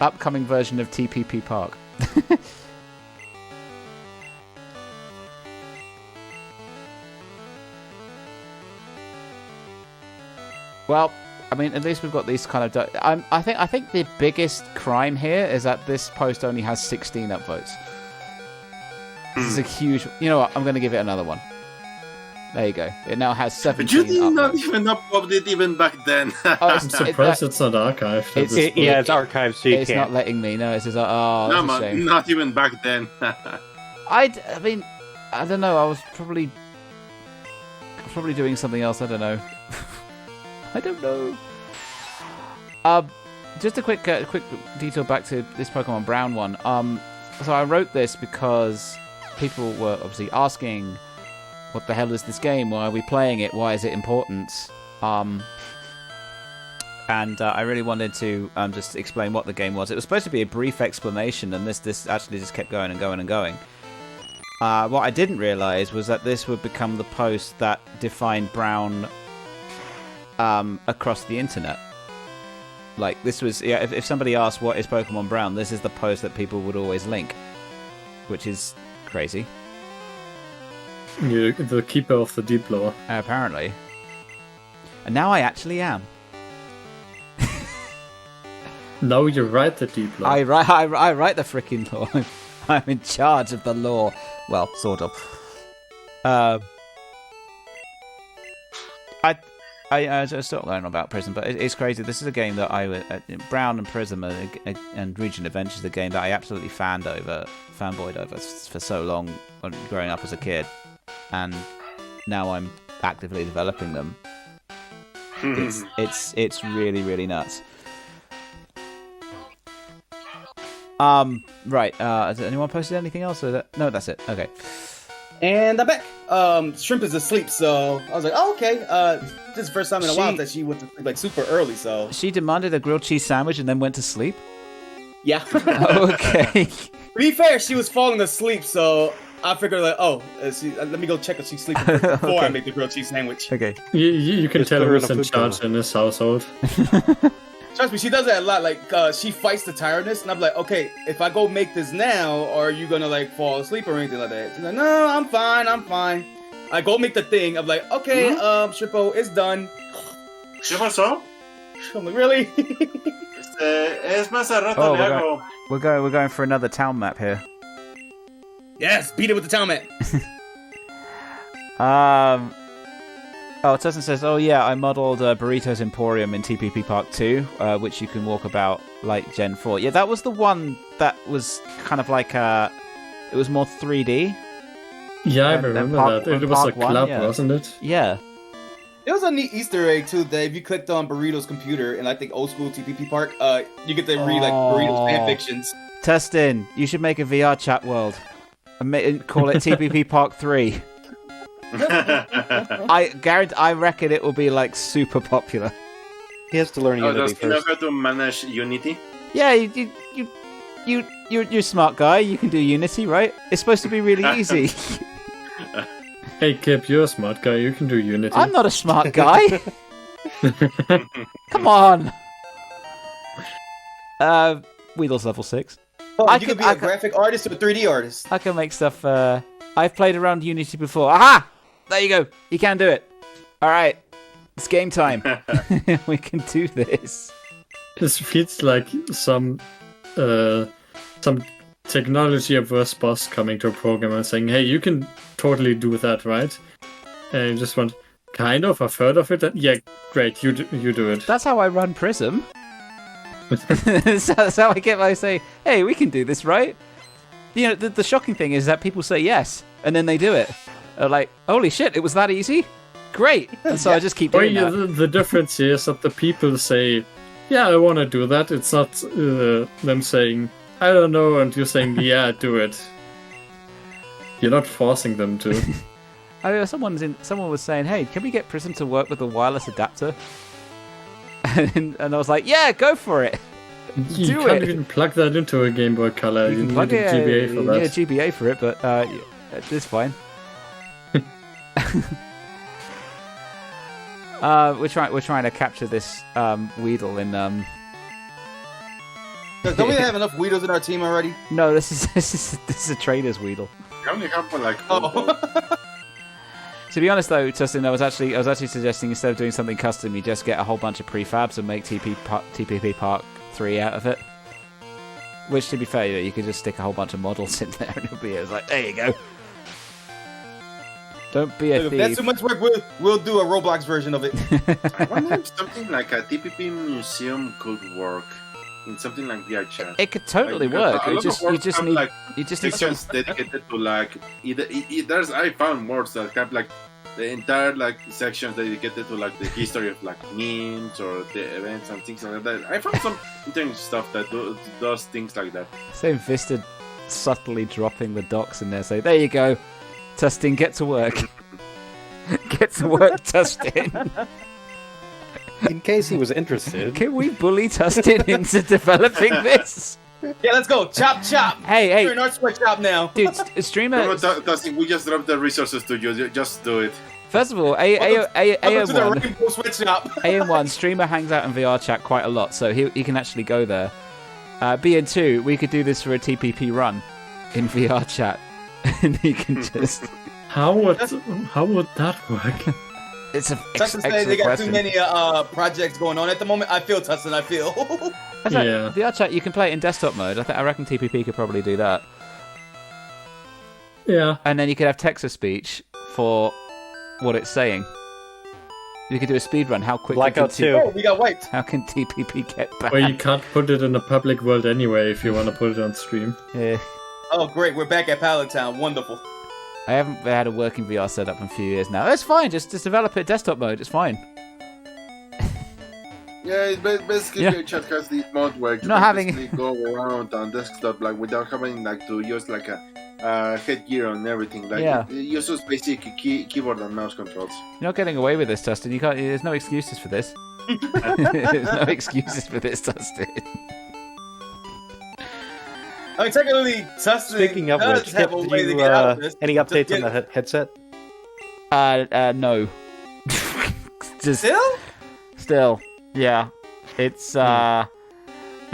Upcoming version of TPP Park. Well, I mean, at least we've got these kind of... I think the biggest crime here is that this post only has 16 upvotes. This is a huge... You know what? I'm going to give it another one. There you go. It now has 17 But you did upvotes. not even upload it even back then. I'm surprised it's not archived. It's archived, so you it's can't. not letting me. No, it says, oh, that's no, a shame. not even back then. I mean, I don't know. I was probably doing something else. I don't know. I don't know. Just a quick detour back to this Pokemon Brown one. So I wrote this because people were obviously asking, what the hell is this game? Why are we playing it? Why is it important? And I really wanted to just explain what the game was. It was supposed to be a brief explanation, and this actually just kept going and going and going. What I didn't realize was that this would become the post that defined Brown across the internet. Like, this was... Yeah, if somebody asked what is Pokemon Brown, this is the post that people would always link. Which is crazy. You're the keeper of the deep lore. Apparently. And now I actually am. No, you write the deep lore. I write the freaking lore. I'm in charge of the lore. Well, sort of. I just still learn about Prism, but it's crazy. This is a game that Brown and Prism and Region Adventure is a game that I absolutely fanboyed over for so long when growing up as a kid, and now I'm actively developing them. It's really, really nuts. Right. Has anyone posted anything else? No, that's it. Okay. And I'm back. Shrimp is asleep, so I was like, oh, okay. This is the first time in a while that she went to sleep like super early, so... She demanded a grilled cheese sandwich and then went to sleep? Yeah. Okay. To be fair, she was falling asleep, so I figured like, let me go check if she's sleeping before Okay. I make the grilled cheese sandwich. Okay. You can Just tell put her in who's a in food charge coma. in this household. Trust me, she does that a lot. Like, she fights the tiredness, and I'm like, okay, if I go make this now, are you gonna like fall asleep or anything like that? She's like, no, I'm fine. I go make the thing. I'm like, okay, Shrimpo, it's done. ¿Qué pasó? I'm like, really? Es más a rato Oh, le hago. We're going for another town map here. Yes, beat it with the town mat. Oh, Tussin says, oh yeah, I modeled Burrito's Emporium in TPP Park 2, which you can walk about like Gen 4. Yeah, that was the one that was kind of like it was more 3D. Yeah, I remember that. It was a club, yeah. wasn't it? Yeah. There was a neat Easter egg too, that if you clicked on Burrito's computer and I think old school TPP Park, you get to read like Burrito's fan fictions. Tustin, you should make a VR chat world and call it TPP Park 3. I guarantee. I reckon it will be like super popular. He has to learn Unity does he know first. how to manage Unity? Yeah, you're a smart guy. You can do Unity, right? It's supposed to be really easy. Hey, Kip, you're a smart guy. You can do Unity. I'm not a smart guy. Come on. Weedle's level 6. Oh, you could be a graphic artist or a 3D artist. I can make stuff. I've played around Unity before. Aha! There you go. You can do it. All right. It's game time. We can do this. This feels like some technology averse boss coming to a program and saying, "Hey, you can totally do that, right?" And you just want, kind of. I've heard of it. Yeah, great. You do it. That's how I run Prism. That's how I say, "Hey, we can do this, right?" You know, the shocking thing is that people say yes, and then they do it. They're like, holy shit, it was that easy? Great! And so I just keep doing that. The difference here is that the people say, yeah, I want to do that. It's not them saying, I don't know, and you're saying, yeah, do it. You're not forcing them to. I mean, someone was saying, hey, can we get Prism to work with a wireless adapter? And I was like, yeah, go for it! You can't even plug that into a Game Boy Color. You need a GBA for that. You need a GBA for it, but it's fine. We're trying to capture this Weedle in. Don't we have enough Weedles in our team already? No, this is a trader's Weedle. You only have like. To be honest, though, Tustin, I was actually suggesting instead of doing something custom, you just get a whole bunch of prefabs and make TPP Park 3 out of it. Which, to be fair, you could just stick a whole bunch of models in there, and it'll be like, there you go. Don't be a thief. If that's too much work, we'll do a Roblox version of it. I wonder if something like a TPP museum could work in something like VRChat. It could totally work. You just need like sections dedicated to like there's I found words that have like the entire like sections dedicated to like the history of like memes or the events and things like that. I found some interesting stuff that does things like that. Same Vista subtly dropping the docs in there. So there you go, Tustin, get to work. Get to work, Tustin. In case he was interested. Can we bully Tustin into developing this? Yeah, let's go. Chop, chop. Hey. We're in our sweatshop now. Dude, streamer. No, we just dropped the resources to you. Just do it. First of all, AM1, streamer hangs out in VR chat quite a lot, so he can actually go there. BN2, we could do this for a TPP run in VR chat, and he can just. How would that work? It's a Tussin said they got too many projects going on at the moment. I feel, Tussin, I feel. Yeah. VR chat, you can play it in desktop mode. I reckon TPP could probably do that. Yeah. And then you could have text-to-speech for what it's saying. You could do a speed run. How quick? Blackout 2. Oh, we got wiped. How can TPP get back? Well, you can't put it in a public world anyway if you want to put it on stream. Yeah. Oh, great. We're back at Pallet Town. Wonderful. I haven't had a working VR setup in a few years now. It's fine. Just develop it desktop mode. It's fine. Yeah, basically your chat has this mode where you can basically go around on desktop like without having like to use like a headgear and everything. Like it uses basic keyboard and mouse controls. You're not getting away with this, Tustin. You can't. There's no excuses for this. There's no excuses for this, Tustin. I mean, technically, Tustin. Speaking of which, Kip, do you, any updates on the headset? No. Just still. Yeah, it's the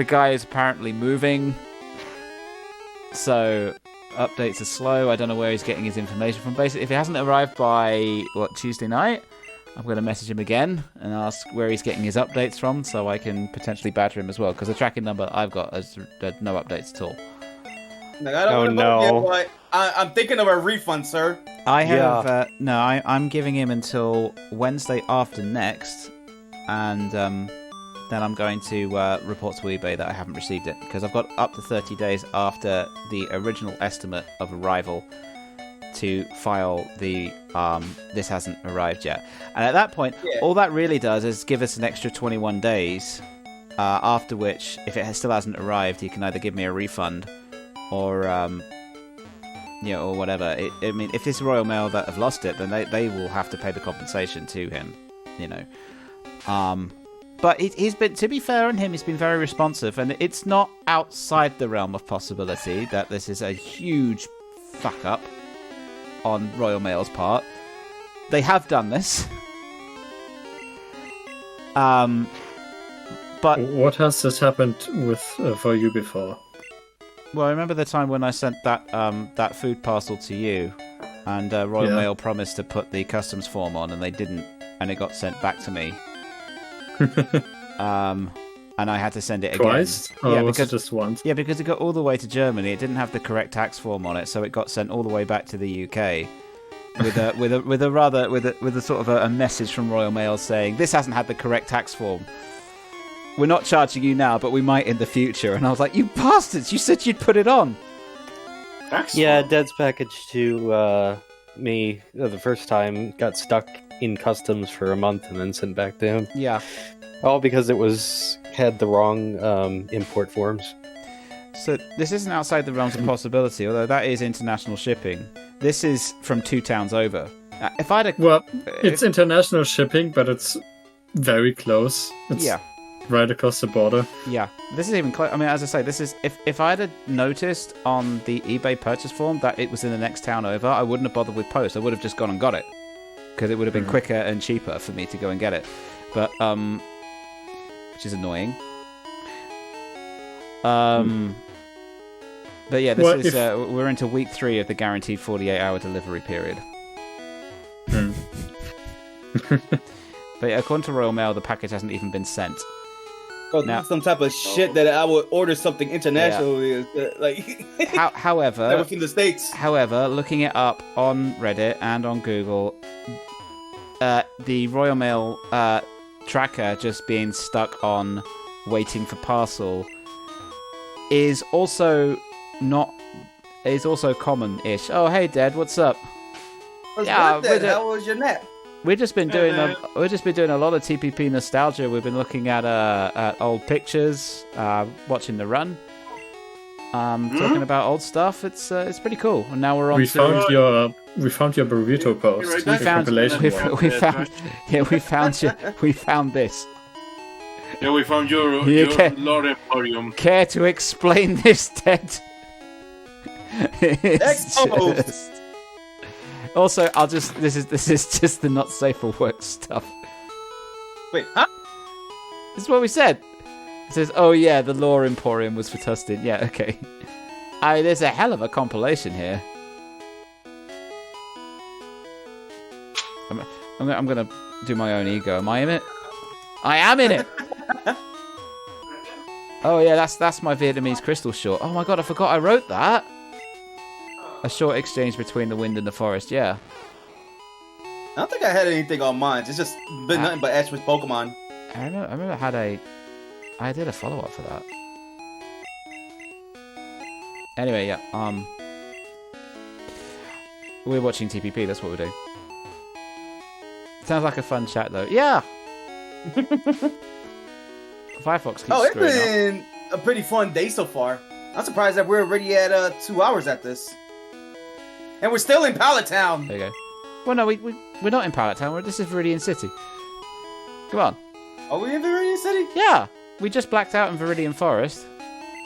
guy is apparently moving, so updates are slow. I don't know where he's getting his information from. Basically, if it hasn't arrived by Tuesday night, I'm going to message him again and ask where he's getting his updates from, so I can potentially badger him as well. Because the tracking number I've got has no updates at all. I I'm thinking of a refund, sir. I have no. I'm giving him until Wednesday after next, and then I'm going to report to eBay that I haven't received it because I've got up to 30 days after the original estimate of arrival to file the this hasn't arrived yet. And at that point, all that really does is give us an extra 21 days. After which, if it still hasn't arrived, he can either give me a refund or or whatever. I mean, if it's Royal Mail that have lost it, then they will have to pay the compensation to him, But he's been, to be fair on him, he's been very responsive, and it's not outside the realm of possibility that this is a huge fuck up on Royal Mail's part. They have done this. But what has this happened with for you before? Well, I remember the time when I sent that food parcel to you, and Royal Mail promised to put the customs form on, and they didn't, and it got sent back to me. And I had to send it again. Twice? Or was it just once? Yeah, because it got all the way to Germany. It didn't have the correct tax form on it, so it got sent all the way back to the UK with a sort of a message from Royal Mail saying this hasn't had the correct tax form. We're not charging you now, but we might in the future. And I was like, you bastards! You said you'd put it on. Yeah, Dead's package to me the first time got stuck in customs for a month and then sent back to him. Yeah. All because it had the wrong import forms. So this isn't outside the realms of possibility, although that is international shipping. This is from 2 towns over. If I'd it's international shipping, but it's very close. It's right across the border. Yeah, this is even close. I mean, as I say, this is if I'd have noticed on the eBay purchase form that it was in the next town over, I wouldn't have bothered with post. I would have just gone and got it because it would have been quicker and cheaper for me to go and get it. But which is annoying. But yeah, this we're into week 3 of the guaranteed 48-hour delivery period. But yeah, according to Royal Mail, the package hasn't even been sent. Oh, now, some type of shit that I would order something internationally, however, within the States. However, looking it up on Reddit and on Google, the Royal Mail tracker just being stuck on waiting for parcel is also common-ish. Oh, hey, Dad, what's up? How was your nap? We've just been doing a lot of TPP nostalgia. We've been looking at old pictures, watching the run, talking about old stuff. It's pretty cool. And now we're on. We found your burrito post. We found this. Yeah, we found your lore emporium. Care to explain this, Ted? Exposed. Also, this is just the not safe for work stuff. Wait, huh? This is what we said. It says, oh yeah, the lore emporium was for Tustin. Yeah, okay. There's a hell of a compilation here. I'm gonna do my own ego. Am I in it? I am in it. Oh yeah, that's my Vietnamese crystal short. Oh my god, I forgot I wrote that. A short exchange between the wind and the forest, yeah. I don't think I had anything on mine. It's just been nothing but Ash with Pokemon. I remember I did a follow-up for that. Anyway, yeah, we're watching TPP, that's what we're doing. Sounds like a fun chat, though. Yeah! Firefox keeps it's screwing been a pretty fun day so far. I'm surprised that we're already at 2 hours at this. And we're still in Pallet Town. There you go. Well, no, we're not in Pallet Town. This is Viridian City. Come on. Are we in Viridian City? Yeah. We just blacked out in Viridian Forest.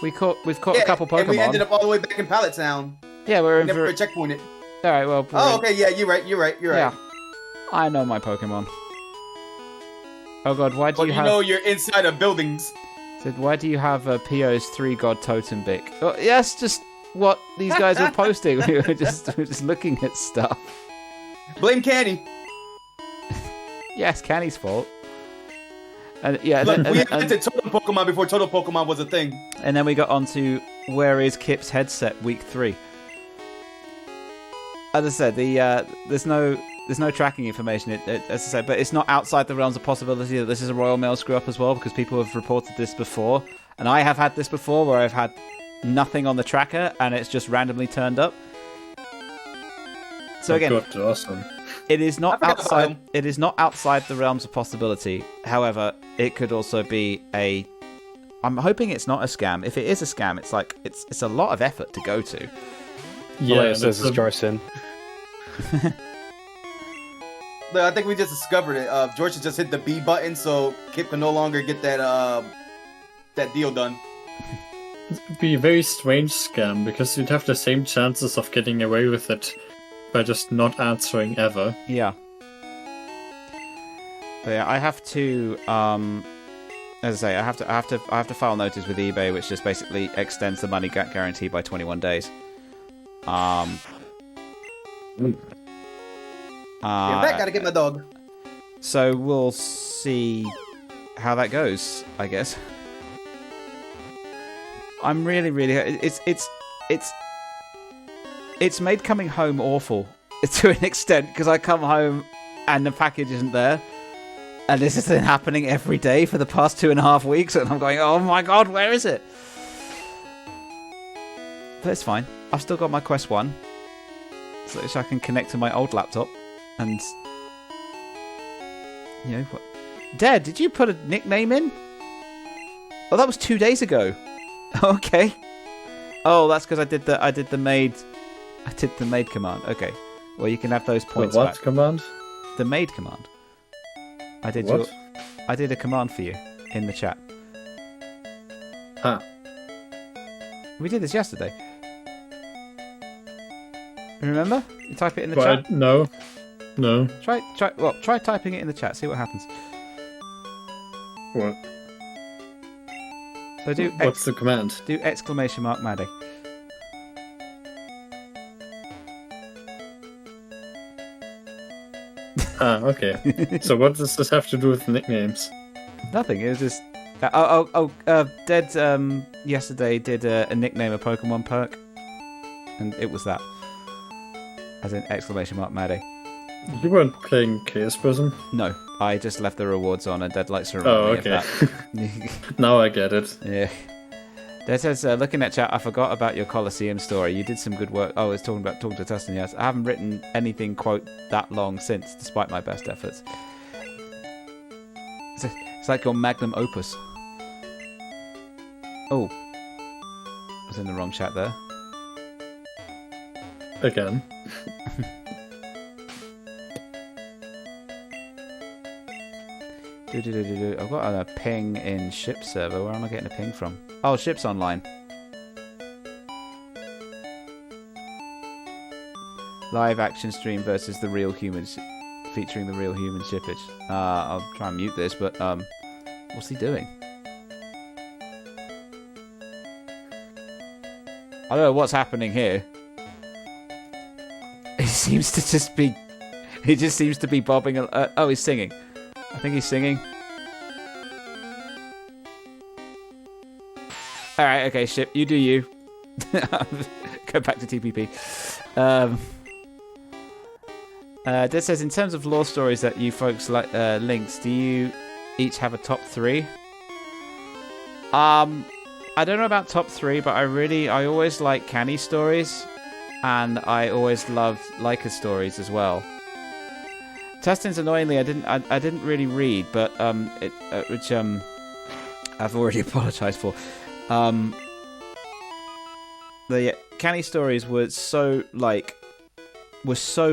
We've caught a couple Pokemon. And we ended up all the way back in Pallet Town. Yeah, we're in never checkpointed. All right, well. Okay, yeah, you're right. Yeah. I know my Pokemon. Oh god, why do you have... you know you're inside of buildings. Said, why do you have PO's 3-god totem bic? Oh, yes, just what these guys were posting. we were just looking at stuff. Blame Canny. Yes, Canny's fault. And yeah, look, we invented Totem Pokemon before Totem Pokemon was a thing. And then we got on to where is Kip's headset week 3. as I said, there's no tracking information. As I said, but it's not outside the realms of possibility that this is a Royal Mail screw up as well, because people have reported this before, and I have had this before where I've had nothing on the tracker and it's just randomly turned up. So again, God, awesome. it is not outside. It is not outside the realms of possibility. However, it could also be a. I'm hoping it's not a scam. If it is a scam, it's like it's a lot of effort to go to. Yeah, It says it's Jarson. Look, I think we just discovered it. George has just hit the B button, so Kip can no longer get that deal done. it'd be a very strange scam because you'd have the same chances of getting away with it by just not answering ever. Yeah. But yeah, I have to. As I say, I have to file notice with eBay, which just basically extends the money guarantee by 21 days. Get back, gotta get my dog. So we'll see how that goes, I guess. I'm really, it's made coming home awful to an extent, because I come home and the package isn't there. And this has been happening every day for the past 2.5 weeks, and I'm going, oh my god, where is it? But it's fine. I've still got my Quest 1, so I can connect to my old laptop, and... You know, what? Dad, did you put a nickname in? Oh, that was 2 days ago. Okay. Oh, that's because I did the maid command. Okay. Well, you can have those points The what back. command? The maid command. I did What? I did a command for you in the chat. Ah. We did this yesterday. Remember? You type it in the chat. No. Try typing it in the chat. See what happens. What? So do What's the command? do exclamation mark Maddie. Ah, okay. So what does this have to do with nicknames? Nothing. It was just. Dead yesterday did a nickname a Pokemon perk, and it was that. As in exclamation mark Maddie. You weren't playing Chaos Prism? No, I just left the rewards on, and Dead likes to remind me of that. Now I get it. Yeah. Dead says, looking at chat, I forgot about your Colosseum story. You did some good work. Oh, it's talking to Tustin, yes. I haven't written anything, quote, that long since, despite my best efforts. It's like your magnum opus. Oh. I was in the wrong chat there. Again. I've got a ping in ship server. Where am I getting a ping from? Oh, ship's online. Live action stream versus the real humans, featuring the real human shippage. I'll try and mute this, but what's he doing? I don't know what's happening here. He seems to just be. He just seems to be bobbing. Oh, he's singing. I think he's singing. Alright, okay, ship, you do you. Go back to TPP. Dead says, in terms of lore stories that you folks linked, do you each have a top 3? I don't know about top 3, but I always like canny stories, and I always loved Leica stories as well. Tustin's annoyingly I didn't really read, but which I've already apologized for. The canny stories were so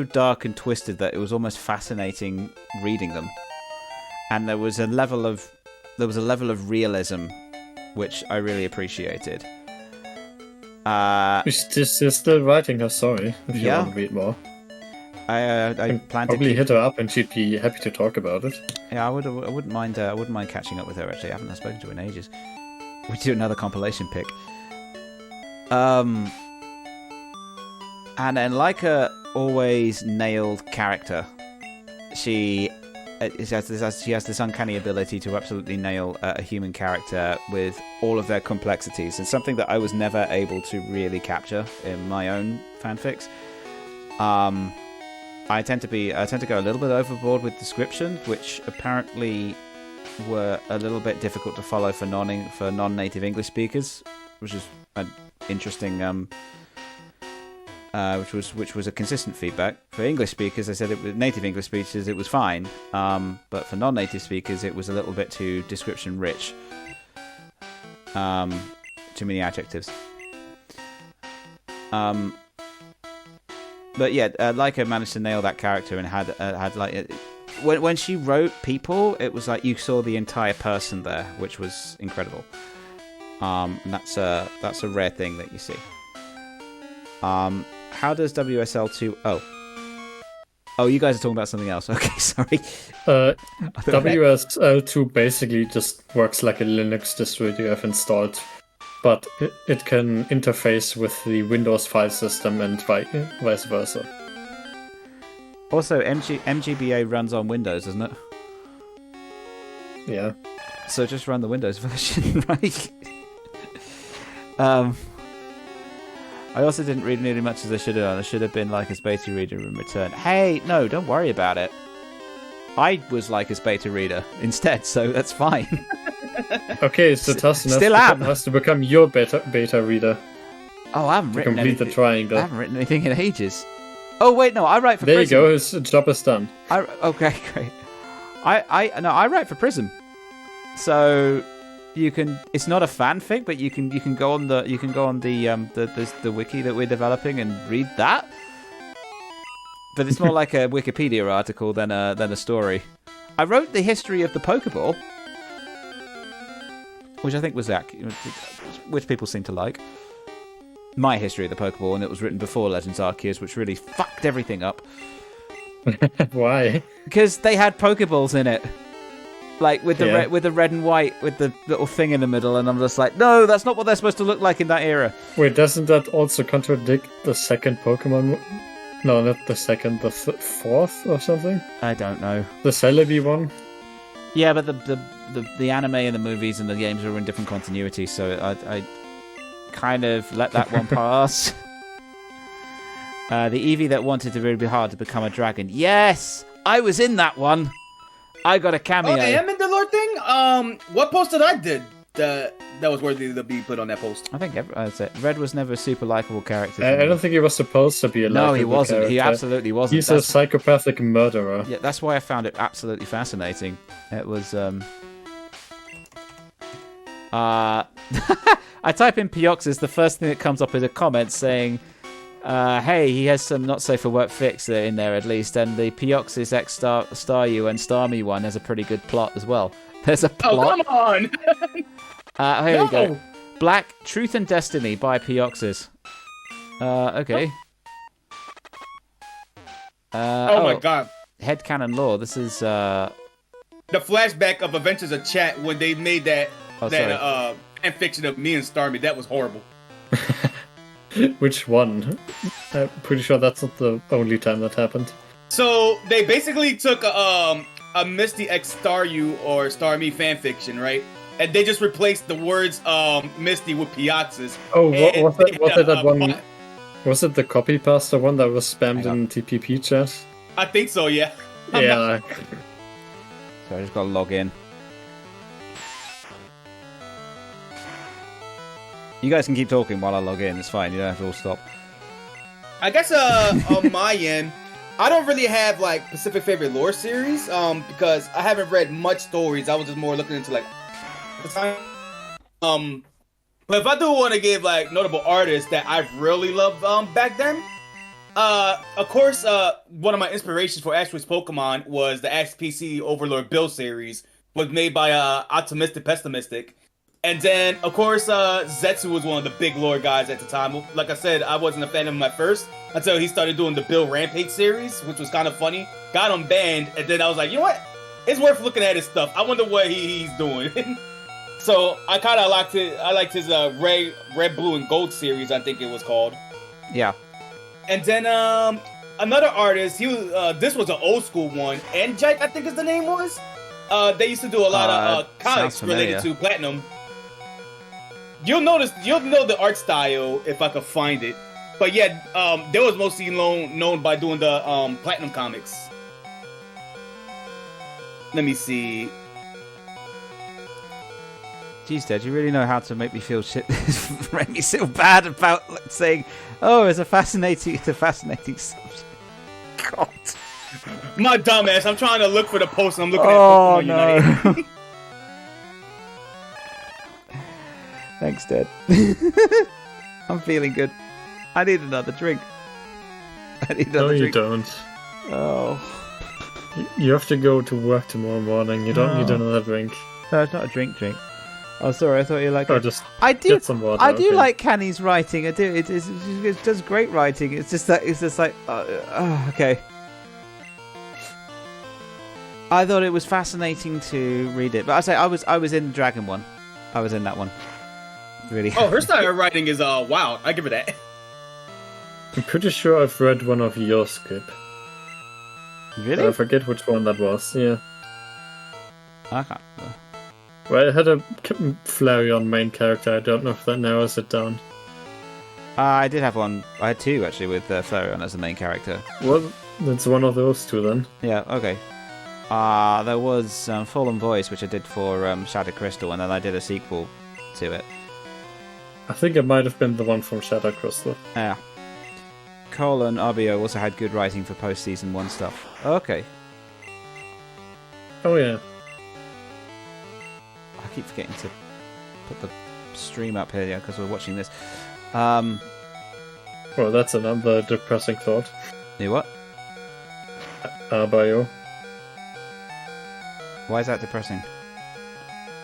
dark and twisted that it was almost fascinating reading them, and there was a level of realism which I really appreciated. She's still writing her story. If you want to read more. I plan to probably hit her up, and she'd be happy to talk about it. Yeah, I wouldn't mind catching up with her. Actually, I haven't spoken to her in ages. We do another compilation pick. And then Leica always nailed character. She has this uncanny ability to absolutely nail a human character with all of their complexities. It's something that I was never able to really capture in my own fanfics. I tend to go a little bit overboard with description, which apparently were a little bit difficult to follow for non-native English speakers, which is an interesting which was a consistent feedback. For English speakers, I said it was native English speakers, it was fine, but for non-native speakers, it was a little bit too description rich. Too many adjectives. But yeah, Laika managed to nail that character and had like when she wrote people, it was like you saw the entire person there, which was incredible. And that's a rare thing that you see. How does WSL2? Oh, you guys are talking about something else. Okay, sorry. WSL2 basically just works like a Linux distro you have installed, but it can interface with the Windows file system and vice versa. Also, MGBA runs on Windows, doesn't it? Yeah. So just run the Windows version, right? I also didn't read nearly much as I should have done. I should have been like a beta reader in return. Hey, no, don't worry about it. I was like a beta reader instead, so that's fine. Okay, so Tustin has to become your beta reader. Oh, I haven't written anything. Complete the triangle. I haven't written anything in ages. Oh wait, no, I write for Prism. Prism. There you go. His job is done. Okay, great. I write for Prism, so you can. It's not a fanfic, but you can go on the wiki that we're developing and read that. But it's more like a Wikipedia article than a story. I wrote the history of the Pokeball, which I think was accurate, which people seem to like. My history of the Pokeball, and it was written before Legends Arceus, which really fucked everything up. Why? Because they had Pokeballs in it, like with the red and white with the little thing in the middle, and I'm just like, no, that's not what they're supposed to look like in that era. Wait, doesn't that also contradict the second Pokemon? No, not the second, the fourth or something. I don't know. The Celebi one. Yeah, but the anime and the movies and the games are in different continuities, so I kind of let that one pass. The Eevee that wanted to really be hard to become a dragon. Yes, I was in that one. I got a cameo. Oh, I am in the lore thing. What post did I did that was worthy to be put on that post? I think Red was never a super likable character. I don't think he was supposed to be a likable No, he wasn't. character. He absolutely wasn't. He's a psychopathic murderer. Yeah, that's why I found it absolutely fascinating. It was I type in Pioxis, the first thing that comes up is a comment saying, hey, he has some not safe for work fics in there at least, and the Pioxis X Staryu and Starmie one has a pretty good plot as well. There's a plot. Oh, come on! Here we go. Black Truth and Destiny by Pioxis. Okay. Oh my god. Headcanon lore. This is the flashback of Adventures of Chat when they made that fan fiction of me and Starmie. That was horrible. Which one? I'm pretty sure that's not the only time that happened. So they basically took a Misty X Staryu or Starmie fanfiction, right? And they just replaced the words Misty with Pioxis. Oh, was it that one? Was it the copy pasta one that was spammed in TPP chat? I think so, yeah. Yeah. So I just gotta log in. You guys can keep talking while I log in. It's fine. You don't have to all stop. I guess on my end, I don't really have like specific favorite lore series because I haven't read much stories. I was just more looking into like the time. But if I do want to give like notable artists that I really loved back then, of course, one of my inspirations for Ash Twitch Pokemon was the Ash PC Overlord Bill series, was made by Optimistic Pessimistic. And then, of course, Zetsu was one of the big lore guys at the time. Like I said, I wasn't a fan of him at first until he started doing the Bill Rampage series, which was kind of funny. Got him banned, and then I was like, you know what? It's worth looking at his stuff. I wonder what he's doing. So I kind of liked it. I liked his Red, Blue, and Gold series, I think it was called. Yeah. And then another artist, he was this was an old school one. Anjite, I think is the name was. They used to do a lot of comics related to Platinum. You'll know the art style if I could find it. But yeah, they was mostly known by doing the Platinum comics. Let me see. Jeez, Dad, you really know how to make me feel make me feel bad about like, saying, "Oh, it's a fascinating subject." God, My dumbass. I'm trying to look for the post, and I'm looking at oh Pokemon no. Unite. Thanks, Dad. I'm feeling good. I need another drink. No, you don't. Oh, You have to go to work tomorrow morning. You don't need another drink. no, it's not a drink. Oh, sorry. I thought you liked Or it. just I do. get some water. I do okay. like Canny's writing. I do. It does great writing. It's just that it's just like, okay. I thought it was fascinating to read it, but I was in Dragon one. I was in that one. Really. Oh, her style of writing is wild. I give her that. I'm pretty sure I've read one of yours, Skip. Really? I forget which one that was. Yeah. I can't. Well, I had a Flareon main character. I don't know if that narrows it down. I did have one. I had two actually with Flareon as the main character. Well, that's one of those two then. Yeah. Okay. There was Fallen Voice, which I did for Shadow Crystal, and then I did a sequel to it. I think it might have been the one from Shadow Crystal. Yeah. Cole and RBO also had good writing for post-season 1 stuff. Okay. Oh yeah. I keep forgetting to put the stream up here because we're watching this. Well, that's another depressing thought. You what? Bio. Why is that depressing?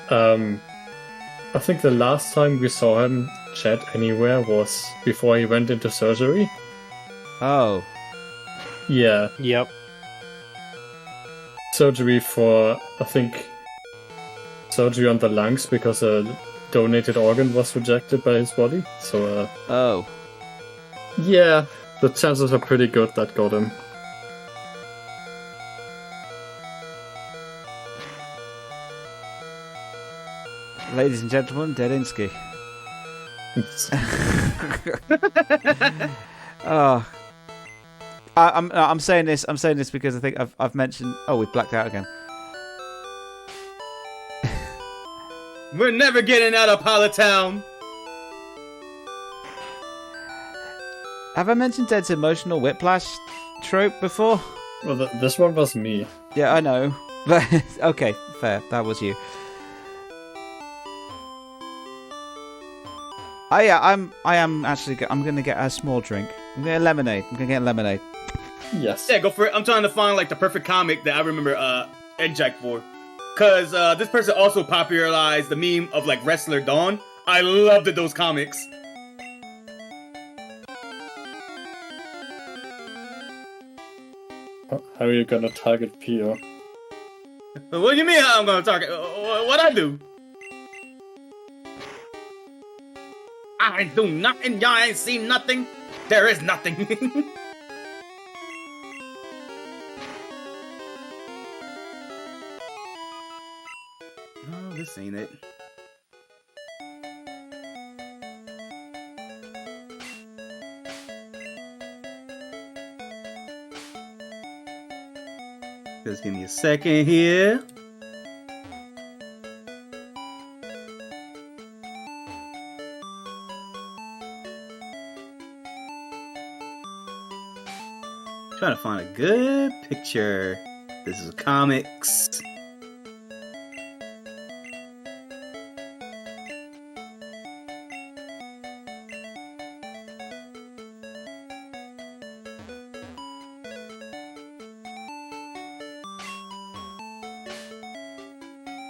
I think the last time we saw him chat anywhere was before he went into surgery. Oh. Yeah. Yep. Surgery for, I think, surgery on the lungs because a donated organ was rejected by his body. So, Oh. yeah, the chances are pretty good that got him. Ladies and gentlemen, Dedinsky. Oh. I'm saying this. I'm saying this because I think I've mentioned. Oh, we blacked out again. We're never getting out of Polytown. Have I mentioned Dead's emotional whiplash trope before? Well, this one was me. Yeah, I know. But okay, fair. That was you. I'm gonna get a small drink. I'm gonna get lemonade. Yes. Yeah, go for it. I'm trying to find like the perfect comic that I remember Egg Jack for. Cause this person also popularized the meme of like Wrestler Dawn. I loved those comics. How are you gonna target Pio? What do you mean how I'm gonna target? What I do? I ain't do nothing. Y'all ain't seen nothing. There is nothing. No, this ain't it. Just give me a second here. Trying to find a good picture. This is comics.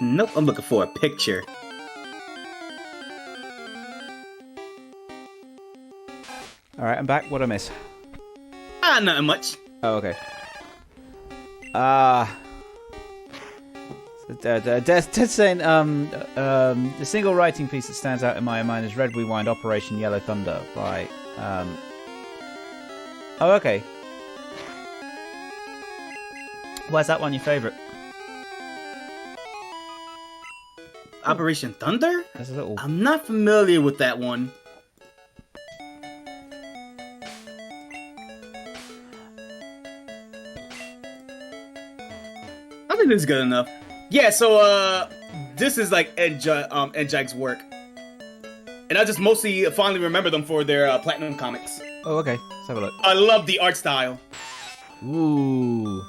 Nope, I'm looking for a picture. Alright, I'm back. What'd I miss? Nothing much. Oh, okay. Death saying, the single writing piece that stands out in my mind is Red Rewind Operation Yellow Thunder by, Oh, okay. Why is that one your favourite? Operation Thunder? There's a little... I'm not familiar with that one. think this is good enough. Yeah, so this is like Njag's work. And I just mostly finally remember them for their Platinum comics. Oh, okay. Let's have a look. I love the art style. Ooh.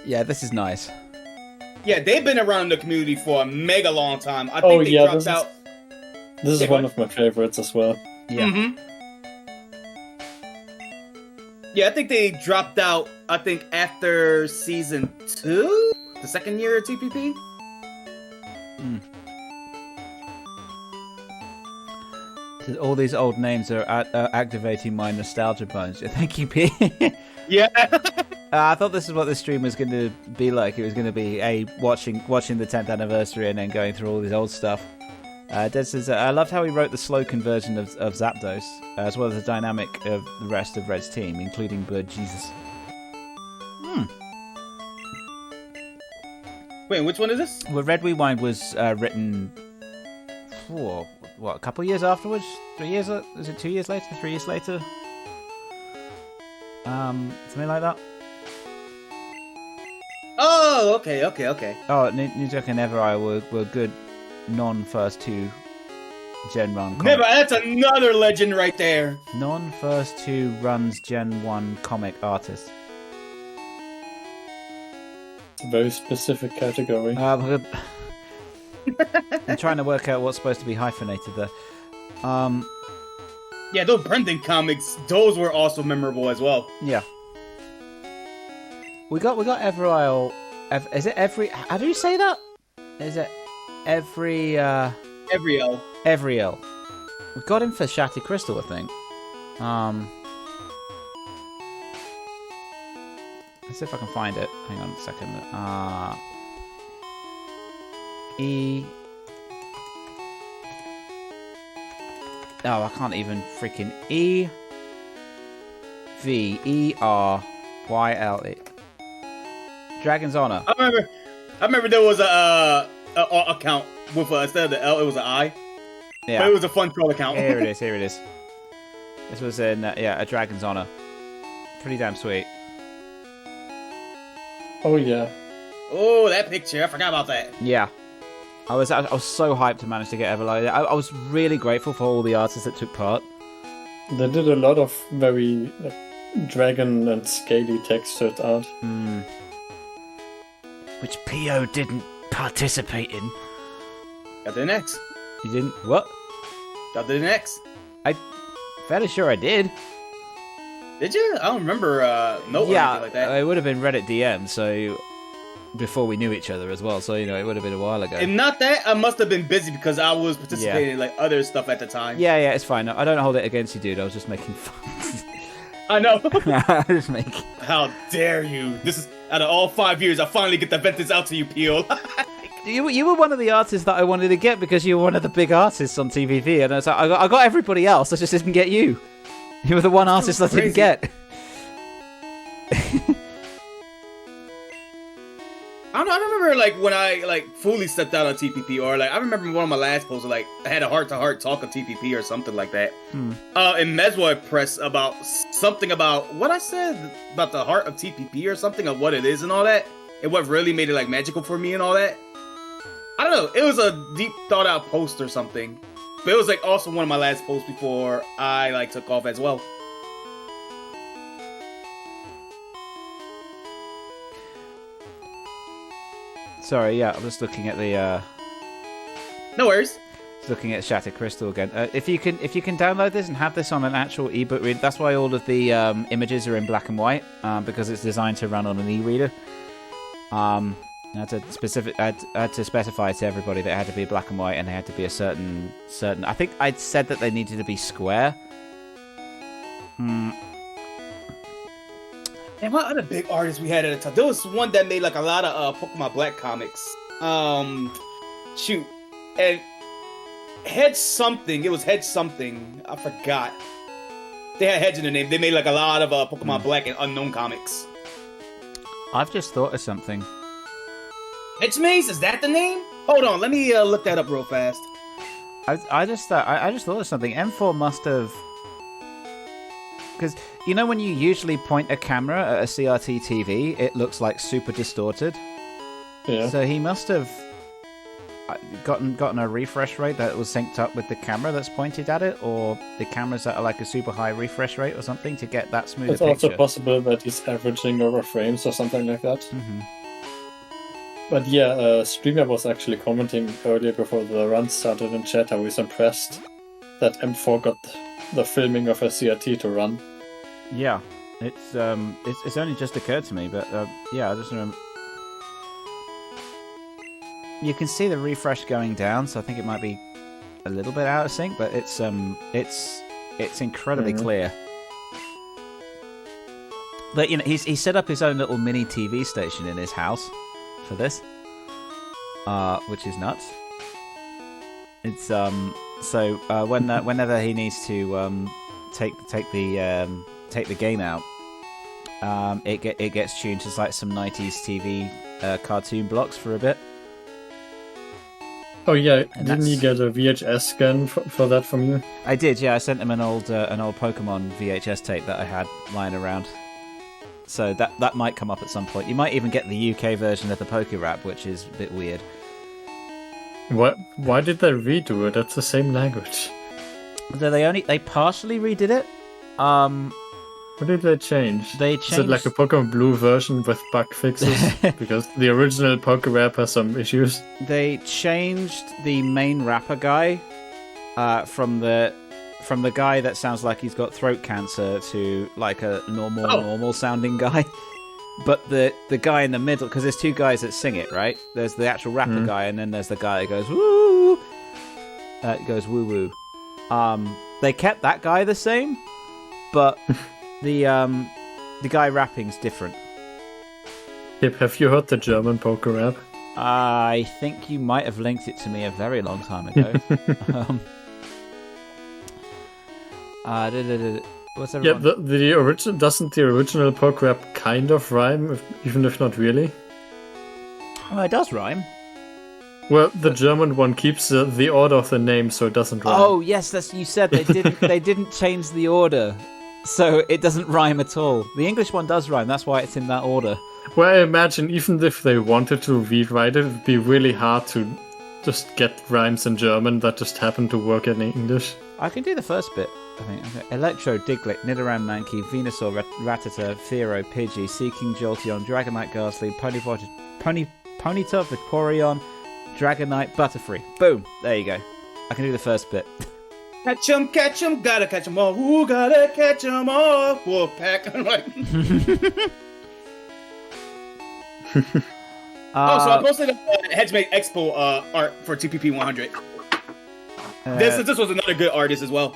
Yeah, this is nice. Yeah, they've been around in the community for a mega long time. I think they dropped out. This is one of my favorites as well. Yeah. Mm-hmm. Yeah, I think they dropped out, after season 2? The second year of TPP? All these old names are activating my nostalgia bones. Thank you, P. Yeah. I thought this is what the stream was going to be like. It was going to be watching the 10th anniversary and then going through all this old stuff. Des says, I loved how he wrote the slow conversion of Zapdos, as well as the dynamic of the rest of Red's team, including Bird Jesus. Wait, which one is this? Well, Red Rewind was written for, a couple of years afterwards? 3 years? Is it 2 years later? 3 years later? Something like that? Oh, okay. Oh, Nuzak and Evereye were good non-first 2 Gen 1 comic. That's another legend right there. Non-first 2 runs Gen 1 comic artists. It's a very specific category. I'm trying to work out what's supposed to be hyphenated there. Yeah, those Brendan comics, those were also memorable as well. Yeah. We got Evereye. Is it every? How do you say that? Is it every? Everio. Everio. We got him for Shattered Crystal, I think. Let's see if I can find it. Hang on a second. Oh, I can't even freaking EVERYLE. Dragon's Honor. I remember there was a account with instead of the L, it was an I. Yeah. But it was a fun troll account. Here it is. This was in a Dragon's Honor. Pretty damn sweet. Oh yeah. Oh, that picture! I forgot about that. Yeah. I was so hyped to manage to get Everlight. I was really grateful for all the artists that took part. They did a lot of very dragon and scaly textured art. Which PO didn't participate in. Got the next. You didn't? What? Got the next. I'm fairly sure I did. Did you? I don't remember note or anything like that. It would have been Reddit DM, so before we knew each other as well, so it would have been a while ago. And not that, I must have been busy because I was participating in like other stuff at the time. Yeah, it's fine. I don't hold it against you, dude. I was just making fun. I know. I was making. How dare you? This is out of all 5 years, I finally get to vent this out to you, Peel. You were one of the artists that I wanted to get because you were one of the big artists on TVV, and I was like, I got everybody else. I just didn't get you. You were the one artist I didn't get. I don't know, I remember like when I fully stepped out on TPP, or like I remember one of my last posts like I had a heart-to-heart talk on TPP or something like that. In Meswoy Press about something about what I said about the heart of TPP or something, of what it is and all that, and what really made it like magical for me and all that. I don't know, it was a deep thought out post or something, but it was like also one of my last posts before I like took off as well. Sorry, yeah, I'm just looking at the. No worries. Just looking at Shattered Crystal again. If you can download this and have this on an actual ebook reader, that's why all of the images are in black and white, because it's designed to run on an e-reader. I had to specify to everybody that it had to be black and white, and they had to be a certain. I think I'd said that they needed to be square. And what other big artists we had at the time? There was one that made like a lot of Pokemon Black comics. Shoot, and Hedge something. It was Hedge something. I forgot. They had Hedge in the name. They made like a lot of Pokemon Black and Unknown comics. I've just thought of something. Hedge Maze, is that the name? Hold on, let me look that up real fast. I just thought of something. M4 must have, because you know when you usually point a camera at a CRT TV, it looks like super distorted. Yeah. So he must have gotten a refresh rate that was synced up with the camera that's pointed at it, or the cameras that are like a super high refresh rate or something to get that smoother It's picture. also possible that he's averaging over frames or something like that. Mm-hmm. But yeah, Streamer was actually commenting earlier before the run started in chat how he's impressed that M4 got the filming of a CRT to run. Yeah, it's only just occurred to me, but yeah, I just remember. You can see the refresh going down, so I think it might be a little bit out of sync, but it's incredibly clear. But you know, he set up his own little mini TV station in his house for this, which is nuts. It's so whenever he needs to take the game out, it gets tuned to like some 90s TV cartoon blocks for a bit. Oh yeah, And didn't you get a VHS scan for that from you? I did, yeah. I sent him an old Pokemon VHS tape that I had lying around. So that might come up at some point. You might even get the UK version of the Poké-Rap, which is a bit weird. Why did they redo it? That's the same language. So they partially redid it. What did they change? They Is it like a Pokemon Blue version with bug fixes? Because the original Poké-Rap has some issues. They changed the main rapper guy from the guy that sounds like he's got throat cancer to like a normal sounding guy. But the guy in the middle, because there's two guys that sing it, right? There's the actual rapper guy, and then there's the guy that goes woo. It goes woo woo. They kept that guy the same, but the guy rapping's different. Yep, have you heard the German Poké-Rap? I think you might have linked it to me a very long time ago. What's everyone? Yeah, the original doesn't the original Poké-Rap kind of rhyme, even if not really? Well, it does rhyme. Well, the German one keeps the order of the name, so it doesn't rhyme. Oh yes, you said they didn't. They didn't change the order, so it doesn't rhyme at all. The English one does rhyme. That's why it's in that order. Well, I imagine even if they wanted to rewrite it, it'd be really hard to just get rhymes in German that just happen to work in English. I can do the first bit. I think. Okay. Electro, Diglett, Nidoran, Mankey, Venusaur, Rattata, Fearow, Pidgey, Seaking, Jolteon, Dragonite, Ghastly, Ponyta, Vaporeon, Dragonite, Butterfree. Boom! There you go. I can do the first bit. Catch 'em, gotta catch 'em all. Who gotta catch 'em all? Wolfpack. So I posted a Hedgemate Expo art for TPP 100. This was another good artist as well.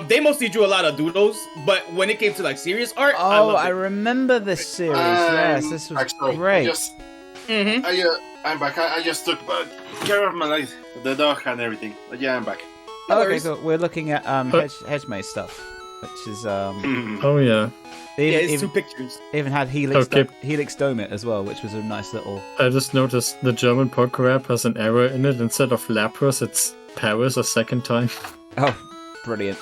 They mostly drew a lot of doodles, but when it came to like serious art, I remember this series. Yes, this was actually, great. I'm back. I just took care of the dog and everything. But yeah, I'm back. Okay, cool. We're looking at Hedgemate stuff, which is Oh yeah. it's two pictures. Even had Helix Domit as well, which was a nice little. I just noticed the German Poké-Rap has an error in it. Instead of Lapras, it's Paris a second time. Oh, brilliant!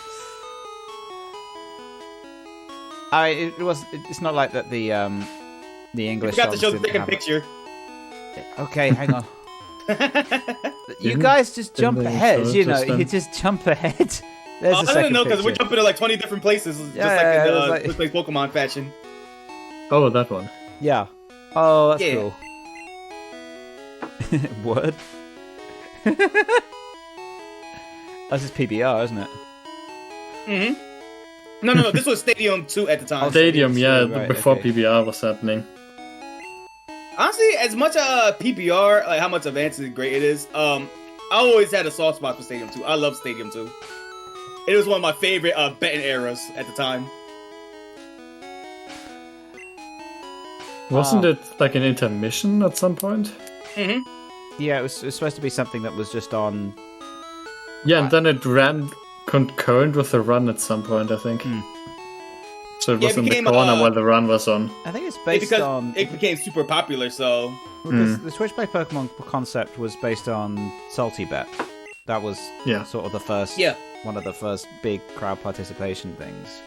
It's not like that. The English. You got to show the songs second didn't picture. Okay, hang on. You guys just jump ahead. You know, you just jump ahead. There's the I second don't know because we're picture. jumping to like 20 different places, just like in Twitch Plays Pokemon fashion. Oh, that one. Yeah. Oh, that's Yeah. cool. Word. That's just PBR, isn't it? Mm-hmm. No. This was Stadium 2 at the time. Stadium, yeah, right, before okay. PBR was happening. Honestly, as much PBR, like how much advanced and great it is, I always had a soft spot for Stadium 2. I love Stadium 2. It was one of my favorite betting eras at the time. Wasn't it like an intermission at some point? Mm-hmm. Yeah, it was supposed to be something that was just on. Yeah, and then it ran concurrent with the run at some point, I think. So it was in the corner while the run was on. I think it's based on. It became super popular, so. Because the Twitch Plays Pokemon concept was based on Salty Bet. That was sort of the first. Yeah. One of the first big crowd participation things.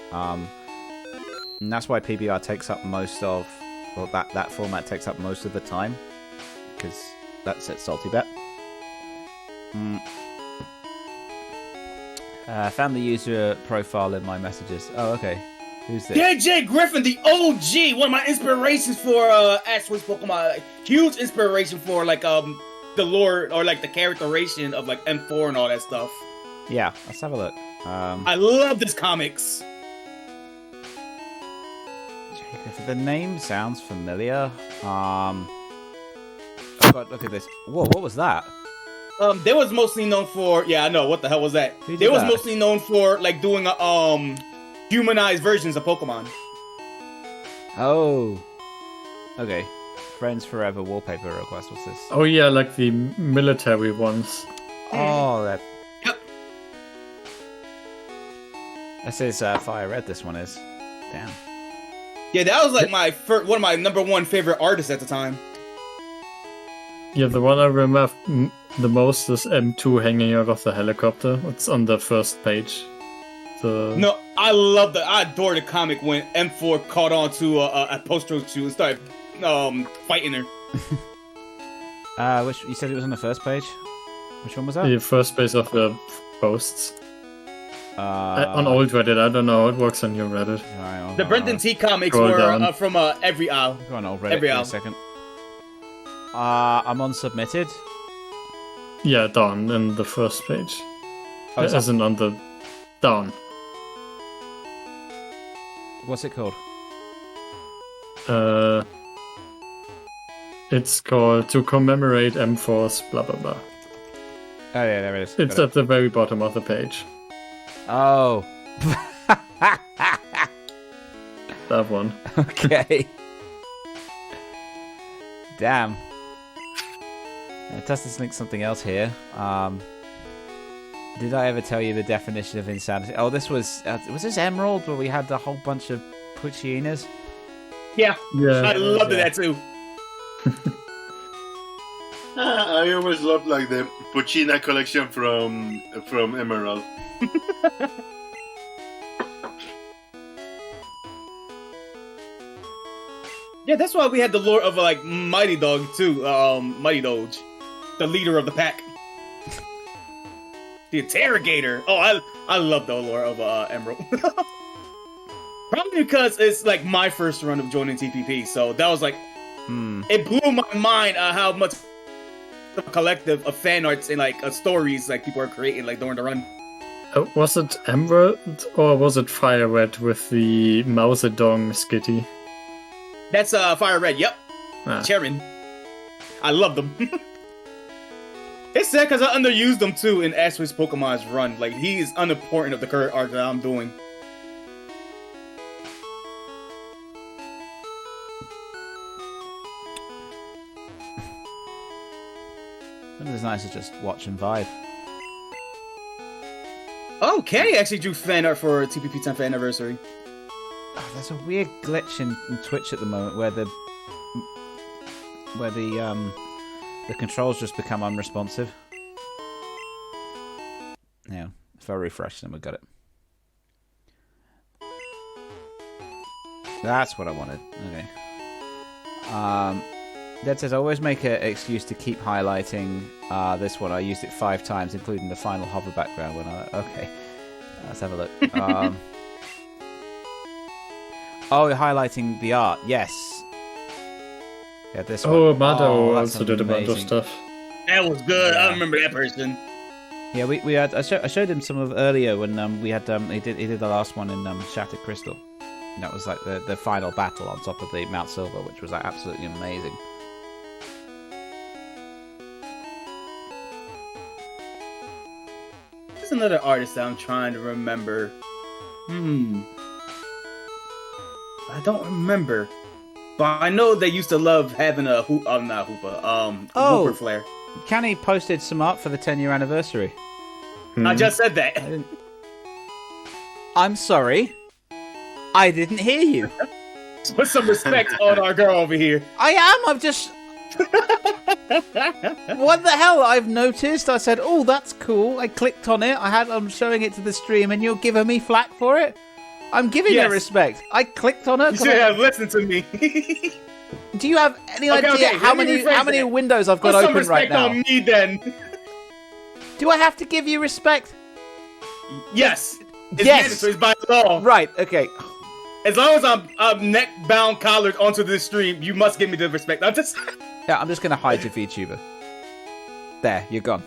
And that's why PBR takes up most of, well, that format takes up most of the time, because that's at Salty Bet. Found the user profile in my messages. Oh, okay. Who's this? JJ Griffin, the OG, one of my inspirations for Ash Twitch Pokemon. Like, huge inspiration for like the lore or like the characterization of like M4 and all that stuff. Yeah, let's have a look. I love this comics. The name sounds familiar. Oh god, look at this. Whoa, what was that? They was mostly known for I know, what the hell was that? Who did They was that? mostly known for like doing humanized versions of Pokemon. Oh. Okay. Friends Forever wallpaper request. What's this? Oh yeah, like the military ones. Oh, that. Yep. This is Fire Red. This one is. Damn. Yeah, that was like my one of my number one favorite artists at the time. Yeah, the one I remember the most is M2 hanging out of the helicopter. It's on the first page. No, I adore the comic when M4 caught on to a poster shoe and started fighting her. Which you said it was on the first page? Which one was that? The first page of the posts. On old Reddit, I don't know how it works on your Reddit. Right, The Brendan T comics Scroll were down. from every aisle. Go on old Reddit Every for a hour. second. I'm on submitted. Yeah, down in the first page. Oh, is As in on the down. What's it called? It's called To Commemorate M4's blah blah blah. Oh yeah, there it is. It's Got at the very bottom of the page. it. Oh. That one. Okay. Damn. It does this link something else here. Did I ever tell you the definition of insanity? Oh, this was this Emerald where we had the whole bunch of Puccinas? Yeah, Yeah. I loved that too. I always loved like the Puccina collection from Emerald. Yeah, that's why we had the lore of like Mighty Dog too. Mighty Doge, the leader of the pack, the interrogator. Oh, I love the lore of Emerald. Probably because it's like my first run of joining TPP, so that was like it blew my mind how much the collective of fan arts and like stories like people are creating like during the run. Was it Emerald or was it Fire Red with the Mausedong skitty? That's Fire Red. Yep, Ah. Chairman. I love them. It's sad because I underused them too in Ash Twitch Pokemon's run. Like he is unimportant of the current arc that I'm doing. It's nice to just watch and vibe. Oh, Kenny actually drew fan art for TPP 10th anniversary. Oh, there's a weird glitch in Twitch at the moment where the controls just become unresponsive. Yeah, if I refresh them, we got it. That's what I wanted. Okay. That says I always make an excuse to keep highlighting this one. I used it 5 times, including the final hover background. When okay, let's have a look. Oh, you're highlighting the art. Yes. Yeah, this one. Oh, Mado that's also did a bunch of amazing. stuff. That was good. Yeah. I remember that person. Yeah, we had. I showed him some of earlier when we had. He did the last one in Shattered Crystal. And that was like the final battle on top of the Mount Silver, which was like absolutely amazing. There's another artist that I'm trying to remember. I don't remember. But I know they used to love having a Whooper Flare. Canny posted some art for the 10-year anniversary. I just said that. I'm sorry. I didn't hear you. Put some respect on our girl over here. I am. I've just. What the hell? I've noticed. I said, "Oh, that's cool." I clicked on it. I'm showing it to the stream, and you're giving me flack for it. I'm giving Yes. her respect. I clicked on her. You should have listened to me. Do you have any idea okay, how let me many rephrase that. windows I've got Put some open right respect now? on me, then. Do I have to give you respect? Yes. It's Yes. mandatory. It's by law. Right. Okay. As long as I'm neck bound collared onto this stream, you must give me the respect. I'm just Yeah, I'm just gonna hide your VTuber. There, you're gone.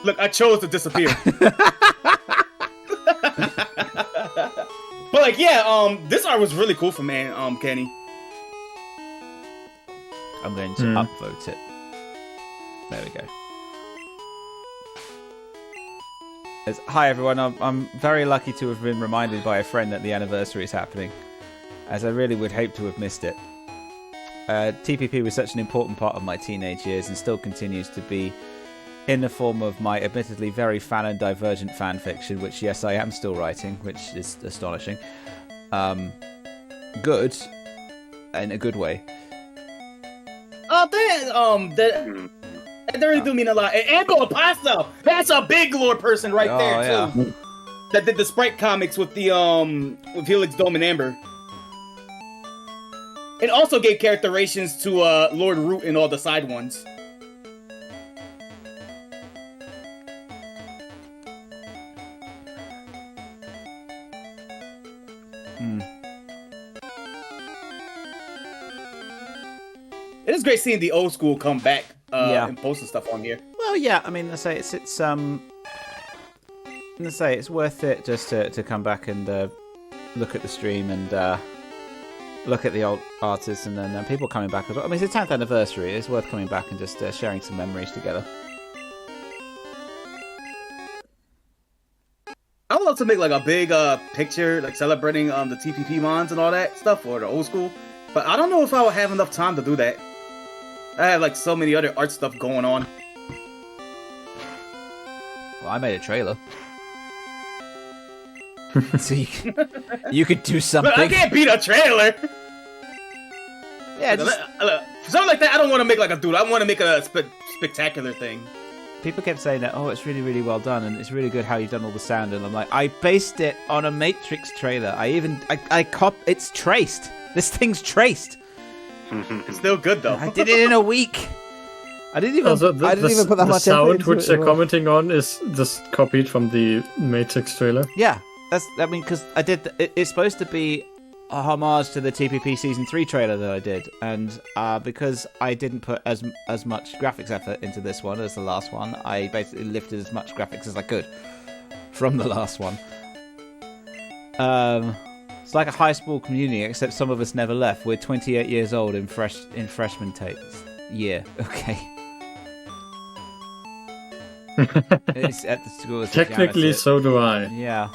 look. I chose to disappear. But like, yeah, this art was really cool for man, Kenny. I'm going to upvote it. There we go. Hi everyone, I'm very lucky to have been reminded by a friend that the anniversary is happening, as I really would hope to have missed it. TPP was such an important part of my teenage years and still continues to be in the form of my admittedly very fan and divergent fan fiction, which yes I am still writing, which is astonishing. Good, in a good way. Oh, that really do mean a lot. And Anko Aposto, that's a big lore person right there yeah. too. That did the Sprite comics with the with Helix, Dome, and Amber. It also gave characterizations to Lord Root and all the side ones. It is great seeing the old school come back and posting stuff on here. Well, yeah, I mean, let's say it's worth it just to come back and look at the stream and look at the old artists, and then people coming back as well. I mean, it's the 10th anniversary. It's worth coming back and just sharing some memories together. I would love to make like a big picture, like celebrating the TPP mons and all that stuff, or the old school. But I don't know if I would have enough time to do that. I have like so many other art stuff going on. Well, I made a trailer. So you could do something. But I can't beat a trailer. Yeah, just, for something like that, I don't want to make like a dude. I want to make a spectacular thing. people kept saying that, oh, it's really, really well done, and it's really good how you've done all the sound, and I'm like, I based it on a Matrix trailer. It's traced. This thing's traced. It's still good though. I did it in a week. I didn't even put that the much sound effort into which it they're as well. commenting on is just copied from the Matrix trailer. Yeah, because I did. It's supposed to be a homage to the TPP Season 3 trailer that I did, and because I didn't put as much graphics effort into this one as the last one, I basically lifted as much graphics as I could from the last one. It's like a high school community, except some of us never left. We're 28 years old in freshman year. Okay. It's at the school. As a Technically, janitor. so do I. Yeah.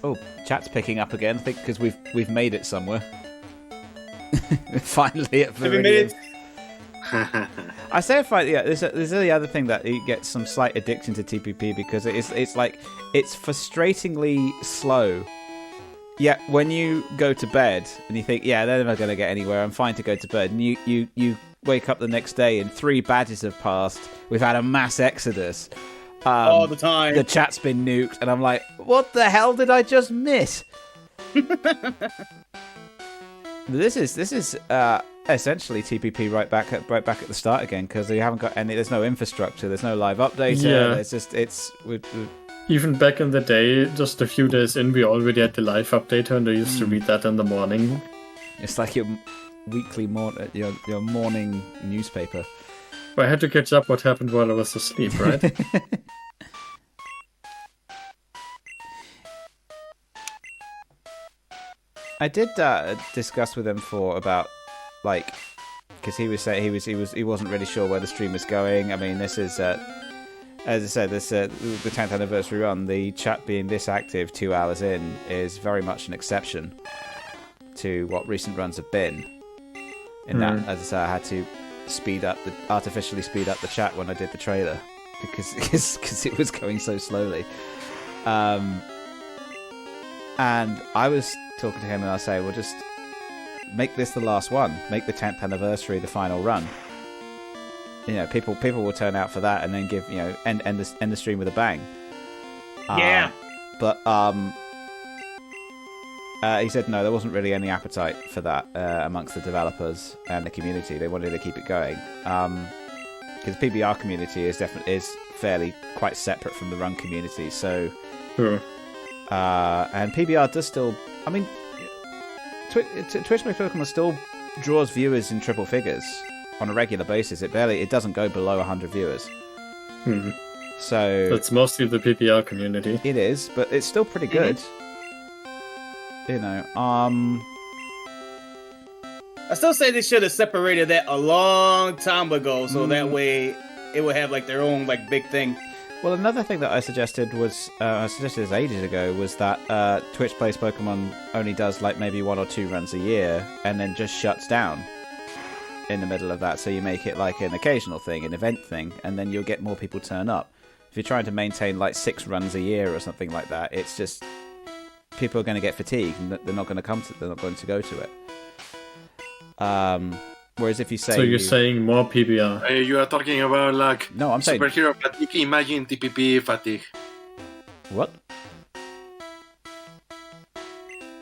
Oh, chat's picking up again. I think because we've made it somewhere. Finally, at Have we made Viridian. it? I say finally. Yeah, there's the other thing that you get some slight addiction to TPP because it's like it's frustratingly slow. Yeah, when you go to bed and you think, yeah, they're never going to get anywhere. I'm fine to go to bed, and you wake up the next day and 3 badges have passed. We've had a mass exodus. All the time. The chat's been nuked, and I'm like, what the hell did I just miss? This is essentially TPP right back at the start again, because you haven't got any. There's no infrastructure. There's no live update. Yeah. It's just Even back in the day, just a few days in, we already had the live update, and I used to read that in the morning. It's like your weekly your morning newspaper. I had to catch up what happened while I was asleep, right? I did discuss with him about because he was saying he wasn't really sure where the stream was going. I mean, this is as I said, this the 10th anniversary run. The chat being this active 2 hours in is very much an exception to what recent runs have been. In that, as I said, I had to artificially speed up the chat when I did the trailer because it was going so slowly. And I was talking to him and I say, well, just make this the last one. Make the 10th anniversary the final run. You know, people will turn out for that and then give end the stream with a bang. Yeah. But he said no, there wasn't really any appetite for that amongst the developers and the community. They wanted to keep it going because PBR community is fairly quite separate from the Run community. So, and PBR does still. I mean, Twitch Plays Pokémon still draws viewers in triple figures on a regular basis. It doesn't go below 100 viewers. So it's mostly the PPR community. It is, but it's still pretty good. You know, I still say they should have separated that a long time ago, so that way it would have like their own like big thing. Well, another thing that I suggested was this ages ago was that Twitch Plays Pokemon only does like maybe 1 or 2 runs a year and then just shuts down in the middle of that. So you make it like an occasional thing, an event thing, and then you'll get more people turn up. If you're trying to maintain like 6 runs a year or something like that, it's just people are going to get fatigued and they're not going to they're not going to go to it. Whereas if you say... So you're saying more PBR? You are talking about like no, I'm saying superhero fatigue. Imagine TPP fatigue. What?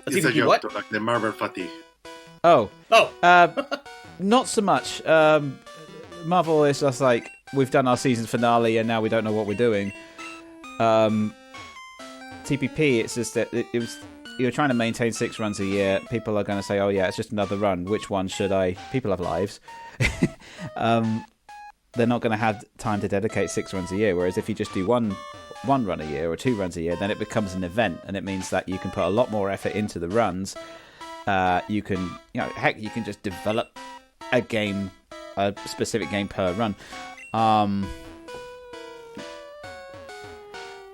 It's a joke to like the Marvel fatigue. Oh. Not so much. Marvel is just like, we've done our season finale and now we don't know what we're doing. TPP, it's just that you're trying to maintain 6 runs a year. People are going to say, oh yeah, it's just another run. Which one should I... People have lives. They're not going to have time to dedicate 6 runs a year. Whereas if you just do one run a year or 2 runs a year, then it becomes an event. And it means that you can put a lot more effort into the runs. You can, heck, you can just develop a specific game per run.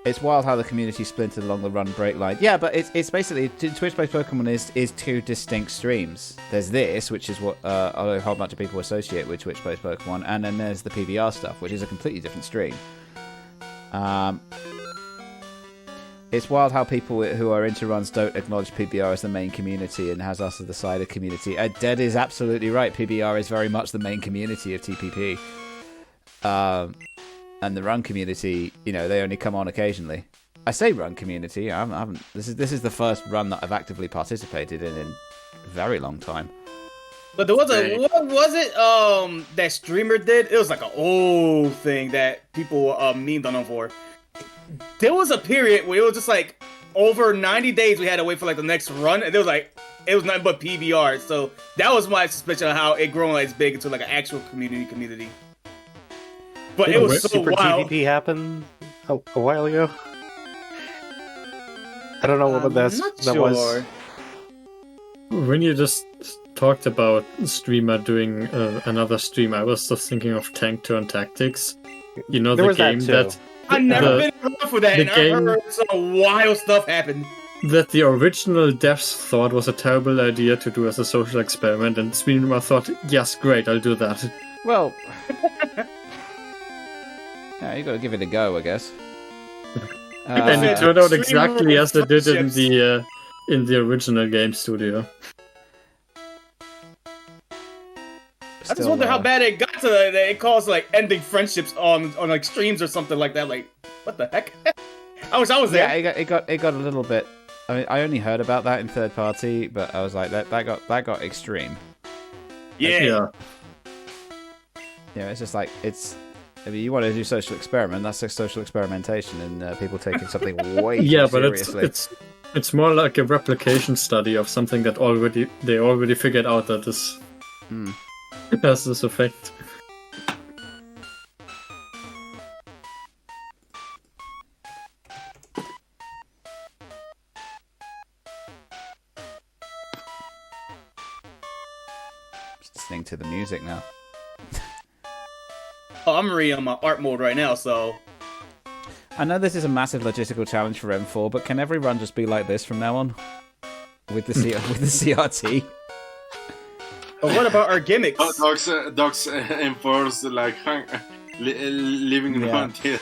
It's wild how the community splintered along the run break line. Yeah, but it's basically Twitch Plays Pokemon is 2 distinct streams. There's this, which is what a whole bunch of people associate with Twitch Plays Pokemon, and then there's the PBR stuff, which is a completely different stream. It's wild how people who are into runs don't acknowledge PBR as the main community and has us as the side of community. Dead is absolutely right. PBR is very much the main community of TPP. And the run community, they only come on occasionally. I say run community. I haven't. This is the first run that I've actively participated in a very long time. But there was what was it? That streamer did. It was like an old thing that people memed on him for. There was a period where it was just like over 90 days we had to wait for like the next run, and it was nothing but PBR. So that was my suspicion of how it grown like big into like an actual community. But it was so Super wild. TPP happened a while ago. I don't know what that was. When you just talked about streamer doing another stream, I was just thinking of Tank Turn Tactics. The game that I've never been around for that, and I heard some wild stuff happen. That the original devs thought was a terrible idea to do as a social experiment, and streamer thought, yes, great, I'll do that. Well... Yeah, you got to give it a go, I guess. And it turned out exactly as they did in the original game studio. I just wonder how bad it got to that it caused like ending friendships on like streams or something like that. Like, what the heck? I wish I was there. Yeah, it got a little bit. I mean, I only heard about that in third party, but I was like, that got extreme. Yeah. It's just like I mean, you want to do social experiment, that's a social experimentation, and people taking something way too seriously. But it's more like a replication study of something that they already figured out that this has this effect. Just listening to the music now. Oh, I'm reading on my art mode right now, so... I know this is a massive logistical challenge for M4, but can every run just be like this from now on? With the CRT? But what about our gimmicks? Dogs enforce like living around here.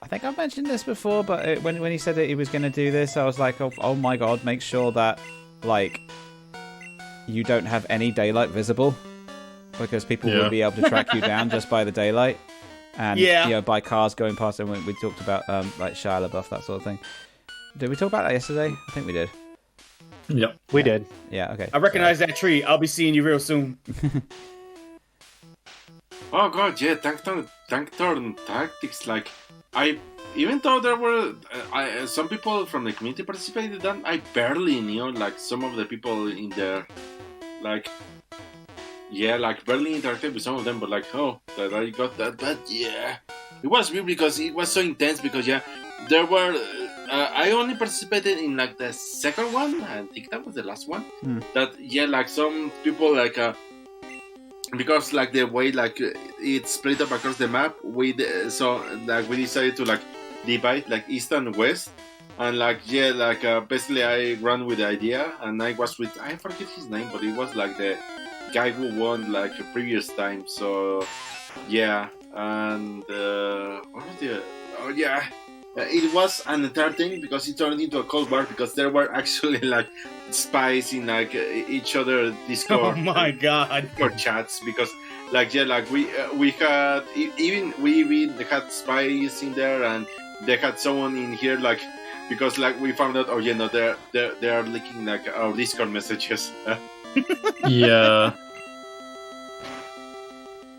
I think I've mentioned this before, but when he said that he was going to do this, I was like, oh my god, make sure that, like, you don't have any daylight visible. Because people will be able to track you down just by the daylight. and by cars going past, and we talked about like Shia LaBeouf, that sort of thing. Did we talk about that yesterday? I think we did. Yep, we did. Yeah, okay. I recognize that tree. I'll be seeing you real soon. Oh god, yeah, tank turn tactics. Like, even though there were some people from the community participated, then I barely knew like some of the people in there. Like, yeah, like barely interacted with some of them, but like, oh, that I got that. But yeah, it was weird because it was so intense. Because there were. I only participated in like the second one. I think that was the last one. That like some people like because like the way like it's split up across the map. We decided to like divide like east and west, and like basically I ran with the idea, and I was with I forget his name, but it was like the guy who won like a previous time. So yeah, and what was the it was an entire thing because it turned into a cold war because there were actually like spies in like each other Discord. Oh my god! Discord chats because we had we had spies in there, and they had someone in here like because like we found out they are leaking like our Discord messages. Yeah.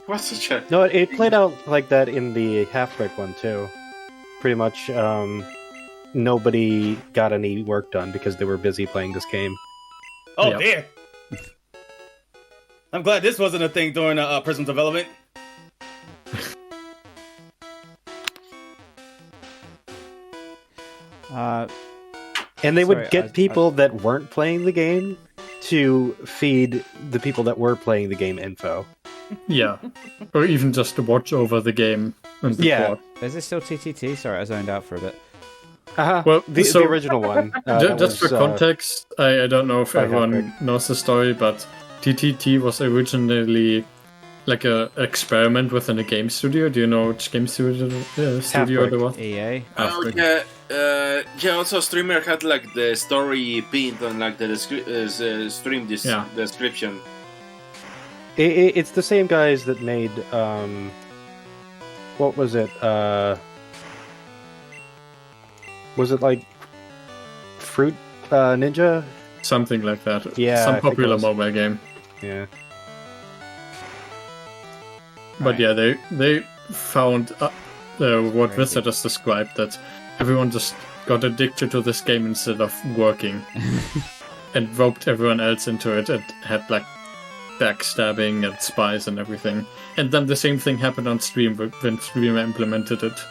What's such a No, it played out like that in the Half-Break one too. Pretty much, nobody got any work done because they were busy playing this game. Oh dear! I'm glad this wasn't a thing during Prism development. And they would get people that weren't playing the game to feed the people that were playing the game info. Yeah, or even just to watch over the game and report. Is this still TTT? Sorry, I zoned out for a bit. Well, the original one. Just for context, I don't know if everyone knows the story, but TTT was originally like a experiment within a game studio. Do you know which game studio there was? EA. Also streamer had like the story pinned on like the stream description. It's the same guys that made what was it? Was it like Fruit Ninja? Something like that. Yeah, some popular mobile game. Yeah. But they found what Vista just described, that everyone just got addicted to this game instead of working, and roped everyone else into it and had like backstabbing and spies and everything. And then the same thing happened on stream when Stream implemented it.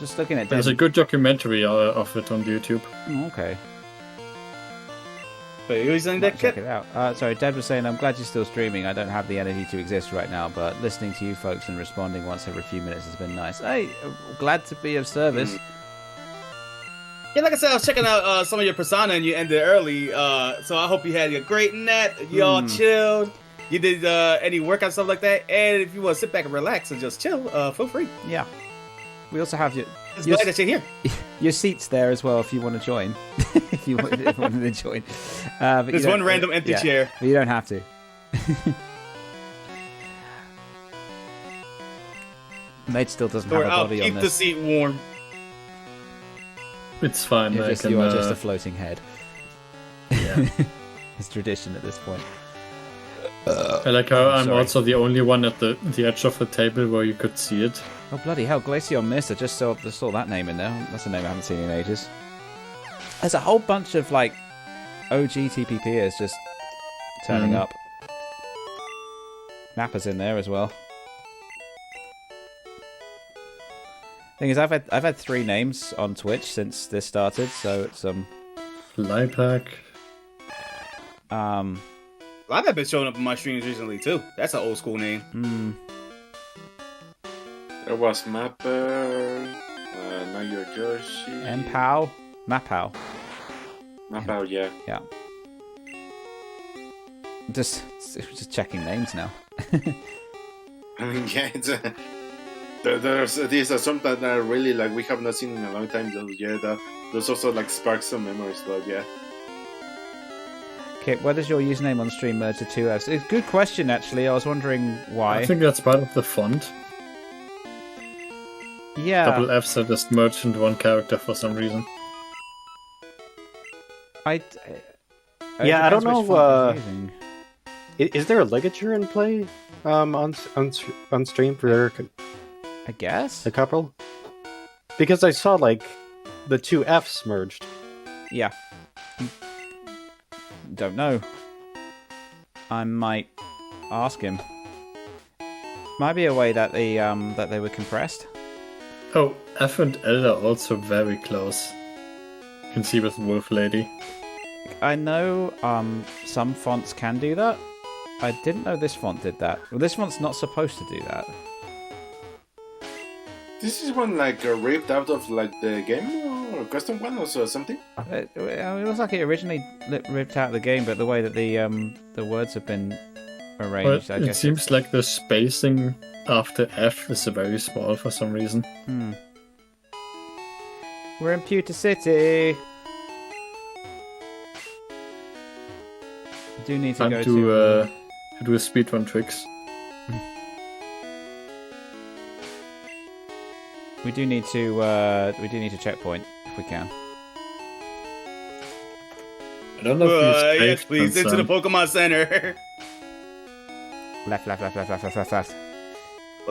Just looking at There's a good documentary of it on YouTube. Okay. But who's on that check it out. Sorry, Dad was saying, I'm glad you're still streaming. I don't have the energy to exist right now, but listening to you folks and responding once every few minutes has been nice. Hey, glad to be of service. Yeah, like I said, I was checking out some of your persona and you ended early. So I hope you had a great nap. You all chilled. You did any workout stuff like that. And if you want to sit back and relax and just chill, feel free. Yeah. We also have your glad that you're here. Your seats there as well if you want to join. if you wanted to join. But there's one random empty chair. But you don't have to. Mate still doesn't have a body on keep this. the seat warm. It's fine. You are just a floating head. Yeah. It's tradition at this point. I like how I'm also the only one at the edge of the table where you could see it. Oh bloody hell, Glaceon Mist, I just saw that name in there. That's a name I haven't seen in ages. There's a whole bunch of like OG TPPers just turning up. Nappa's in there as well. Thing is, I've had 3 names on Twitch since this started, so it's Wolfpack. I've been showing up in my streams recently too. That's an old school name. There was Mapper, Nayo Joshi, Mapao. Mapao, yeah. Yeah. Just checking names now. I mean, yeah, it's these are some that are really like we have not seen in a long time. Those also like spark some memories, but yeah. Kip, why does your username on stream merge to 2Fs? It's a good question, actually. I was wondering why. I think that's part of the font. Yeah. Double Fs are just merged into one character for some reason. I don't depends which know. font he's using. Is there a ligature in play on stream for I guess. a couple? Because I saw like the 2 Fs merged. Yeah. Don't know. I might ask him. Might be a way that they were compressed. Oh, F and L are also very close. You can see with Wolf Lady. I know some fonts can do that. I didn't know this font did that. Well, this font's not supposed to do that. This is one like ripped out of like the game or custom one or something. It looks like it originally ripped out of the game, but the way that the words have been arranged, But I it guess. seems like the spacing after F is very small for some reason. We're in Pewter City. Do need to Time go to do a speedrun tricks. We do need to checkpoint if we can. I don't know if you yes, please, into the Pokemon Center. Left. What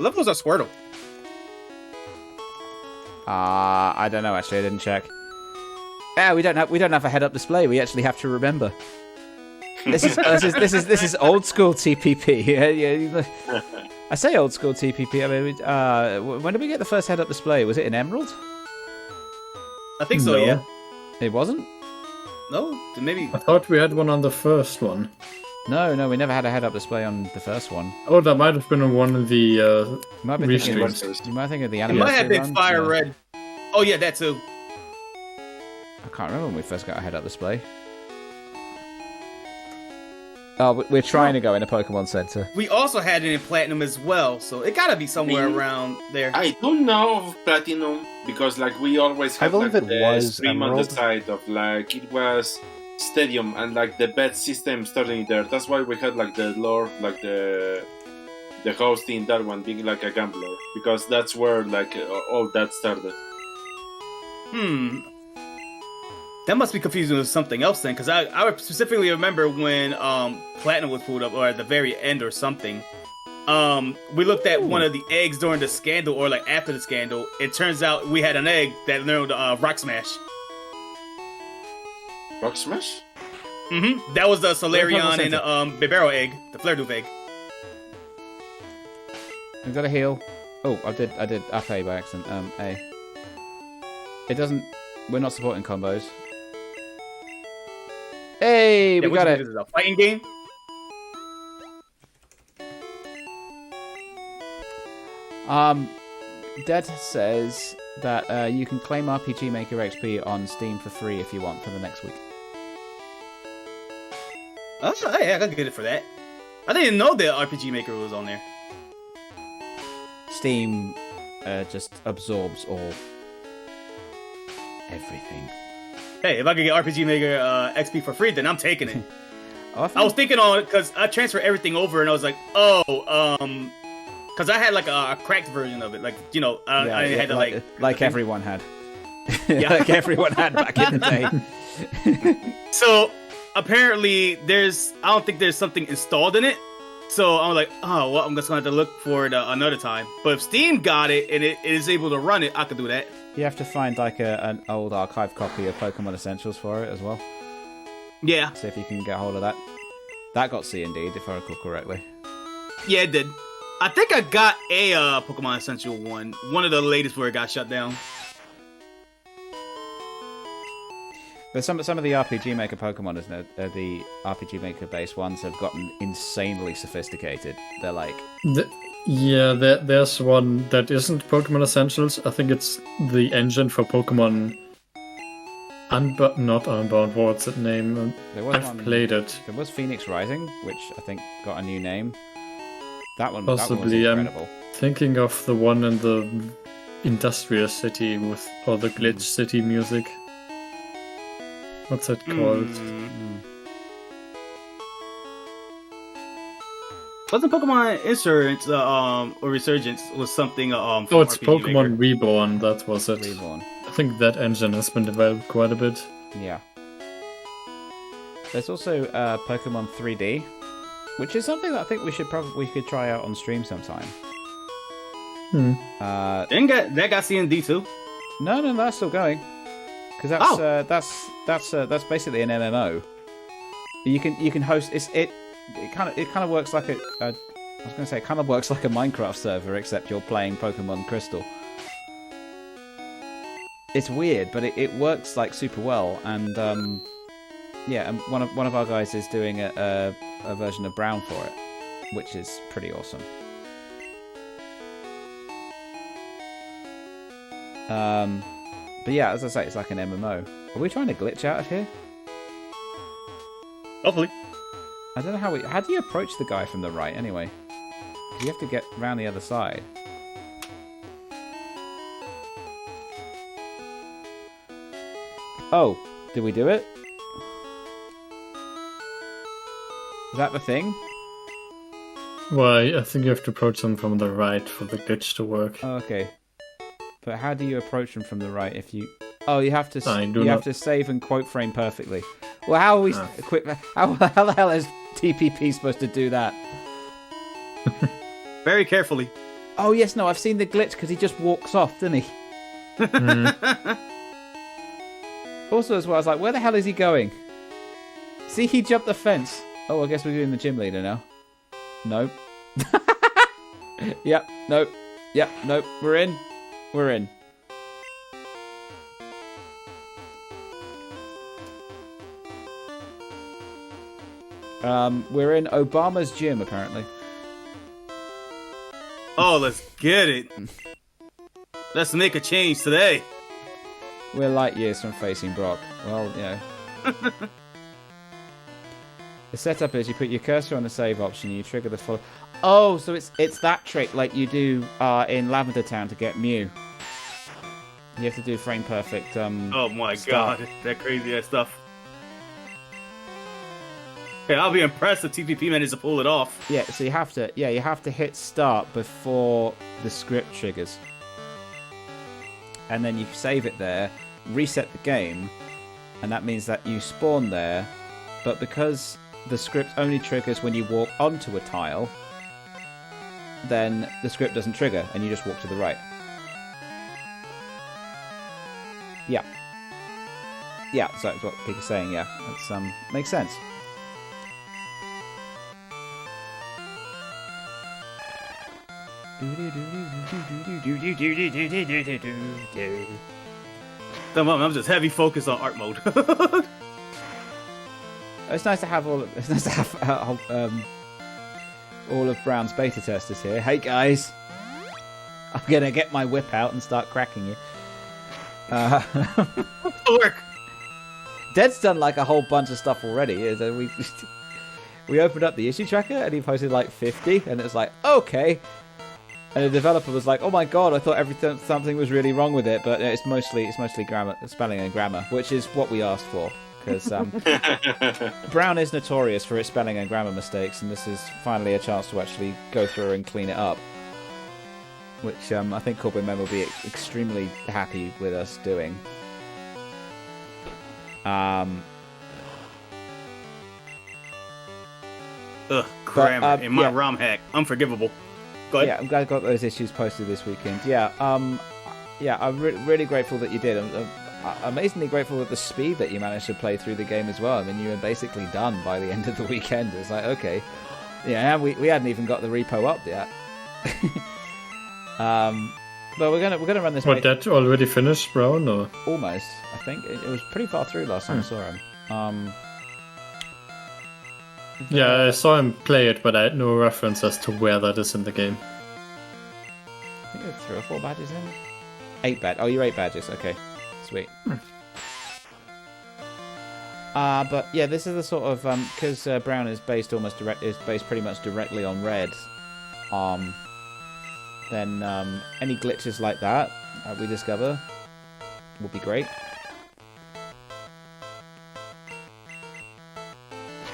level is that Squirtle? I don't know actually. I didn't check. Yeah, we don't have a head-up display. We actually have to remember. This is old school TPP. Yeah. I say old school TPP. I mean, when did we get the first head-up display? Was it in Emerald? I think so. No. Yeah. It wasn't. No, maybe. I thought we had one on the first one. No, we never had a head-up display on the first one. Oh, that might have been on one of the You might be thinking, restreams. you might think of the It anime. might have been runs, Fire yeah. Red. Oh yeah, that too. I can't remember when we first got a head-up display. Oh, we're trying to go in a Pokemon Center. We also had it in Platinum as well, so it gotta be somewhere around there. I don't know of Platinum because like we always I had believe like, it the was stream on the Emerald. side of like it was Stadium and like the bet system starting there. That's why we had like the lore, like the host in that one being like a gambler because that's where like all that started. That must be confusing with something else then, because I specifically remember when Platinum was pulled up, or at the very end or something. We looked at one of the eggs during the scandal, or like after the scandal. It turns out we had an egg that learned Rock Smash. Rock Smash? Mm-hmm. That was the Solarion and Bibarel egg, the Flare-Doof egg. We've got a heal. Oh, I did up A by accident. A. It doesn't. We're not supporting combos. Hey, we got it. This is a fighting game. Dead says that you can claim RPG Maker XP on Steam for free if you want for the next week. Oh, yeah, I can get it for that. I didn't know that RPG Maker was on there. Steam just absorbs everything. Hey, if I could get RPG Maker XP for free, then I'm taking it. Oh, I was thinking on because I transferred everything over, and I was like, because I had like a cracked version of it, like I had to like everyone had. Yeah. Like everyone had back in the day. So apparently, I don't think there's something installed in it. So I'm like, oh well, I'm just gonna have to look for it another time. But if Steam got it and it is able to run it, I could do that. You have to find like an old archive copy of Pokemon Essentials for it as well. Yeah, See if you can get hold of that. That got C indeed, if I recall correctly. yeah, it did. I think I got a Pokemon Essential one of the latest where it got shut down. But some of the RPG Maker Pokemon, isn't it? The RPG Maker based ones have gotten insanely sophisticated. They're like, There's one that isn't Pokemon Essentials. I think it's the engine for Pokemon not Unbound. What's that name? there was I've played it. There was Phoenix Rising, which I think got a new name. That one Possibly, was incredible. Thinking of the one in the Industrial City with all the Glitch City music. What's that called? Wasn't Pokemon Insurance or Resurgence was something Oh, from it's RPG Maker. Pokemon Reborn. That was it. Reborn. I think that engine has been developed quite a bit. Yeah. There's also Pokemon 3D, which is something that I think we could try out on stream sometime. Didn't that got CND too? No, that's still going. Because that's basically an MMO. You can host it kind of works like it kind of works like a Minecraft server, except you're playing Pokemon Crystal. It's weird, but it works like super well, and yeah, and one of our guys is doing a version of Brown for it, which is pretty awesome. But yeah, as I say, it's like an MMO. Are we trying to glitch out of here? Hopefully. I don't know how do you approach the guy from the right anyway? 'Cause you have to get round the other side. Oh, did we do it? Is that the thing? Well, I think you have to approach them from the right for the glitch to work. Oh, okay. But how do you approach them from the right if you... Oh, you have to have to save and quote frame perfectly. Well, how are we... How the hell is TPP supposed to do that? Very carefully. Oh, yes, no, I've seen the glitch because he just walks off, doesn't he? Also, as well, I was like, where the hell is he going? See, he jumped the fence. Oh, I guess we're doing the gym leader now. Nope. Yep, nope. Yep, nope. We're in. We're in. We're in Obama's gym, apparently. Oh, let's get it. Let's make a change today. We're light years from facing Brock. Well, you know. The setup is you put your cursor on the save option, you trigger the full... Oh, so it's that trick like you do in Lavender Town to get Mew. You have to do frame perfect. Oh my start. god, that crazy ass stuff. Okay, I'll be impressed if TPP managed to pull it off. Yeah, so you have to hit start before the script triggers. And then you save it there, reset the game, and that means that you spawn there, but because the script only triggers when you walk onto a tile, then the script doesn't trigger, and you just walk to the right. Yeah. Yeah, so that's what people are saying, yeah. That's, makes sense. I'm just heavy focused on art mode. It's nice to have all of Brown's beta testers here. Hey guys, I'm gonna get my whip out and start cracking you. Work. Dead's done like a whole bunch of stuff already. We opened up the issue tracker and he posted like 50, and it was like, okay. And the developer was like, "Oh my god, I thought something was really wrong with it, but it's mostly grammar, spelling and grammar, which is what we asked for." Because Brown is notorious for its spelling and grammar mistakes, and this is finally a chance to actually go through and clean it up. Which I think Corbin Men will be extremely happy with us doing. Grammar in my ROM hack. Unforgivable. Go ahead. Yeah, I'm glad I got those issues posted this weekend. Yeah, I'm really grateful that you did. I'm amazingly grateful with the speed that you managed to play through the game as well. I mean, you were basically done by the end of the weekend. It's like, okay, yeah, we hadn't even got the repo up yet. But we're gonna run this. What, that already finished, Brown? Or? Almost, I think it was pretty far through last time I saw him. Yeah, I saw him play it, but I had no reference as to where that is in the game. I think you have 3 or 4 badges in. 8 badges. Oh, you're 8 badges. Okay, sweet. But yeah, this is the sort of because Brown is based pretty much directly on Red. Then any glitches like that we discover will be great.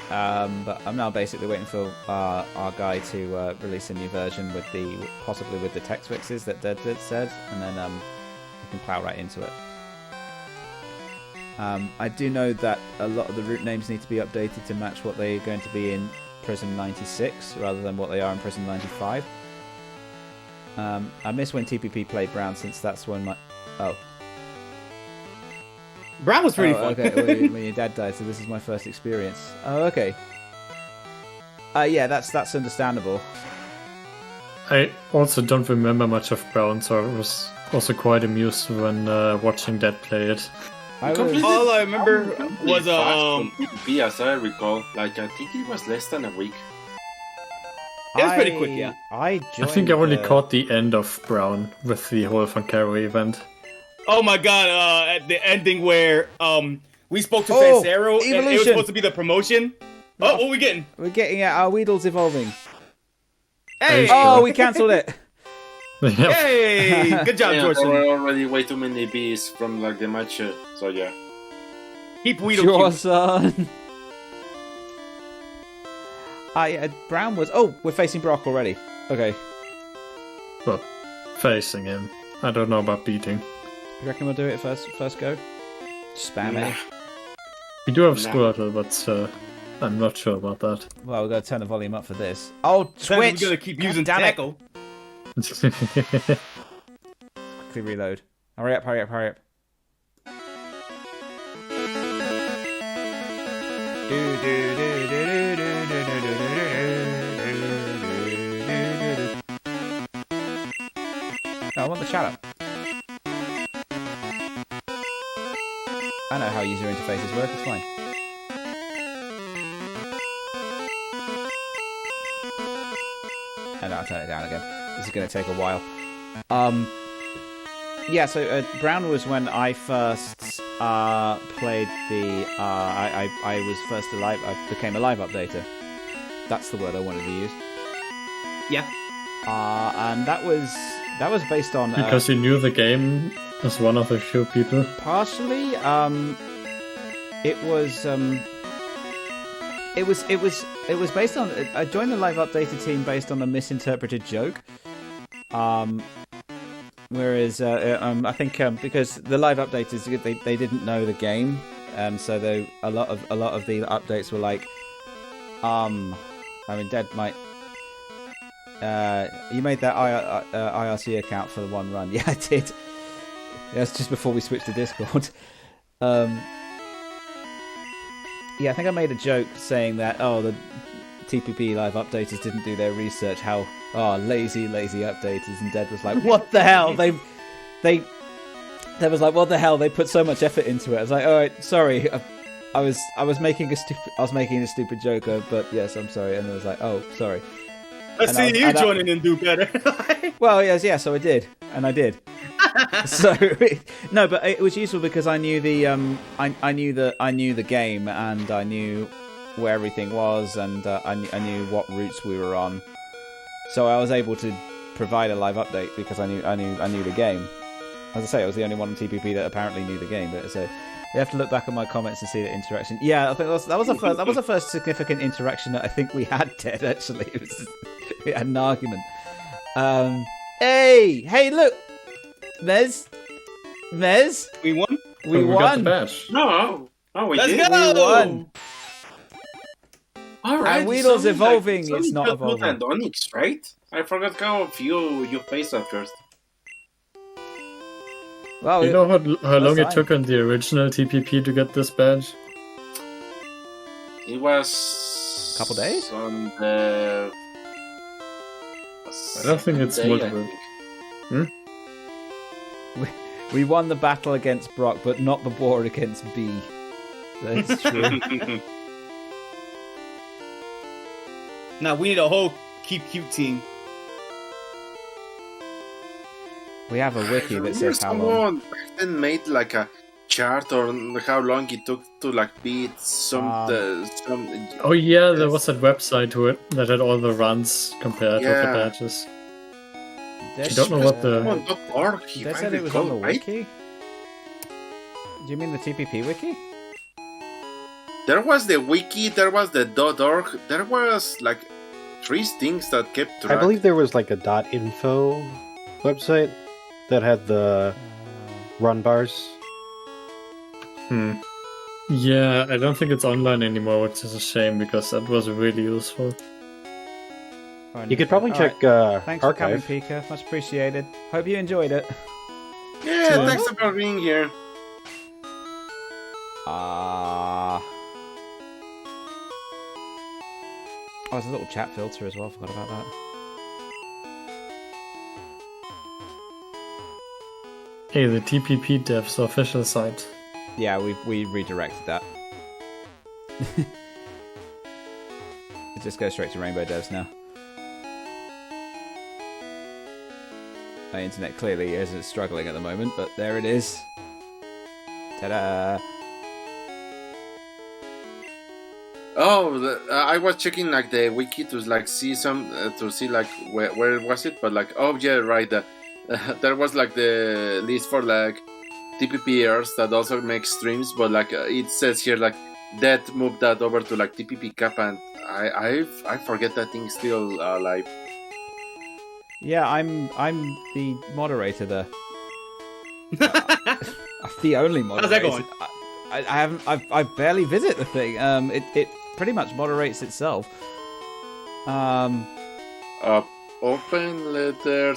But I'm now basically waiting for our guy to release a new version with possibly with the text fixes that Dead said, and then we can plow right into it. I do know that a lot of the route names need to be updated to match what they're going to be in Prism 96 rather than what they are in Prism 95. I miss when TPP played Brown, since that's when my... Oh. Brown was pretty fun. Okay, when your dad died, so this is my first experience. Oh, okay. Yeah, that's understandable. I also don't remember much of Brown, so I was also quite amused when watching Dad play it. All I remember was PvP, as I recall. Like, I think it was less than a week. It was pretty quick, yeah. I think I only caught the end of Brown with the whole Funkaro event. Oh my god, at the ending where we spoke to Fancero and it was supposed to be the promotion. Oh, what are we getting? We're getting our Weedle's evolving. Hey! Oh, we cancelled it. Hey! Good job, Yeah, George. there were already way too many bees from like the match, so yeah. Keep Weedle Your cute. son. Brown was... Oh, we're facing Brock already. Okay. Well, facing him. I don't know about beating. You reckon we'll do it first go? Spam it. We do have Squirtle, but I'm not sure about that. Well, we've got to turn the volume up for this. Oh, Twitch! We're gonna keep using damn it. tackle. Quickly reload. Hurry up, hurry up, hurry up. No, I want the chat up. I know how user interfaces work, it's fine. And I'll turn it down again. This is going to take a while. Yeah, so Brown was when I first played the... I was first alive. I became a live updater. That's the word I wanted to use. Yeah. And that was based on... Because you knew the game as one of the few people? Partially. It was based on... I joined the live updater team based on a misinterpreted joke. Whereas I think because the live updaters they didn't know the game, so a lot of the updates were like, I mean, Dead might. You made that IRC account for the one run. Yeah, I did. That's just before we switched to Discord. Yeah, I think I made a joke saying that the TPP live updaters didn't do their research. How lazy updaters, and Dead was like, what the hell? They was like, what the hell? They put so much effort into it. I was like, all right, sorry. I was making a stupid joke, but yes, I'm sorry. And I was like, oh, sorry. Let's see you join in and do better. Well, yes, so I did, and I did. So no, but it was useful because I knew the I knew the game, and I knew where everything was, and I knew what routes we were on. So I was able to provide a live update because I knew the game. As I say, I was the only one on TPP that apparently knew the game. But so you have to look back at my comments and see the interaction. Yeah, I think that was the first significant interaction that I think we had. Dead actually, we had an argument. Hey, look, Mez, We won. we got won. the badge. No, we Let's did. go! We won. All right, And Weedle's evolving, it's not evolving. evolving. And Onyx, right? I forgot how you faced at first. Well, You know how long it time. took on the original TPP to get this badge? It was Couple days? on the. I don't think it's day, multiple. I think. we won the battle against Brock, but not the war against B. That's true. Now we need a whole keep cute team. We have a wiki that says how long. Someone then made like a chart on how long it took to like beat some. Oh yeah, there was that website to it that had all the runs compared with the Yeah. badges. They I don't know what the- .org. They said it was on the wiki. Do you mean the TPP wiki? there was the wiki, there was the .org, there was like 3 things that kept track. I believe there was like a .info website that had the run bars. Yeah, I don't think it's online anymore, which is a shame because that was really useful. You could probably check Thanks for coming, archive. Pika. Much appreciated. Hope you enjoyed it. Yeah, thanks for being here. Oh, there's a little chat filter as well. Forgot about that. Hey, the TPP devs official site. Yeah, we redirected that. It just goes straight to Rainbow Devs now. My internet clearly isn't struggling at the moment, but there it is. Ta-da! Oh, I was checking like the wiki to like see some to see like where was it, but like oh yeah right, there was like the list for like TPPers that also make streams, but like it says here like that moved that over to like TPP Cap, and I forget that thing still alive. Yeah, I'm the moderator there. The only moderator. How's that going? I haven't. I barely visit the thing. It pretty much moderates itself. Open letter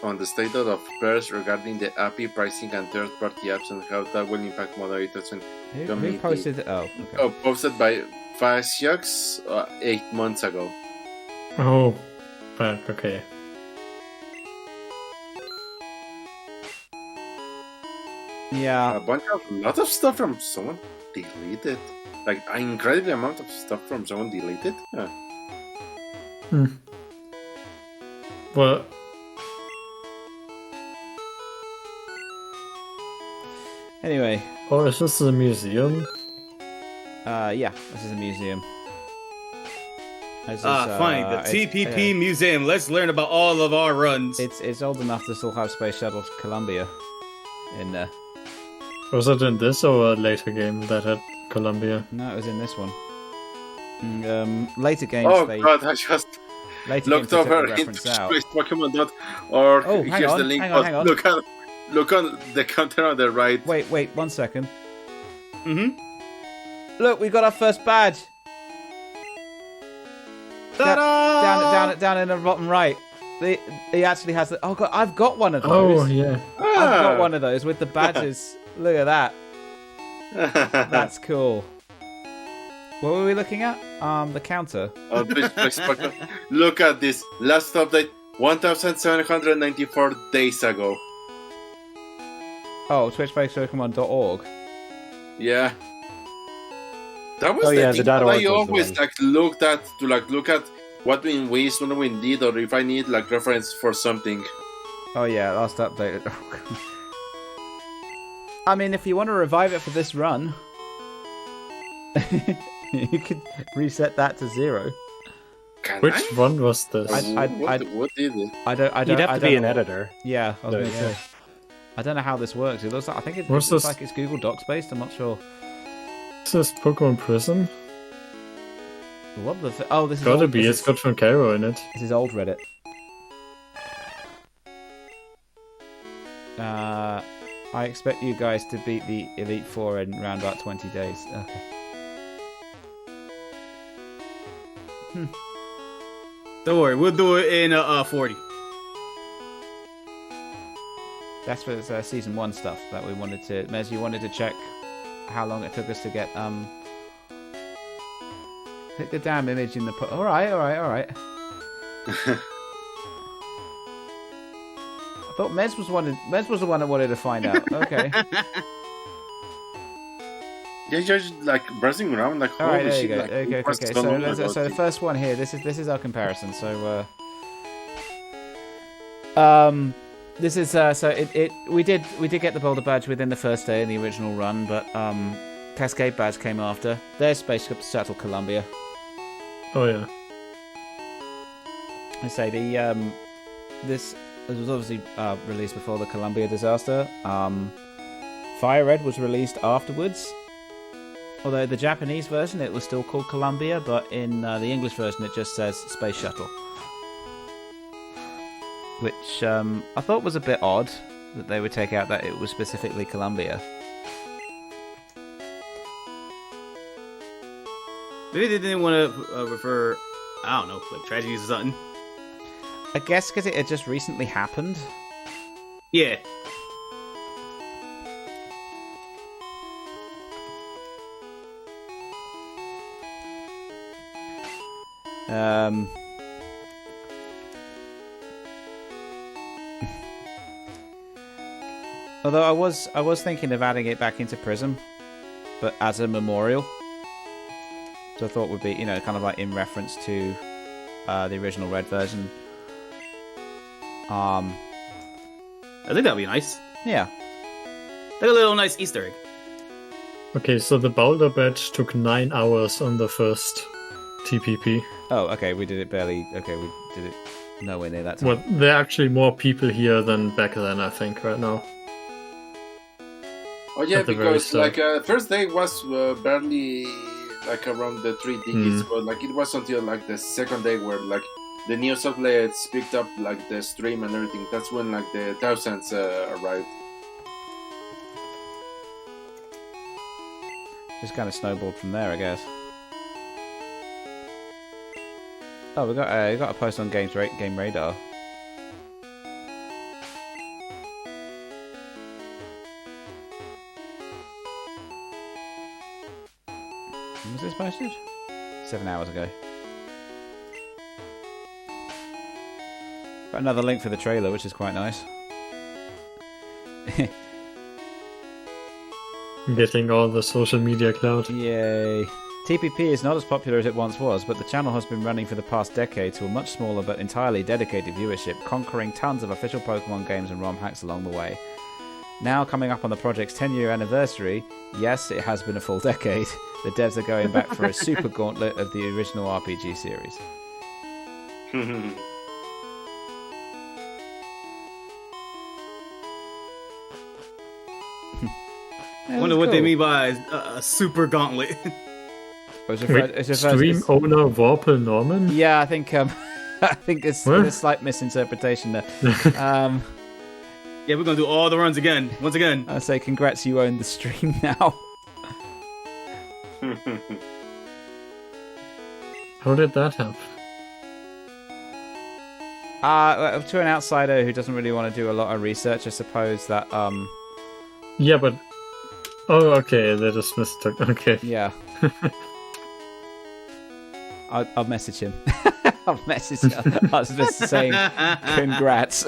on the state of affairs regarding the API pricing and third-party apps and how that will impact moderators and Who community. posted it? Oh, okay. Posted by Fasiox 8 months ago. Oh, but okay. Yeah. A lot of stuff from someone deleted. Like an incredible amount of stuff from someone deleted. Yeah. Well, Anyway. oh, is this a museum? Yeah, this is a museum. Fine. The TPP Museum. Let's learn about all of our runs. It's old enough to still have Space Shuttle to Columbia in there. Was it in this or a later game that had Columbia? No, it was in this one. Later games. Oh they, god, I just later looked games they over took the into reference out. Pokemon.org. Oh, hang Here's on, the link. hang on. Look on the counter on the right. Wait, 1 second. Mm-hmm. Look, we got our first badge. Down in the bottom right. He actually has the. Oh god, I've got one of those. Oh, yeah. I've got one of those with the badges. Look at that. That's cool. What were we looking at? The counter. Oh, Twitch Plays Pokémon. Look at this. Last update 1,794 days ago. Oh, twitchplayspokemon.org. Yeah. That was Oh, the yeah, thing the that .org I was the always one. like look at what we waste when we did, or if I need like reference for something. Oh yeah, last update. I mean, if you want to revive it for this run, you could reset that to 0. Can Which I? one was this? What did it? I don't. You'd have I to don't be an know. editor. Yeah, I was So, going to yeah. say. I don't know how this works. It looks like it What's looks this? like it's Google Docs based. I'm not sure. Is this Pokemon Prism? What the? Oh, this is Gotta old, be, this it's got from Cairo in it. This is old Reddit. I expect you guys to beat the Elite Four in around about 20 days. Okay. Don't worry, we'll do it in 40. That's for season 1 stuff that we wanted to. Mez, you wanted to check how long it took us to get Click the damn image in the. All right. I thought Mez was the one that wanted to find out. Okay. Yeah, you're just like browsing around like All right, holy there you shit. go. Like, Okay. what's So, going on about so the it? first one here. This is our comparison. So, this is we did get the Boulder badge within the first day in the original run, but Cascade badge came after. There's Space Shuttle Columbia. Oh, yeah. I say this was obviously released before the Columbia disaster. Fire Red was released afterwards. Although the Japanese version, it was still called Columbia, but in the English version, it just says Space Shuttle. Which I thought was a bit odd that they would take out that it was specifically Columbia. Maybe they didn't want to refer, I don't know, like tragedies or something. I guess because it had just recently happened. Yeah. Although I was thinking of adding it back into Prism, but as a memorial. So I thought would be, you know, kind of like in reference to the original Red version. I think that'd be nice. Yeah. Like a little nice Easter egg. Okay, so the Boulder Badge took 9 hours on the first TPP. Oh, okay, we did it barely. Okay, we did it nowhere near that time. Well, there are actually more people here than back then, I think, right now. Oh yeah, At the very because start. like first day was barely like around the 3 digits, but like it was until like the second day where like the news outlets picked up like the stream and everything. That's when like the thousands arrived. Just kind of snowballed from there, I guess. Oh, we got a post on Game Radar. When was this posted? 7 hours ago. Got another link for the trailer, which is quite nice. Getting all the social media clout. Yay. TPP is not as popular as it once was, but the channel has been running for the past decade to a much smaller but entirely dedicated viewership, conquering tons of official Pokemon games and ROM hacks along the way. Now coming up on the project's 10-year anniversary, yes, it has been a full decade, the devs are going back for a super gauntlet of the original RPG series. I wonder what they mean by a super gauntlet. It's Stream owner Warple Norman? Yeah, I think I think it's a slight misinterpretation there. Yeah, we're gonna do all the runs again. Once again. I say congrats, you own the stream now. How did that happen? To an outsider who doesn't really want to do a lot of research, I suppose that Yeah, but... Oh, okay, they just mistook... Okay. yeah. I'll message him. I'll message him. I was just saying congrats.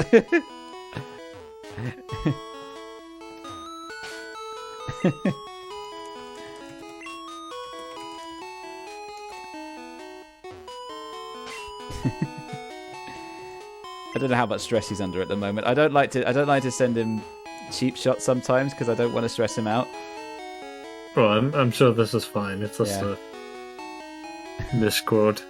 I don't know how much stress he's under at the moment. I don't like to send him cheap shots sometimes because I don't want to stress him out. Oh, I'm sure this is fine. It's just a misquote.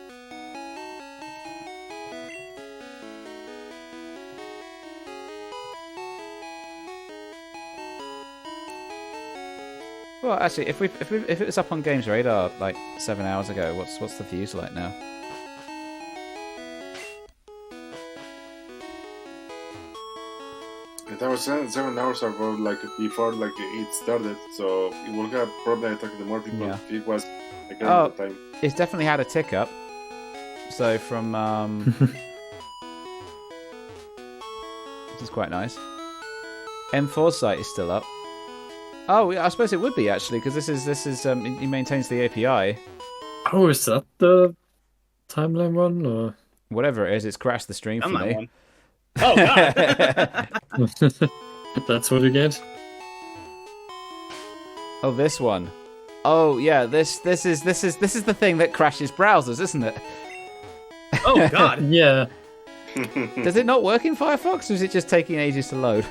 Well, actually, if it was up on Games Radar like 7 hours ago, what's the views like now? That was 7 hours ago, like before like it started, so it would have probably attracted more people if it was like around the time. It's definitely had a tick up. So from this is quite nice. M4's site is still up. Oh, I suppose it would be actually because this is he maintains the API. Oh, is that the timeline one or whatever it is? It's crashed the stream for me. One. Oh god! That's what you get. Oh, this one. Oh yeah, this is the thing that crashes browsers, isn't it? Oh god! Yeah. Does it not work in Firefox, or is it just taking ages to load?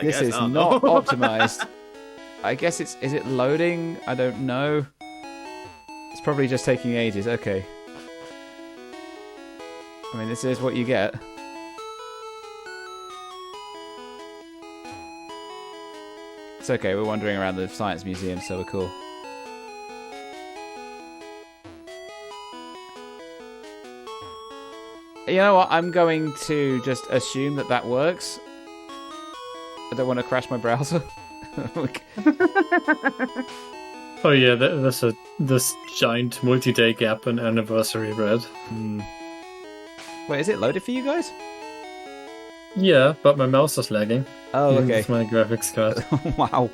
This is not optimized. I guess is it loading? I don't know. It's probably just taking ages. Okay. I mean, this is what you get. It's okay. We're wandering around the science museum, so we're cool. You know what? I'm going to just assume that works. I don't want to crash my browser. Oh yeah, there's this giant multi-day gap in anniversary red. Wait, is it loaded for you guys? Yeah, but my mouse is lagging. Oh, Even okay. with my graphics card. Wow.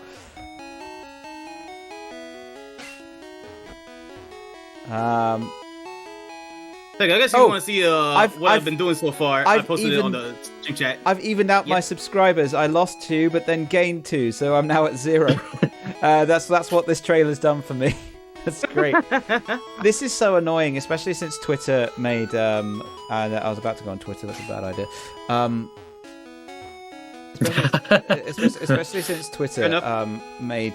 Hey, I guess you want to see what I've been doing so far. I I've posted it even- on the stream chat. I've evened out my subscribers. I lost 2, but then gained 2, so I'm now at 0. That's what this trailer's done for me. That's great. This is so annoying, especially since Twitter made. And I was about to go on Twitter. That's a bad idea. Especially since Twitter made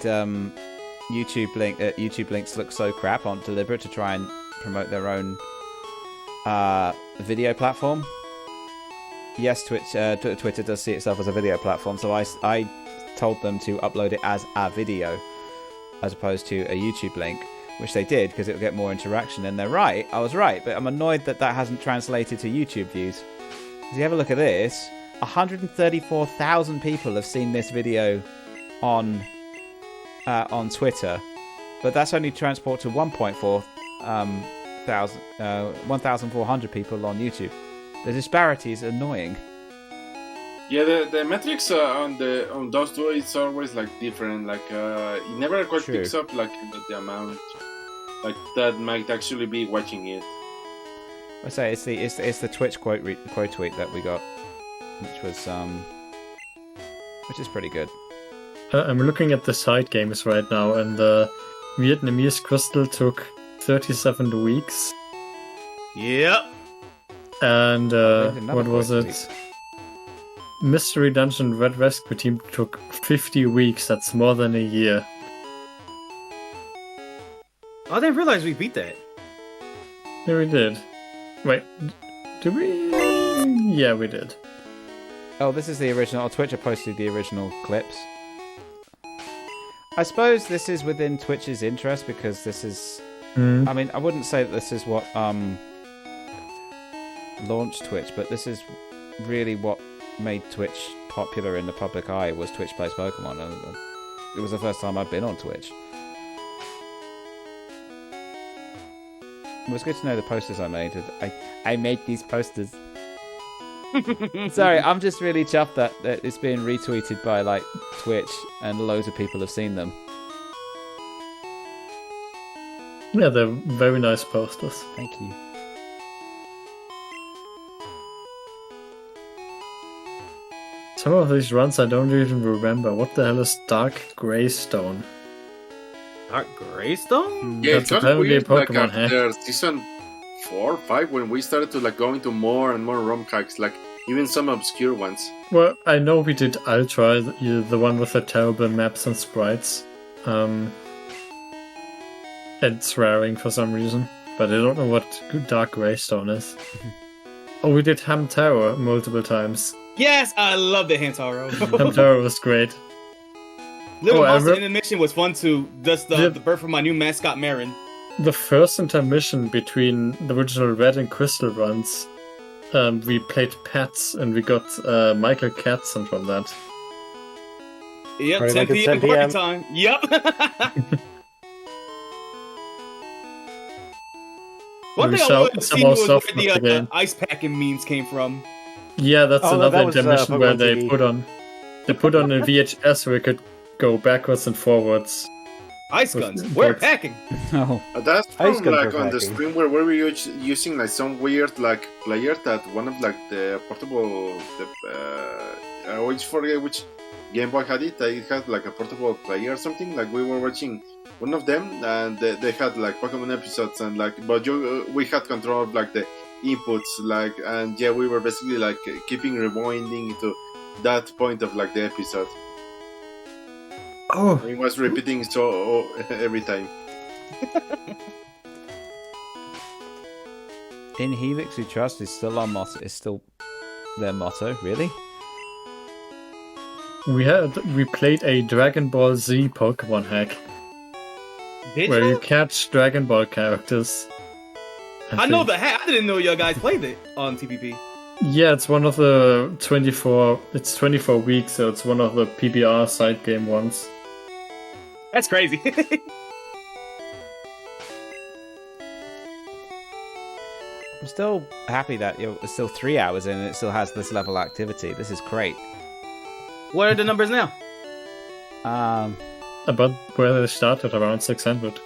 YouTube links look so crap on deliberate to try and promote their own video platform. Yes, Twitter does see itself as a video platform, so I told them to upload it as a video as opposed to a YouTube link, which they did because it would get more interaction. And they're right, I was right, but I'm annoyed that hasn't translated to YouTube views. If you have a look at this, 134,000 people have seen this video on Twitter, but that's only transport to 1,400 people on YouTube. The disparity is annoying. Yeah, the metrics on those two, it's always like different. Like it never quite picks up like the amount like that might actually be watching it. I say it's the Twitch quote tweet that we got, which is pretty good. I'm looking at the side games right now, and the Vietnamese Crystal took 37 weeks. Yep. And what was it? Tweet. Mystery Dungeon Red Rescue Team took 50 weeks. That's more than a year. I didn't realize we beat that. Yeah, we did. Wait, did we? Yeah, we did. Oh, this is the original. Twitch posted the original clips. I suppose this is within Twitch's interest because this is. I mean, I wouldn't say that this is what launched Twitch, but this is really what made Twitch popular in the public eye. Was Twitch Plays Pokémon, and it was the first time I've been on Twitch. It was good to know the posters I made. I made these posters. Sorry, I'm just really chuffed that it's being retweeted by like Twitch and loads of people have seen them. Yeah, they're very nice posters. Thank you. Some of these runs I don't even remember. What the hell is Dark Greystone? Dark Greystone? Yeah, That's it got apparently weird a Pokemon like hack. after season 4 or 5 when we started to like go into more and more ROM hacks, like even some obscure ones. Well, I know we did Ultra, the one with the terrible maps and sprites. And swearing for some reason. But I don't know what Dark Greystone is. Oh, we did Hamtaro multiple times. Yes, I love the Hamtaro. Hamtaro was great. Little Monster Intermission was fun too. That's the birth of my new mascot, Marin. The first intermission between the original Red and Crystal runs, we played Pets and we got Michael Katzen from that. Yep, Right, 10 like at 10 p.m. party p.m. time. Yep. One thing I wanted to see was where the ice packing memes came from. Yeah, that's another that was, intermission where Pokemon they TV. put on a VHS where it could go backwards and forwards. Ice guns. We're packing. Oh, That's Ice from guns like were on the hacking. stream where we were using like some weird like player that one of like the portable I always forget which Game Boy had it. It had like a portable player or something. Like we were watching one of them and they had like Pokemon episodes and like but we had control of like the inputs like and yeah we were basically like keeping rewinding to that point of like the episode. Oh, It was repeating so every time. in Helix we trust is still our motto. Is still their motto, really? we played a Dragon Ball Z Pokemon hack Did where you? you catch Dragon Ball characters. I know think. the hack. I didn't know y'all guys played it on TPP. Yeah, it's one of the 24. It's 24 weeks, so it's one of the PBR side game ones. That's crazy. I'm still happy that it's still 3 hours in and it still has this level of activity. This is great. What are the numbers now? About where they started, around 600.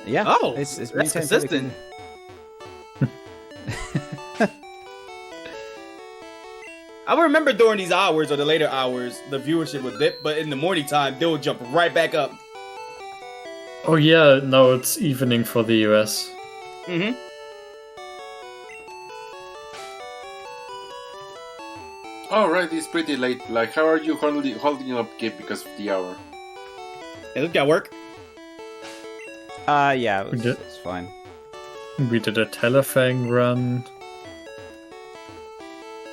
Yeah. Oh, it's that's maintained pretty consistent. I remember during these hours or the later hours, the viewership would dip, but in the morning time, they would jump right back up. Oh yeah, now it's evening for the US. Mm-hmm. All right, it's pretty late. Like, how are you holding up, Gabe, because of the hour? Hey, look at work. Yeah, We did. it's fine. We did a Telefang run.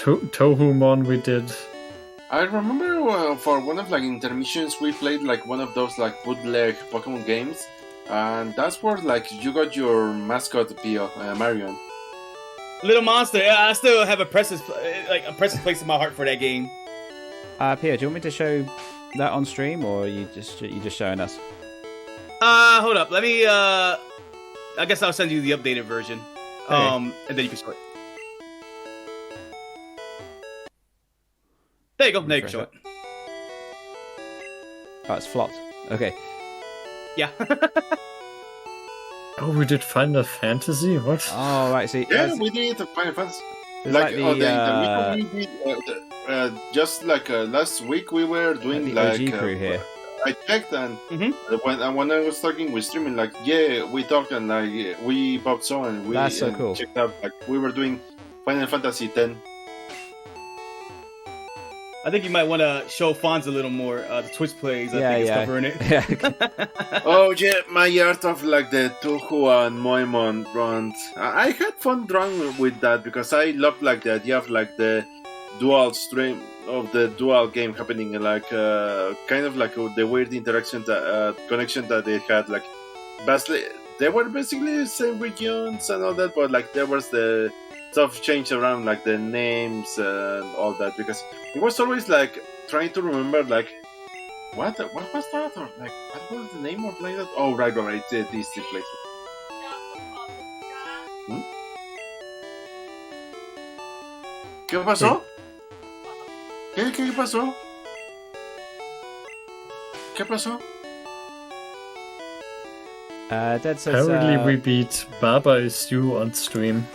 Tohumon we did. I remember for one of like intermissions we played like one of those like bootleg Pokemon games, and that's where like you got your mascot Pio, Marion. Little Monster. Yeah, I still have a precious place in my heart for that game. Pia, do you want me to show that on stream, or are you just showing us? Hold up. Let me. I guess I'll send you the updated version. Okay. And then you can show it. There you go. Now you can show it. Oh, it's flopped. Okay. Yeah. Oh, we did Final Fantasy? What? Oh, right. See, Yeah, we did Final Fantasy. there's Like the, the intermission we did, just like last week we were doing the like OG crew here. I checked and Mhm. when I was talking with streaming, like yeah, we talked and like we popped so and we That's so cool. checked out like we were doing Final Fantasy X. I think you might want to show Fonz a little more. The Twitch plays. I think it's covering it. Yeah. Oh yeah, my art of like the Tuhu and Moemon runs. I had fun drawing with that because I love like the idea of like the dual stream of the dual game happening, like kind of like the weird interaction that connection that they had. Like, basically, they were basically the same regions and all that, but like there was the stuff changed around, like the names and all that, because it was always like trying to remember like. What was that? Or like, what was the name of like that? Oh, right, it's these two places. ¿Qué pasó? ¿Qué pasó? ¿Qué pasó? Dead says. Apparently we beat Baba Is You on stream.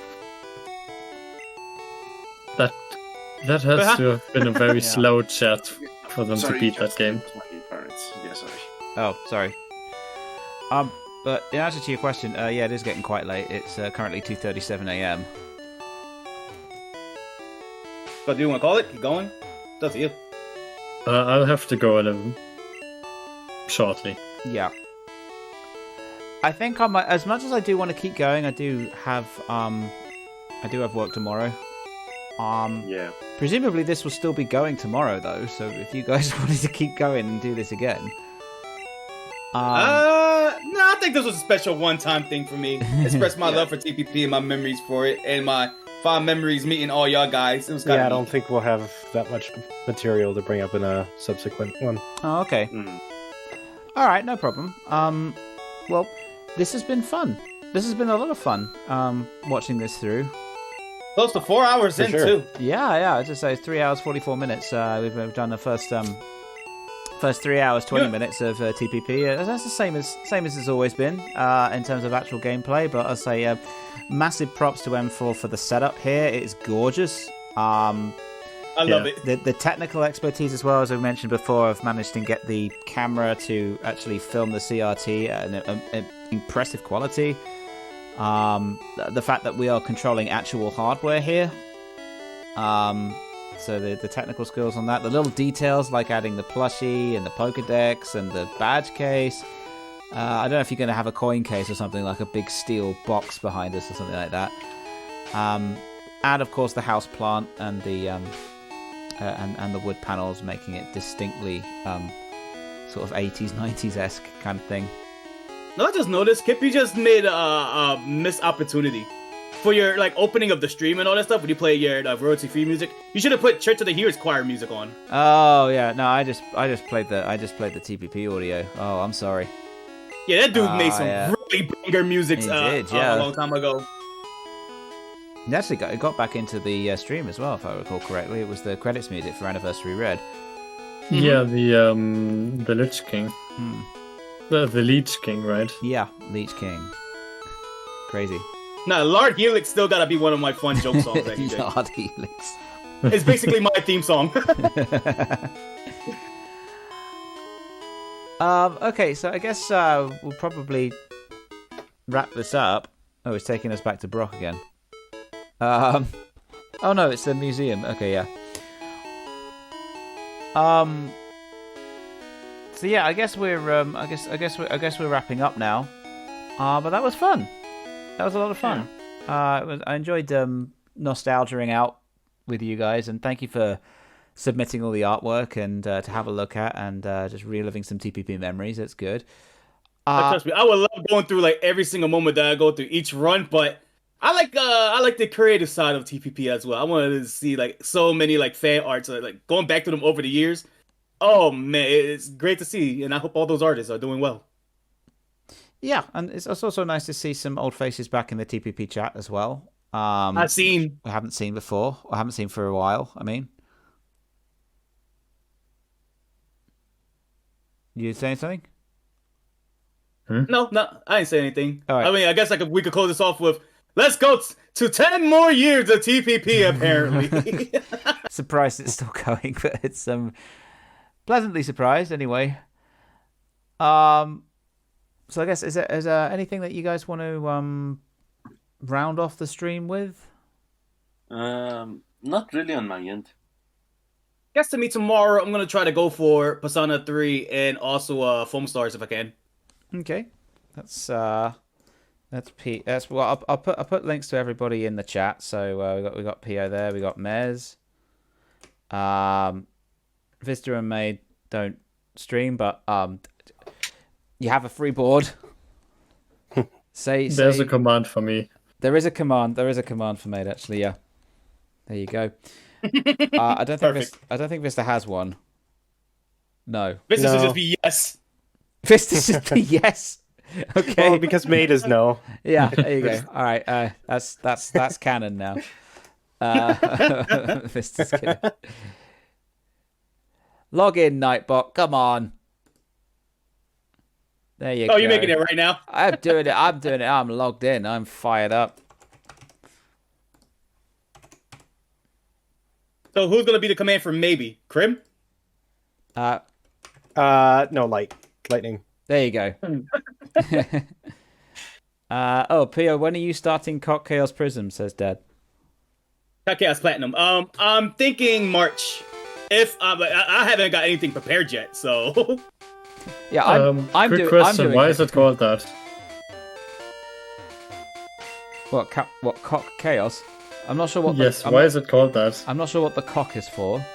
That has to have been a very slow chat for them to beat that game. My parents. Yeah, sorry. Oh, sorry. But in answer to your question, yeah, it is getting quite late. It's currently 2:37 a.m. But do you want to call it? Keep going? It's up to you. I'll have to go shortly. Yeah. I think I might, as much as I do want to keep going, I do have work tomorrow. Yeah. Presumably this will still be going tomorrow though, so if you guys wanted to keep going and do this again. No, I think this was a special one-time thing for me. Express my love for TPP and my memories for it, and my fond memories meeting all y'all guys. It was kind Yeah, I of don't think we'll have that much material to bring up in a subsequent one. Oh, okay. All right, no problem. Well, this has been fun. This has been a lot of fun. Watching this through. close to 4 hours in sure. too. Yeah. As I say, 3 hours 44 minutes. We've done the first 3 hours 20 minutes of TPP. That's the same as it's always been in terms of actual gameplay. But I say massive props to M4 for the setup here. It is gorgeous. I love it. The technical expertise as well, as I mentioned before. I've managed to get the camera to actually film the CRT at an impressive quality. The fact that we are controlling actual hardware here. So the technical skills on that, the little details like adding the plushie and the Pokedex and the badge case. I don't know if you're going to have a coin case or something, like a big steel box behind us or something like that. And of course the house plant and the and the wood panels, making it distinctly sort of 80s, 90s esque kind of thing. No, I just noticed, Kip, you just made a missed opportunity for your like opening of the stream and all that stuff. When you play your royalty-free music, you should have put Church of the Heroes Choir music on. Oh yeah, no, I just played the TPP audio. Oh, I'm sorry. Yeah, that dude made some really banger music a long time ago. It actually got back into the stream as well, if I recall correctly. It was the credits music for Anniversary Red. Yeah, the Lich King. The Leech King, right? Yeah, Leech King. Crazy. Nah, Lord Helix still gotta be one of my fun joke songs. Lord Helix. It's basically my theme song. Okay, so I guess we'll probably wrap this up. Oh, it's taking us back to Brock again. Oh no, it's the museum. Okay, yeah. So yeah, I guess we're I guess we're wrapping up now. But that was fun. That was a lot of fun. Yeah. I enjoyed nostalgiaing out with you guys, and thank you for submitting all the artwork and to have a look at, and just reliving some TPP memories. That's good. Trust me, I would love going through like every single moment that I go through each run, but I like the creative side of TPP as well. I wanted to see like so many like fan arts, like going back to them over the years. Oh man, it's great to see, and I hope all those artists are doing well. Yeah, and it's also nice to see some old faces back in the TPP chat as well. I haven't seen before. I haven't seen for a while. I mean, you saying something? No, I ain't saying anything. All right. I mean, I guess we could close this off with, let's go to 10 more years of TPP, apparently. Surprised it's still going, but it's pleasantly surprised anyway. So I guess is there anything that you guys want to round off the stream with? Not really on my end. Guess to me tomorrow, I'm gonna try to go for Persona 3 and also Foam Stars if I can. Okay, that's P. That's well. I'll put links to everybody in the chat. So we got Po there. We got Mez. Vista and Maid don't stream, but you have a free board. There's a command for me. There is a command. There is a command for Maid actually. Yeah. There you go. I don't think Vista has one. No. Vista should just be yes. Vista should be yes. Okay. Well, because Maid is no. Yeah. There you go. All right. That's canon now. Vista's kidding. Log in, Nightbot. Come on. There you go. Oh, you're making it right now? I'm doing it. I'm logged in. I'm fired up. So who's gonna be the command for maybe? Krim? No, lightning. There you go. Pio, when are you starting Cock Chaos Prism? Says Dad. Cock Chaos Platinum. I'm thinking March. If I haven't got anything prepared yet, so. Yeah, I'm quick question. Why is it called that? What Cock Chaos? I'm not sure what. Yes, why is it called that? I'm not sure what the cock is for.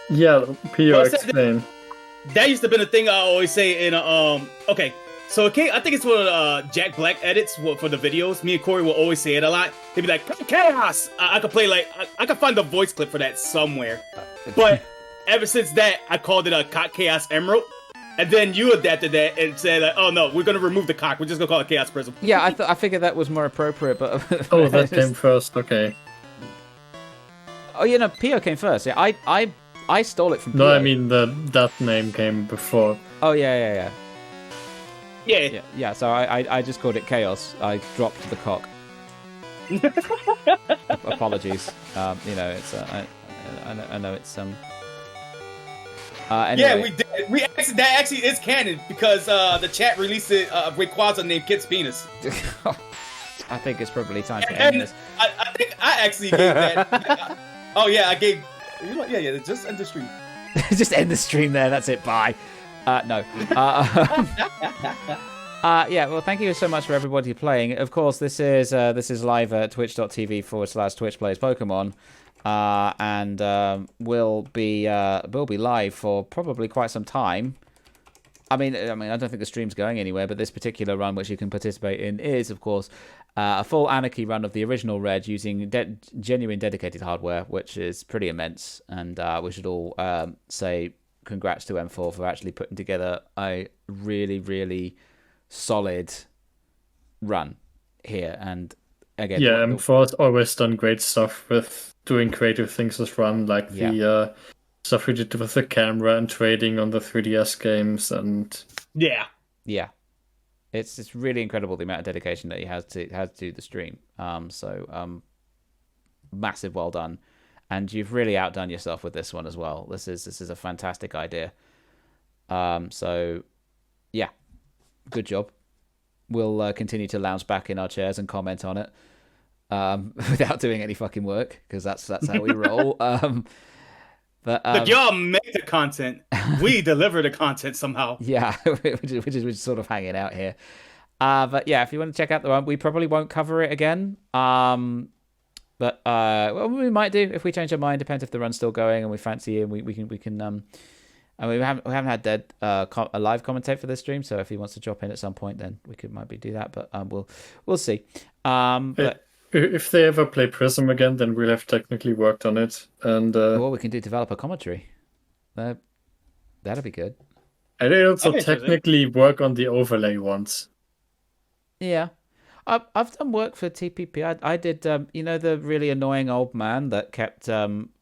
Yeah, Pio, explain. That used to be the thing I always say in okay. So okay, I think it's one of Jack Black edits for the videos. Me and Corey will always say it a lot. He'd be like, "Chaos." I could play I could find the voice clip for that somewhere. But ever since that, I called it a Cock Chaos Emerald. And then you adapted that and said, "Oh no, we're gonna remove the cock. We're just gonna call it Chaos Prism." Yeah, I figured that was more appropriate, but oh, that came first. Okay. Oh, you know, Pio came first. Yeah, I stole it from Pio. No, I mean that name came before. Oh yeah. Yeah. So I just called it Chaos. I dropped the cock. Apologies. You know, it's I know it's anyway. Yeah, we did. That actually is canon because the chat released it. Rayquaza named Kit's penis. I think it's probably time to end this. I think I actually gave that. Oh yeah, I gave. Yeah. Just end the stream. Just end the stream there. That's it. Bye. No. Yeah. Well, thank you so much for everybody playing. Of course, this is live at twitch.tv/Twitch Plays Pokémon. and will be live for probably quite some time. I mean, I don't think the stream's going anywhere, but this particular run, which you can participate in, is of course a full Anarchy run of the original Red using genuine dedicated hardware, which is pretty immense. And we should all say congrats to M4 for actually putting together a really, really solid run here. And again, yeah, M4 has always done great stuff with doing creative things as run, like the stuff we did with the camera and trading on the 3DS games, and yeah, it's really incredible the amount of dedication that he has to the stream. So massive well done, and you've really outdone yourself with this one as well. This is a fantastic idea. So yeah, good job. We'll continue to lounge back in our chairs and comment on it without doing any fucking work, because that's how we roll. But look, y'all make the content. We deliver the content somehow. Yeah, which is sort of hanging out here. But yeah, if you want to check out the one, we probably won't cover it again. But well, we might do if we change our mind. Depends if the run's still going and we fancy it. We can. And we haven't had Dead a live commentate for this stream. So if he wants to drop in at some point, then we might do that. But we'll see. But if they ever play Prism again, then we'll have technically worked on it. And well, we can do developer commentary. That'll be good. And they also technically work on the overlay once. Yeah. I've done work for TPP. I did, the really annoying old man that kept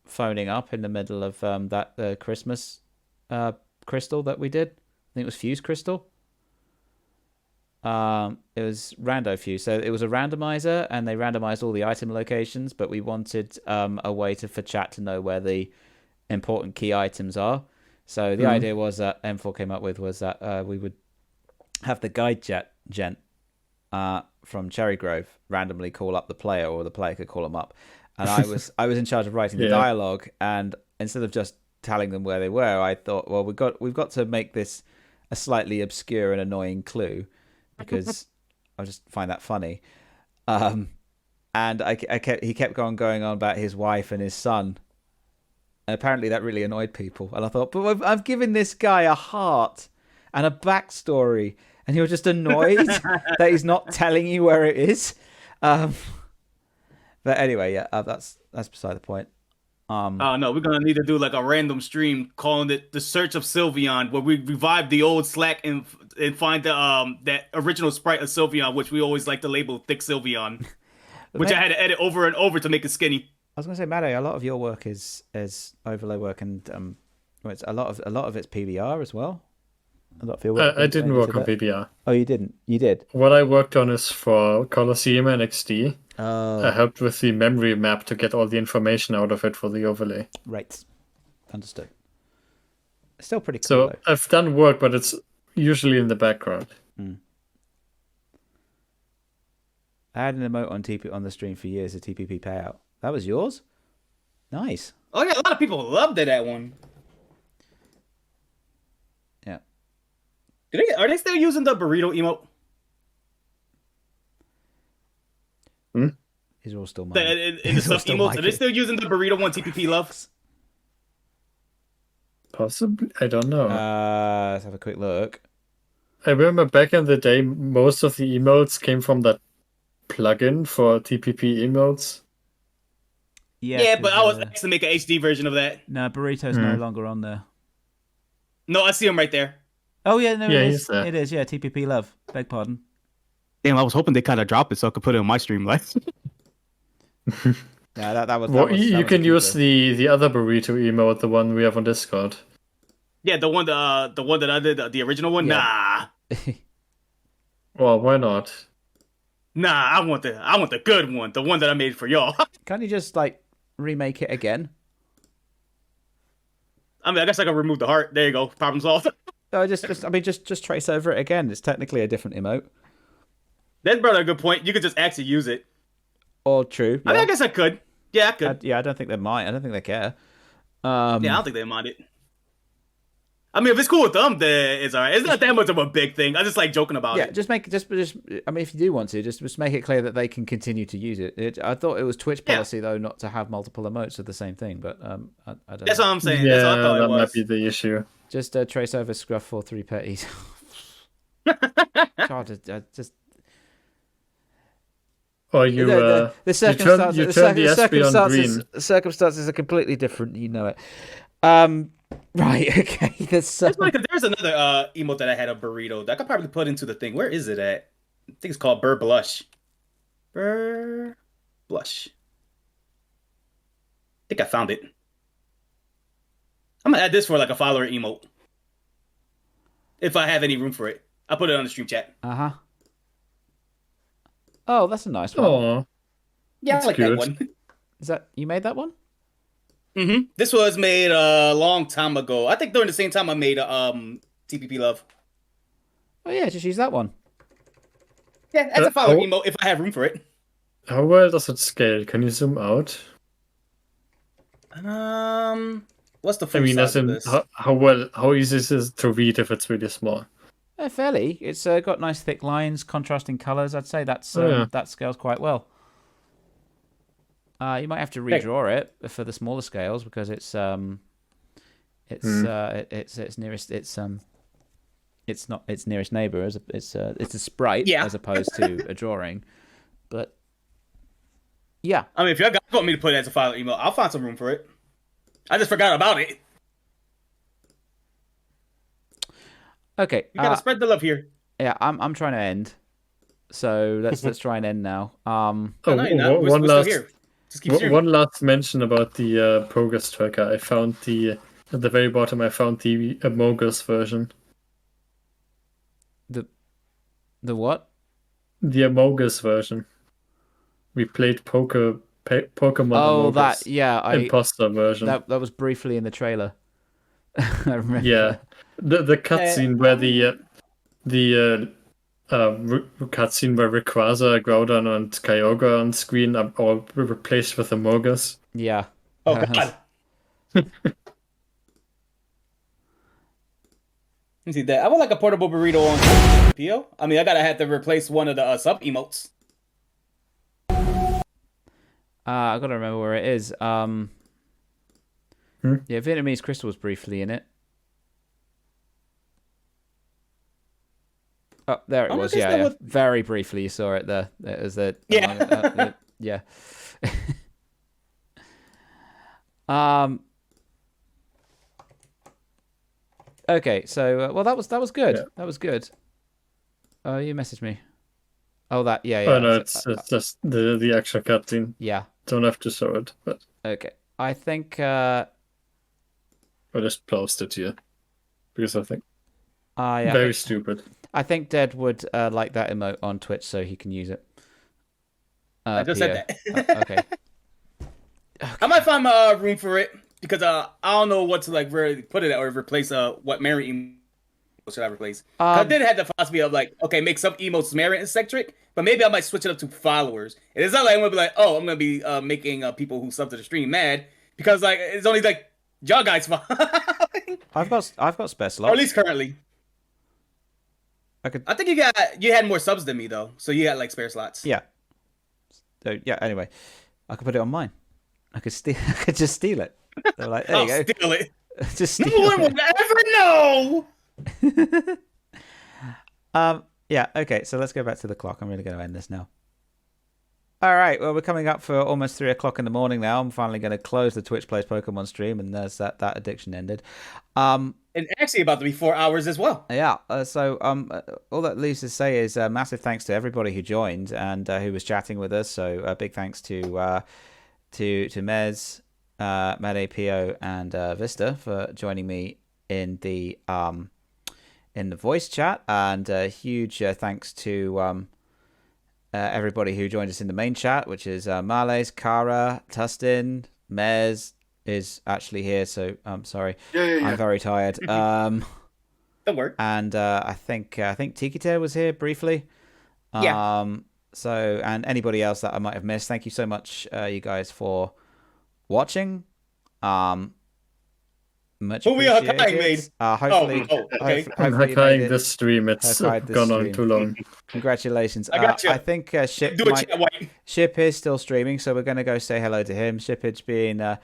phoning up in the middle of that Christmas crystal that we did. I think it was Fuse Crystal. It was Rando Fuse. So it was a randomizer, and they randomized all the item locations, but we wanted a way for chat to know where the important key items are. So the idea was that M4 came up with was that we would have the guide gent from Cherry Grove randomly call up the player, or the player could call them up. And I was in charge of writing the dialogue, and instead of just telling them where they were, I thought, well, we've got to make this a slightly obscure and annoying clue, because I just find that funny. And he kept going on about his wife and his son. And apparently that really annoyed people. And I thought, but I've given this guy a heart and a backstory, and you're just annoyed that he's not telling you where it is. But anyway, yeah, that's beside the point. No, we're gonna need to do like a random stream calling it the Search of Sylveon, where we revive the old Slack and find the that original sprite of Sylveon, which we always like to label Thick Sylveon, which I had to edit over and over to make it skinny. I was gonna say, Matto, a lot of your work is overlay work, and it's a lot of it's PBR as well. A lot of your work I didn't work on PBR. Oh, you didn't? You did? What I worked on is for Colosseum and XD. Oh. I helped with the memory map to get all the information out of it for the overlay. Right. Understood. Still pretty cool, So though. I've done work, but it's usually in the background. I had an emote on the stream for years, a TPP payout. That was yours? Nice. Oh yeah, a lot of people loved that one. Yeah. Are they still using the burrito emote? These are all still mine. In the stuff emotes, are they still using the burrito one TPP loves? Possibly. I don't know. Let's have a quick look. I remember back in the day, most of the emotes came from that plugin for TPP emotes. Yeah, but I was asked to make an HD version of that. No, Burrito's no longer on there. No, I see him right there. Oh, yeah, no, Yeah, it he's is. there. It is, yeah, TPP love. Beg pardon. Damn, I was hoping they kind of drop it so I could put it on my stream. Like, Yeah, that was. Well, that was you can a use keeper. the other burrito emote, the one we have on Discord. Yeah, the one that I did, the original one. Yeah. Well, why not? Nah, I want the good one, the one that I made for y'all. Can't you just remake it again? I mean, I guess I can remove the heart. There you go. Problem solved. No, just trace over it again. It's technically a different emote. That's brought a good point. You could just actually use it. Or true. Yeah. I mean, I guess I could. Yeah, I could. I don't think they mind. I don't think they care. Yeah, I don't think they mind it. I mean, if it's cool with them, then it's alright. It's not that much of a big thing. I just like joking about Yeah, it. just make just. I mean, if you do want to, just make it clear that they can continue to use it. I thought it was Twitch policy though not to have multiple emotes of the same thing, but I don't. That's know. what I'm saying. Yeah, That's what I thought that it was. might be the issue. Just trace over scruff 43 petties. God, I just. Or you The circumstances, you turn the SP on green. circumstances are completely different. You know it. Right. Okay. That's funny because there's another emote that I had, a burrito, that I could probably put into the thing. Where is it at? I think it's called Burr Blush. Burr Blush. I think I found it. I'm gonna add this for like a follower emote. If I have any room for it. I'll put it on the stream chat. Oh, that's a nice one. Oh, Yeah, I like that one. Is that you made that one? Mm-hmm. This was made a long time ago. I think during the same time I made TPP Love. Oh yeah, just use that one. Yeah, as a follower emote if I have room for it. how well does it scale? Can you zoom out? What's the full I mean, size as of in this? how easy is it to read if it's really small? Fairly. It's got nice thick lines, contrasting colours. I'd say that's that scales quite well. You might have to redraw it for the smaller scales because it's nearest it's not its nearest neighbour. It's a sprite as opposed to a drawing. But yeah, I mean, if y'all want me to put it as a follower emote, I'll find some room for it. I just forgot about it. okay. You gotta spread the love here. Yeah, I'm trying to end. So let's try and end now. No, you're not. We're still here. Just keep one last mention about the progress tracker. I found at the very bottom. I found the Amogus version. The what? The Amogus version. We played Pokemon. Oh, Amogus, that imposter version. That was briefly in the trailer. I remember. Yeah, the cutscene where the cutscene where Rayquaza, Groudon, and Kyogre on screen are all replaced with Amogus. Yeah. Oh god. Let me see that. I would like a portable burrito on PO. I mean, I gotta have to replace one of the sub emotes. I gotta remember where it is. Yeah, Vietnamese Crystal was briefly in it. Oh, there it was. Yeah. Very briefly, you saw it there. It was the yeah. Okay, so well, that was good. Yeah. That was good. Oh, you messaged me. Oh, that yeah. Oh no, it's just the extra cutscene. Yeah. Don't have to show it, but okay. I think I just closed it here because I think very stupid. I think Dead would like that emote on Twitch, so he can use it. I just said that. Okay. I might find room for it because I don't know what to like really put it at or replace what Mary emote should I replace? I did have the philosophy of like, okay, make some emotes Mary and eccentric, but maybe I might switch it up to followers. And it's not like I'm gonna be like, oh, I'm gonna be making people who sub to the stream mad because like it's only like y'all guys following. I've got spare slots. Or at least currently. I think you had more subs than me though, so you had like spare slots. Yeah. So yeah. Anyway, I could put it on mine. I could just steal it. They're like, there you go. Steal it. Just steal no one would ever know. Yeah. Okay. So let's go back to the clock. I'm really going to end this now. All right. Well, we're coming up for almost 3 o'clock in the morning now. I'm finally going to close the Twitch Plays Pokemon stream, and there's that addiction ended. And actually about to be 4 hours as well. Yeah. So all that leaves to say is massive thanks to everybody who joined and who was chatting with us. So big thanks to Mez, MadAPO, and Vista for joining me in the voice chat, and huge thanks to everybody who joined us in the main chat, which is Marles, Kara, Tustin, Mez is actually here, so I'm sorry. Yeah. I'm very tired. Don't worry. And I think Tikite was here briefly. Yeah. So, and anybody else that I might have missed, thank you so much, you guys, for watching. Much Who we are appreciated. made? Hopefully, okay. I'm hopefully you Hakaing made it. this stream. It's Hakaed this gone on stream. too long. Congratulations. I got you. I think Ship, Do a chat white. Ship is still streaming, so we're going to go say hello to him. Shipage being a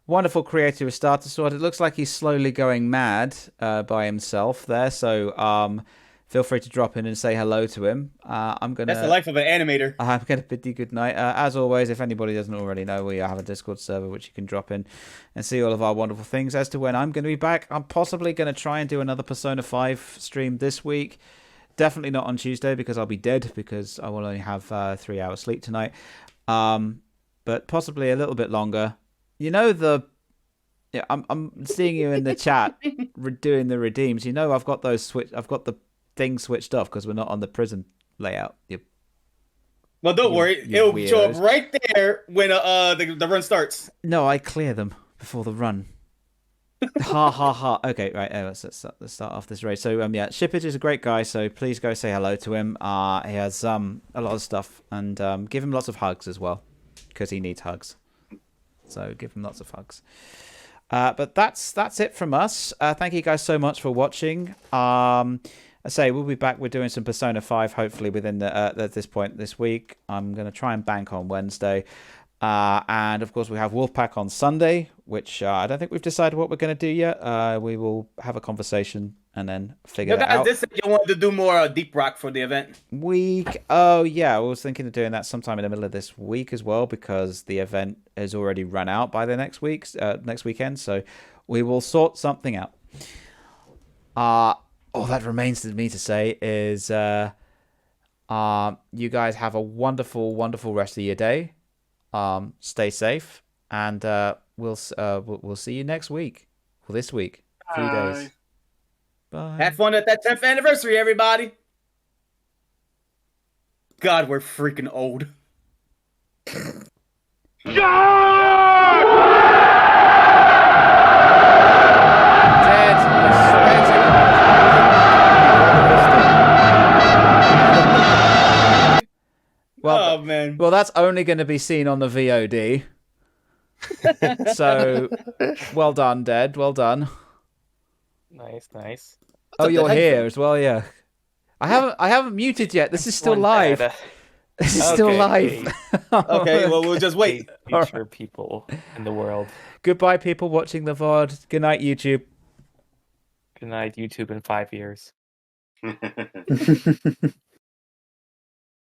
wonderful creator with Starter Sword. It looks like he's slowly going mad by himself there, so feel free to drop in and say hello to him. That's the life of an animator. I'm going to bid you good night. As always, if anybody doesn't already know, we have a Discord server which you can drop in and see all of our wonderful things. As to when I'm going to be back, I'm possibly going to try and do another Persona 5 stream this week. Definitely not on Tuesday because I'll be dead because I will only have 3 hours sleep tonight. But possibly a little bit longer. You know I'm seeing you in the chat doing the redeems. You know I've got the things switched off because we're not on the prison layout. Well, don't worry. It'll show up right there when the run starts. No, I clear them before the run. Ha ha ha. Okay, right. Let's start off this race. So yeah, Shippage is a great guy. So please go say hello to him. He has a lot of stuff, and give him lots of hugs as well because he needs hugs. So give him lots of hugs. But that's it from us. Thank you guys so much for watching. I say we'll be back. We're doing some Persona 5 hopefully within at this point this week. I'm going to try and bank on Wednesday. And of course we have Wolfpack on Sunday, which I don't think we've decided what we're going to do yet. We will have a conversation and then figure that out. This you wanted to do more Deep Rock for the event. Oh yeah, I was thinking of doing that sometime in the middle of this week as well because the event has already run out by the next weekend. So we will sort something out. All that remains to me to say is you guys have a wonderful, wonderful rest of your day. Stay safe, and we'll see you next week. Well, this week, 3 days. Bye. Have fun at that 10th anniversary, everybody. God, we're freaking old. Well, oh man. Well, that's only going to be seen on the VOD. So, well done, Dead. Well done. Nice. Oh, you're here as well, yeah. I haven't muted yet. This is still live. This is still live. Okay, well we'll just wait. Future people in the world. Goodbye, people watching the VOD. Good night, YouTube. Good night, YouTube in 5 years.